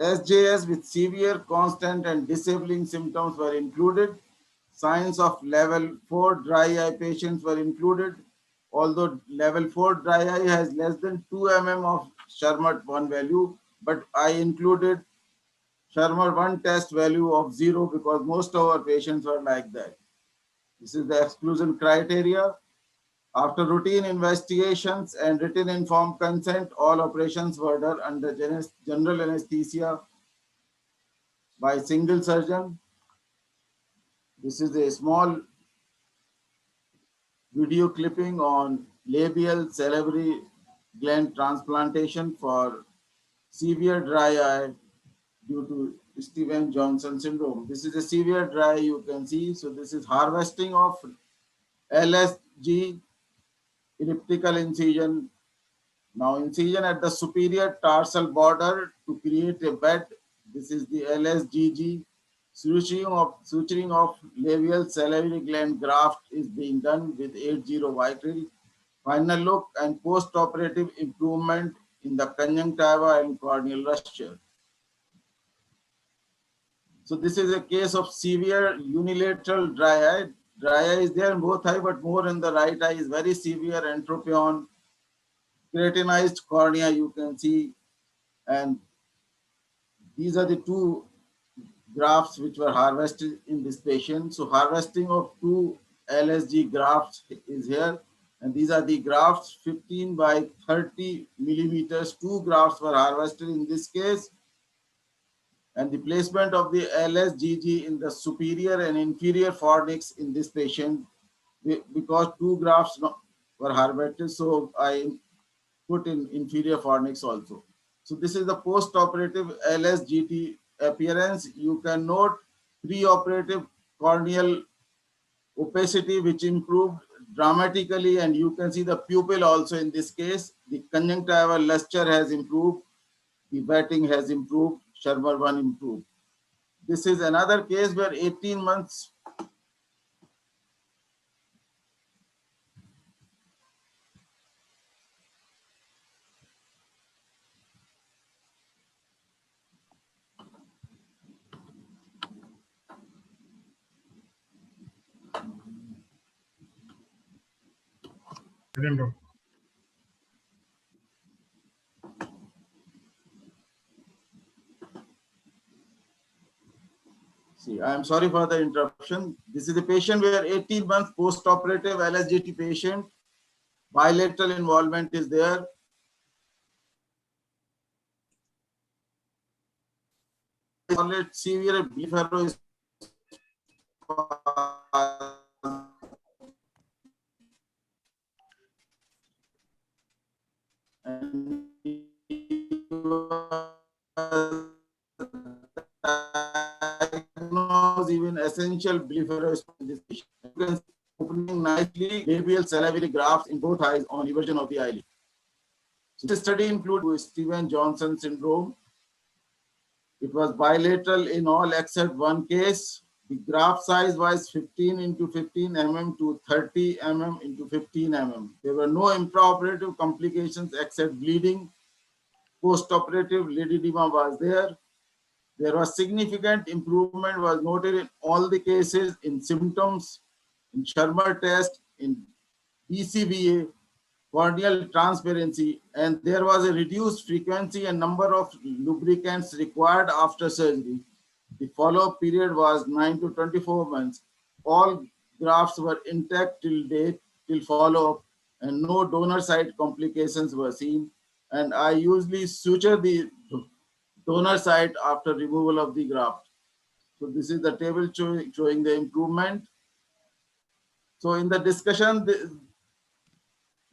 SJS with severe, constant, and disabling symptoms were included. Signs of level 4 dry eye patients were included. Although level 4 dry eye has less than 2 mm of Shermer 1 value, but I included Shermer 1 test value of 0 because most of our patients were like that. This is the exclusion criteria. After routine investigations and written informed consent, all operations were done under general anesthesia by single surgeon. This is a small video clipping on labial salivary gland transplantation for severe dry eye due to Stevens-Johnson syndrome. This is a severe dry, you can see. So this is harvesting of LSG, elliptical incision. Now incision at the superior tarsal border to create a bed. This is the LSGG. Suturing of labial salivary gland graft is being done with 80 Vicryl. Final look and post-operative improvement in the conjunctiva and corneal rupture. So this is a case of severe unilateral dry eye. Dry eye is there in both eye, but more in the right eye is very severe entropion, keratinized cornea you can see, and these are the two grafts which were harvested in this patient. So harvesting of two LSG grafts is here, and these are the grafts 15 by 30 millimeters. Two grafts were harvested in this case, and the placement of the LSGG in the superior and inferior fornix in this patient, because two grafts were harvested, so I put in inferior fornix also. So this is the post-operative LSGT appearance. You can note pre-operative corneal opacity which improved dramatically, and you can see the pupil also in this case. The conjunctival luster has improved, the wetting has improved, Shermer 1 improved. This is another case where 18 months See, I am sorry for the interruption. This is a patient where 18 months post-operative LSGT patient, bilateral involvement is there. Severe blepharospasm and even essential blepharospasm in this patient. You can see opening nicely labial salivary grafts in both eyes on eversion of the eyelid. So this study includes Stevens-Johnson syndrome. It was bilateral in all except one case. The graft size was 15 into 15 mm to 30 mm into 15 mm. There were no intraoperative complications except bleeding. Post-operative lid edema was there. There was significant improvement was noted in all the cases in symptoms, in Shermer test, in BCVA, corneal transparency, and there was a reduced frequency and number of lubricants required after surgery. The follow-up period was 9 to 24 months. All grafts were intact till date, till follow-up, and no donor site complications were seen. And I usually suture the donor site after removal of the graft. So this is the table showing the improvement. So in the discussion,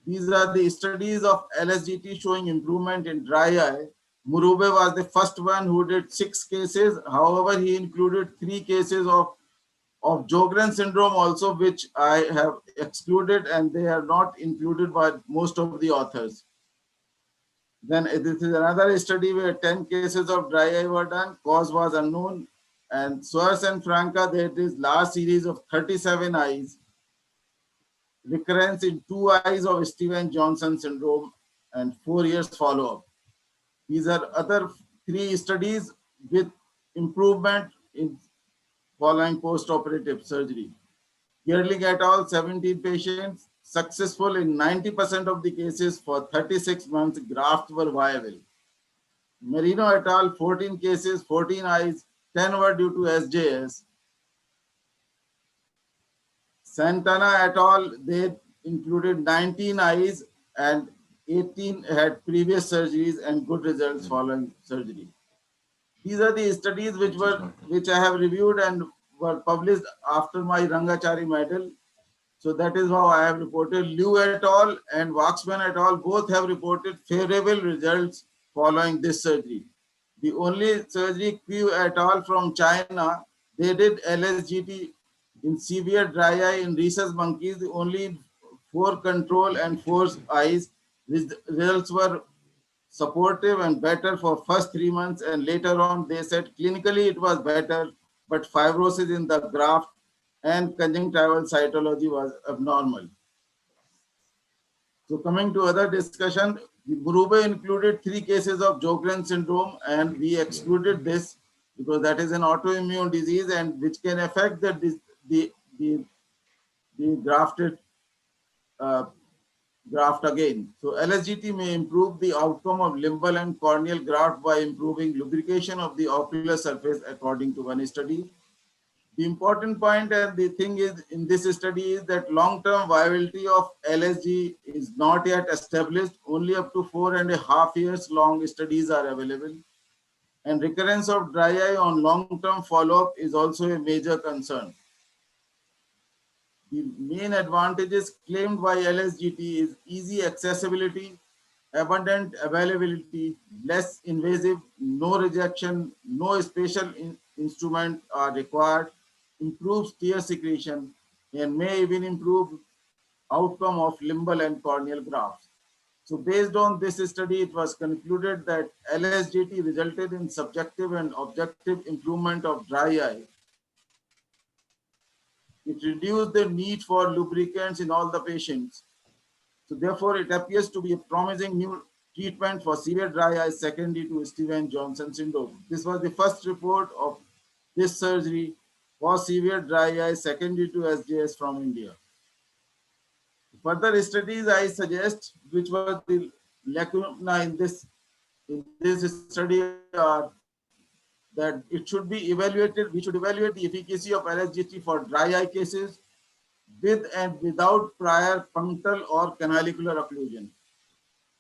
these are the studies of LSGT showing improvement in dry eye. Murube was the first one who did 6 cases. However, he included 3 cases of Sjogren syndrome also, which I have excluded, and they are not included by most of the authors. Then this is another study where 10 cases of dry eye were done. Cause was unknown. And Soares and Franca, there is large series of 37 eyes. Recurrence in 2 eyes of Stevens-Johnson syndrome and 4 years follow-up. These are other 3 studies with improvement in following post-operative surgery. Gerling et al., 17 patients, successful in 90% of the cases for 36 months, grafts were viable. Marino et al., 14 cases, 14 eyes, 10 were due to SJS. Santana et al., they included 19 eyes and 18 had previous surgeries and good results following surgery. These are the studies which I have reviewed and were published after my Rangachari medal. So that is how I have reported. Liu et al. And Waxman et al. Both have reported favorable results following this surgery. The only surgery, Q et al. From China, they did LSGT in severe dry eye in rhesus monkeys, only 4 control and 4 eyes. Results were supportive and better for first 3 months, and later on they said clinically it was better, but fibrosis in the graft and conjunctival cytology was abnormal. So coming to other discussion, the Murube included 3 cases of Sjogren syndrome, and we excluded this because that is an autoimmune disease and which can affect the grafted graft again. So LSGT may improve the outcome of limbal and corneal graft by improving lubrication of the ocular surface according to one study. The important point and the thing is in this study is that long-term viability of LSG is not yet established. Only up to 4.5 years long studies are available. And recurrence of dry eye on long-term follow-up is also a major concern. The main advantages claimed by LSGT is easy accessibility, abundant availability, less invasive, no rejection, no special instrument are required, improves tear secretion, and may even improve outcome of limbal and corneal grafts. So based on this study, it was concluded that LSGT resulted in subjective and objective improvement of dry eye. It reduced the need for lubricants in all the patients. So therefore, it appears to be a promising new treatment for severe dry eye secondary to Stevens-Johnson syndrome. This was the first report of this surgery for severe dry eye secondary to SJS from India. Further studies I suggest, which were the lacuna in this study, are that it should be evaluated. We should evaluate the efficacy of LSGT for dry eye cases with and without prior punctal or canalicular occlusion.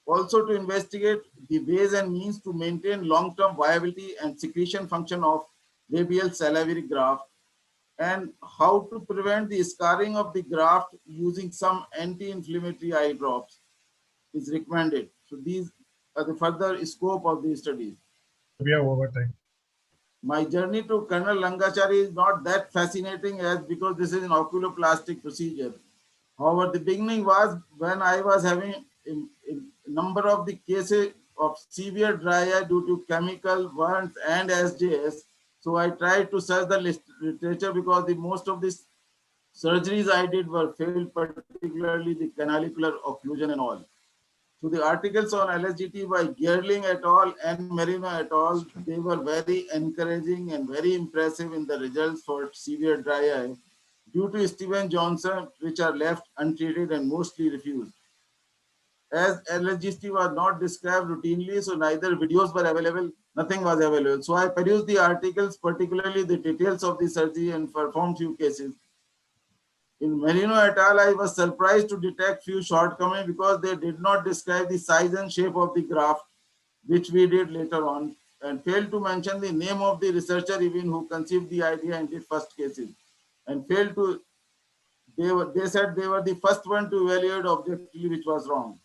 Also to investigate the ways and means to maintain long-term viability and secretion function of labial salivary graft, and how to prevent the scarring of the graft using some anti-inflammatory eye drops is recommended. So these are the further scope of these studies. We are over time. My journey to Colonel Rangachari is not that fascinating as because this is an oculoplastic procedure. However, the beginning was when I was having a number of the cases of severe dry eye due to chemical burns and SJS. So I tried to search the literature because most of these surgeries I did were failed, particularly the canalicular occlusion and all. So the articles on LSGT by Gerling et al. And Merino et al., they were very encouraging and very impressive in the results for severe dry eye due to Steven Johnson, which are left untreated and mostly refused. As LSGT was not described routinely, so neither videos were available, nothing was available. So I perused the articles, particularly the details of the surgery, and performed few cases. In Merino et al., I was surprised to detect few shortcomings because they did not describe the size and shape of the graft, which we did later on, and failed to mention the name of the researcher even who conceived the idea and did first cases, and failed to, they said they were the first one to evaluate objectively, which was wrong.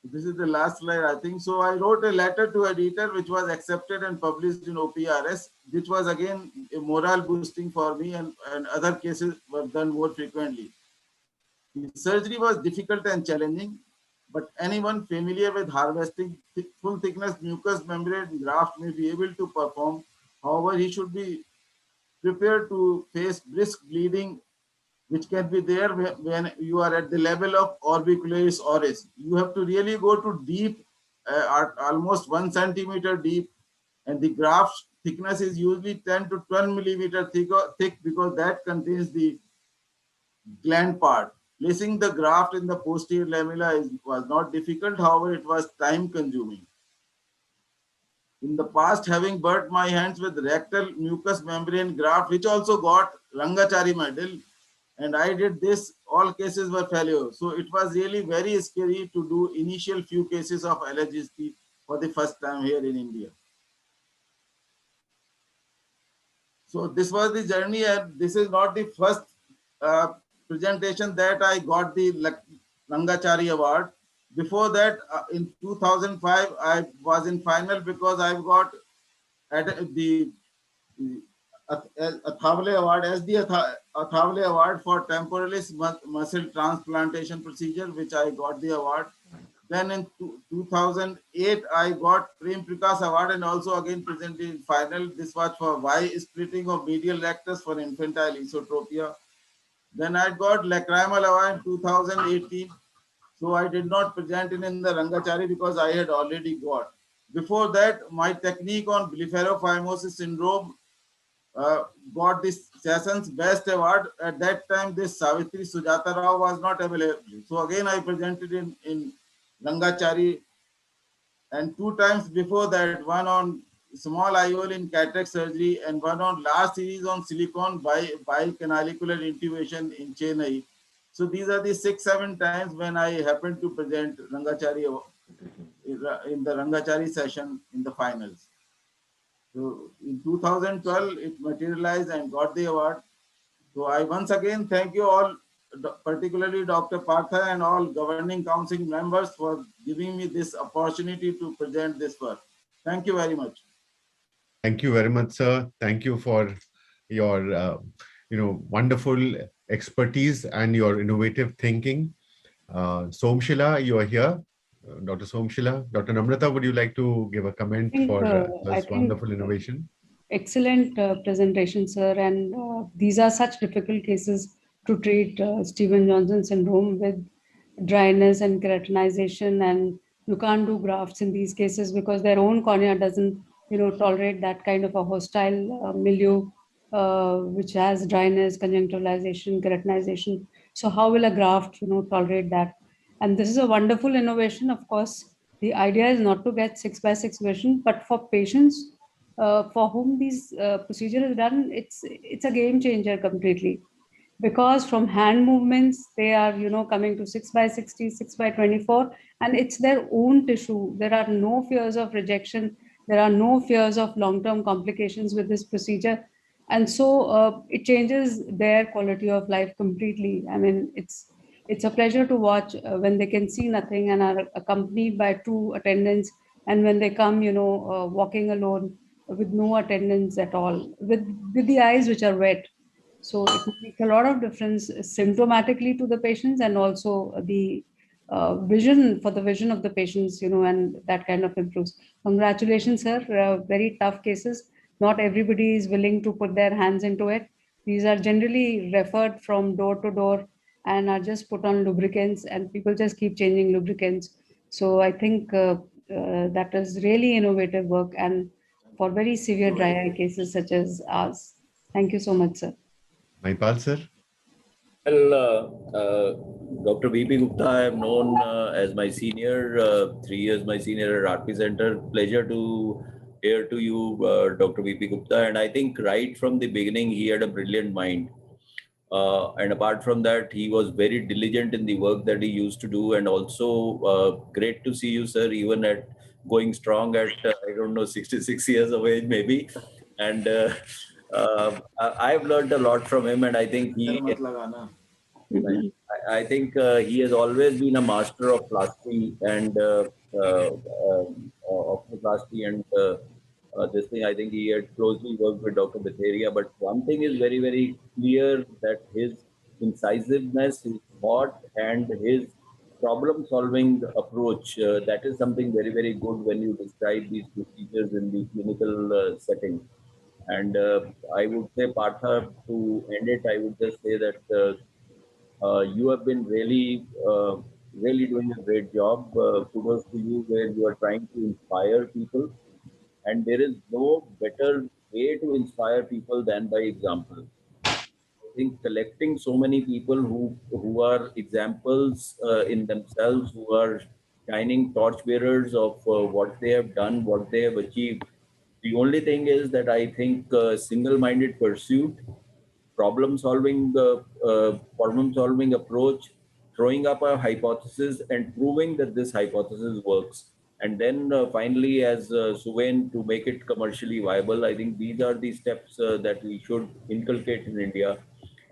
This is the last slide, I think. So I wrote a letter to editor, which was accepted and published in OPRS, which was again a morale boosting for me, and other cases were done more frequently. The surgery was difficult and challenging, but anyone familiar with harvesting full thickness mucous membrane graft may be able to perform. However, he should be prepared to face brisk bleeding, which can be there when you are at the level of orbicularis oris. You have to really go to deep, almost 1 centimeter deep, and the graft thickness is usually 10 to 12 millimeter thick because that contains the gland part. Placing the graft in the posterior lamella was not difficult, however, it was time consuming. In the past, having burnt my hands with rectal mucous membrane graft, which also got Rangachari medal, and I did this, all cases were failure. So it was really very scary to do initial few cases of LSGT for the first time here in India. So this was the journey, and this is not the first presentation that I got the Rangachari award. Before that, in 2005, I was in final because I got at the Athawale Award as the Athawale Award for temporalis muscle transplantation procedure, which I got the award. Then in 2008, I got Prem Prakash Award and also again presented in final. This was for Y splitting of medial rectus for infantile esotropia. Then I got Lacrimal Award in 2018. So I did not present it in the Rangachari because I had already got. Before that, my technique on blepharophimosis syndrome got this session's best award. At that time, this Savitri Sujata Rao was not available. So again, I presented in Rangachari, and 2 times before that, one on small IOL in cataract surgery and one on last series on silicone bicanalicular intubation in Chennai. So these are the 6-7 times when I happened to present Rangachari in the Rangachari session in the finals. So in 2012, it materialized and got the award. So I once again thank you all, particularly Dr. Partha and all governing council members for giving me this opportunity to present this work. Thank you very much. Thank you very much, sir. Thank you for your wonderful expertise and your innovative thinking. Somshila, you are here. Dr. Somshila. Dr. Namrata, would you like to give a comment for this wonderful innovation? Excellent presentation, sir. And these are such difficult cases to treat, Steven Johnson syndrome with dryness and keratinization, and you can't do grafts in these cases because their own cornea doesn't, tolerate that kind of a hostile milieu, which has dryness, conjunctivalization, keratinization. So how will a graft, tolerate that? And this is a wonderful innovation. Of course, the idea is not to get 6x6 vision, but for patients for whom these procedure is done, it's a game changer completely. Because from hand movements, they are, coming to 6x60, 6x24, and it's their own tissue. There are no fears of rejection. There are no fears of long-term complications with this procedure. And so it changes their quality of life completely. I mean, it's a pleasure to watch when they can see nothing and are accompanied by 2 attendants. And when they come, walking alone with no attendants at all, with the eyes which are wet. So it makes a lot of difference symptomatically to the patients and also the vision for the vision of the patients, and that kind of improves. Congratulations, sir. Very tough cases. Not everybody is willing to put their hands into it. These are generally referred from door to door and are just put on lubricants, and people just keep changing lubricants. So I think that is really innovative work, and for very severe dry eye cases such as ours. Thank you so much, sir. Maipal, sir. Well, Dr. V.P. Gupta, I have known as my senior, 3 years my senior at RP Center. Pleasure to hear to you, Dr. V.P. Gupta. And I think right from the beginning, he had a brilliant mind. And apart from that, he was very diligent in the work that he used to do. And also great to see you, sir, even at going strong at, I don't know, 66 years of age, maybe. And I've learned a lot from him. And I think I think he has always been a master of philosophy and ophthalmology and this thing. I think he had closely worked with Dr. Batheria. But one thing is very, very clear that his incisiveness, his thought, and his problem-solving approach, that is something very, very good when you describe these procedures in the clinical setting. And I would say, Partha, to end it, I would just say that you have been really, really doing a great job. Kudos to you where you are trying to inspire people. And there is no better way to inspire people than by example. I think collecting so many people who are examples in themselves, who are shining torchbearers of what they have done, what they have achieved. The only thing is that I think single-minded pursuit, problem-solving approach, throwing up a hypothesis and proving that this hypothesis works. And then finally, as Suven, to make it commercially viable, I think these are the steps that we should inculcate in India.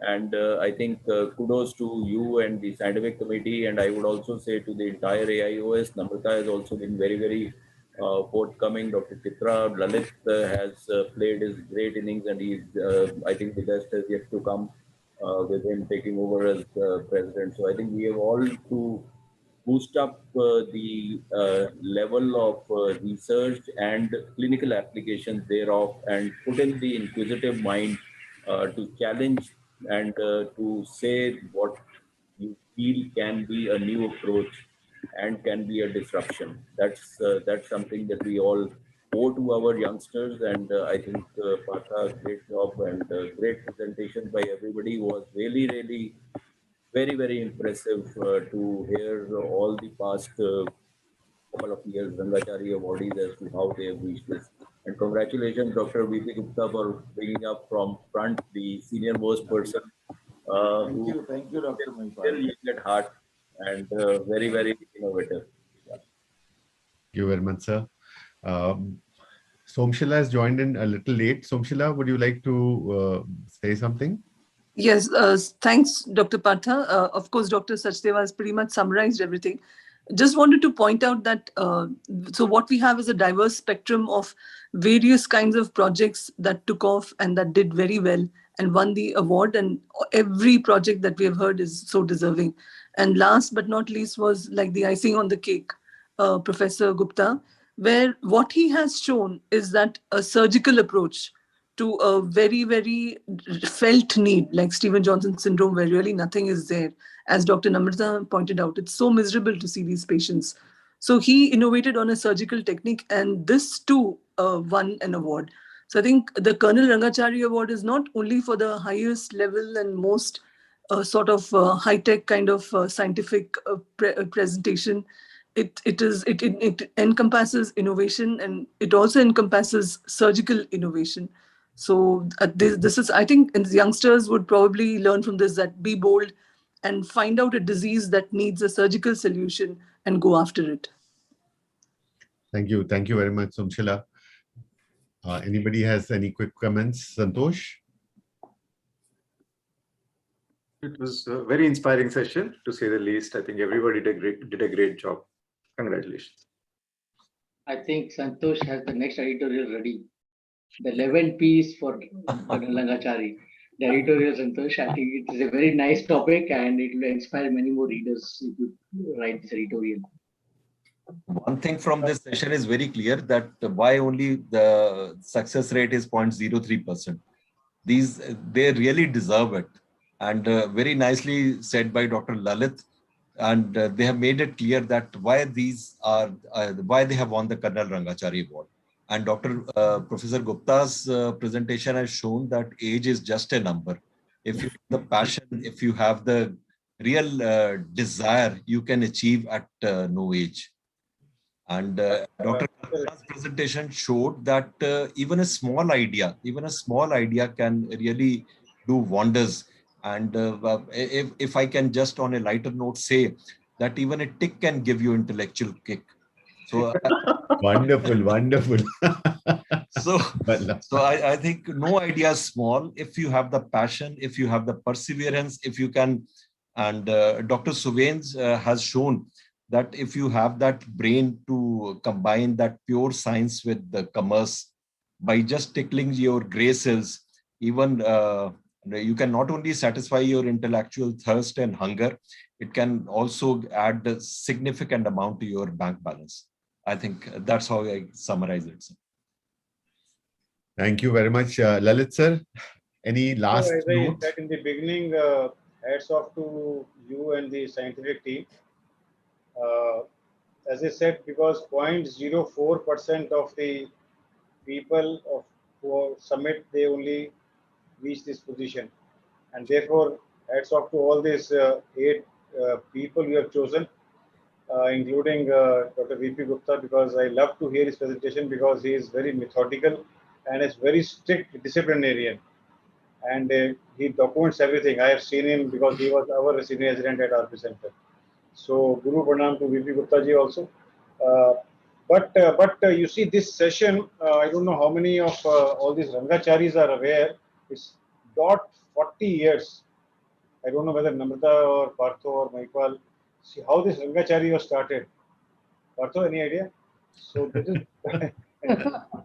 And I think kudos to you and the scientific committee. And I would also say to the entire AIOS, Namrata has also been very, very forthcoming. Dr. Chitra Lalit has played his great innings, and he's, I think the best has yet to come with him taking over as president. So I think we have all to boost up the level of research and clinical applications thereof, and put in the inquisitive mind to challenge and to say what you feel can be a new approach and can be a disruption. That's something that we all owe to our youngsters, and I think Partha, great job and great presentation by everybody. Was really, really very, very impressive to hear all the past couple of years Rangachari awardees as to how they have reached this. And congratulations, Dr. V.P. Gupta, for bringing up from front the senior most person Thank you, Dr. Maipal. Still young at heart and very, very innovative. Yeah. Thank you very much, sir. Somshila has joined in a little late. Somshila, would you like to say something? Yes, thanks, Dr. Partha. Of course, Dr. Sachdeva has pretty much summarized everything. Just wanted to point out that, so what we have is a diverse spectrum of various kinds of projects that took off and that did very well and won the award. And every project that we have heard is so deserving. And last but not least was like the icing on the cake, Professor Gupta, where what he has shown is that a surgical approach to a very, very felt need, like Stevens-Johnson syndrome, where really nothing is there. As Dr. Namrata pointed out, it's so miserable to see these patients. So he innovated on a surgical technique, and this too won an award. So I think the Colonel Rangachari Award is not only for the highest level and most sort of high-tech kind of scientific presentation. It encompasses innovation, and it also encompasses surgical innovation. So this is, I think, and youngsters would probably learn from this, that be bold and find out a disease that needs a surgical solution and go after it. Thank you. Thank you very much, Somshila. Anybody has any quick comments? Santosh? It was a very inspiring session, to say the least. I think everybody did a great job. Congratulations. I think Santosh has the next editorial ready. The 11 P's for Rangachari. the editorial, Santosh. I think it is a very nice topic and it will inspire many more readers if you write this editorial. One thing from this session is very clear that why only the success rate is 0.03%. They really deserve it. And very nicely said by Dr. Lalit. And they have made it clear that why why they have won the Colonel Rangachari Award. And Professor Gupta's presentation has shown that age is just a number. If you have the passion, if you have the real desire, you can achieve at no age. And Dr. Kalpana's presentation showed that even a small idea can really do wonders. And if I can just on a lighter note say that even a tick can give you intellectual kick. So wonderful. So I think no idea is small. If you have the passion, if you have the perseverance, if you can, and Dr. Suvains has shown that if you have that brain to combine that pure science with the commerce, by just tickling your gray cells, even you can not only satisfy your intellectual thirst and hunger, it can also add a significant amount to your bank balance. I think that's how I summarize it. Thank you very much, Lalit sir. Any last as I note? said in the beginning, hats off to you and the scientific team. As I said, because 0.04% of the people who submit, they only reach this position. And therefore, hats off to all these 8 people you have chosen, including Dr. V.P. Gupta, because I love to hear his presentation because he is very methodical and is very strict disciplinarian. And he documents everything. I have seen him because he was our senior resident at RP Center. So Guru Pranam to V.P. Gupta ji also. But you see this session, I don't know how many of all these Rangacharis are aware, it's got 40 years. I don't know whether Namrata or Partho or Maipal, see how this Rangachari was started. Partho, any idea? So this is,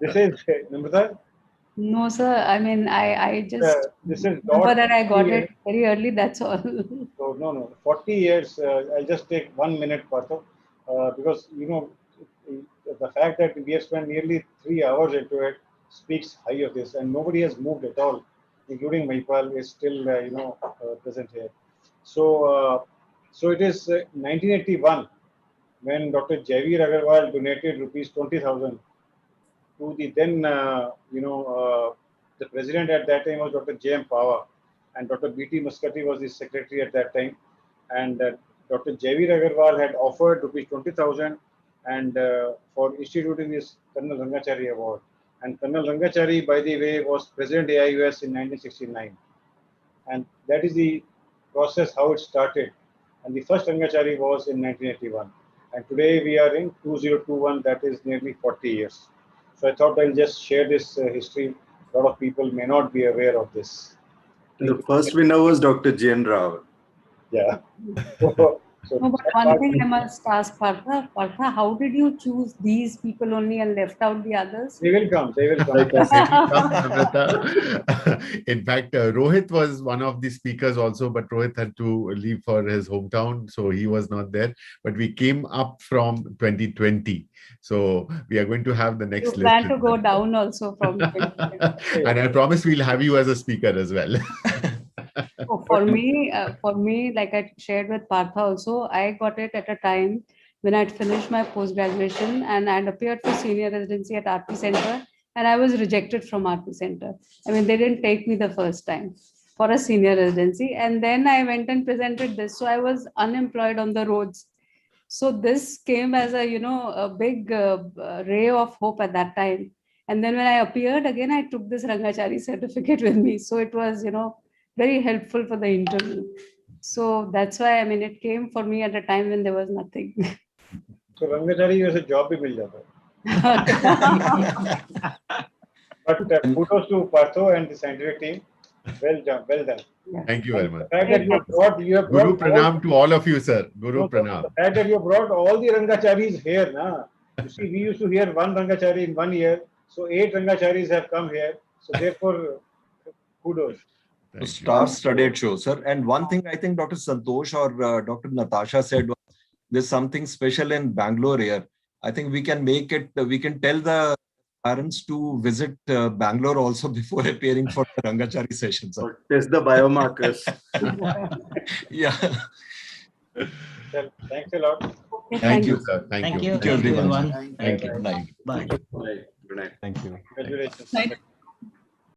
this is Namrata? No, sir. I mean, I just this is remember that I got it very early. That's all. So no, 40 years. I'll just take 1 minute, Partho, because you know the fact that we have spent nearly 3 hours into it speaks high of this, and nobody has moved at all, including Maipal is still present here. So so it is 1981 when Dr. Jaivir Agarwal donated rupees 20,000 to the then the president at that time was Dr. J.M. Pava, and Dr. B.T. Muscati was the secretary at that time, and Dr. Jaivir Agarwal had offered rupees 20,000 and for instituting this Colonel Rangachari Award. And Colonel Rangachari, by the way, was President AIOS in 1969, and that is the process how it started. And the first Rangachari was in 1981, and today we are in 2021. That is nearly 40 years. So I thought I'll just share this history. A lot of people may not be aware of this. The first winner was Dr. J.N. Rao. Yeah. No, but one thing I must ask Partha, how did you choose these people only and left out the others? They will come. They will come. In fact, Rohit was one of the speakers also, but Rohit had to leave for his hometown, so he was not there. But we came up from 2020, so we are going to have the next list. You plan to go down also from 2020. And I promise we'll have you as a speaker as well. Oh, for me, like I shared with Partha also, I got it at a time when I'd finished my post-graduation and I'd appeared for senior residency at RP Center, and I was rejected from RP Center. I mean, they didn't take me the first time for a senior residency, and then I went and presented this. So I was unemployed on the roads. So this came as a big ray of hope at that time. And then when I appeared again, I took this Rangachari certificate with me. So it was, very helpful for the interview. So that's why, I mean, it came for me at a time when there was nothing. So Rangachari is a job bhi mil jata hai. But kudos to Partho and the scientific team. Well done, well done. Thank you very much. The fact that you have brought Guru Pranam to all of you, sir. Guru Pranam. The fact that you brought all the Rangacharis here, na. You see, we used to hear one Rangachari in 1 year, so 8 Rangacharis have come here. So therefore, kudos. Star-studded show, sir. And one thing I think Dr. Santosh or Dr. Natasha said was there's something special in Bangalore here. I think we can make it, we can tell the parents to visit Bangalore also before appearing for the Rangachari session, sir. Or test the biomarkers. Yeah. Well, thanks a lot. Thank you, sir. Thank you. Thank you, everyone. Thank you. Night. Bye. Good night. Thank you. Congratulations. Right.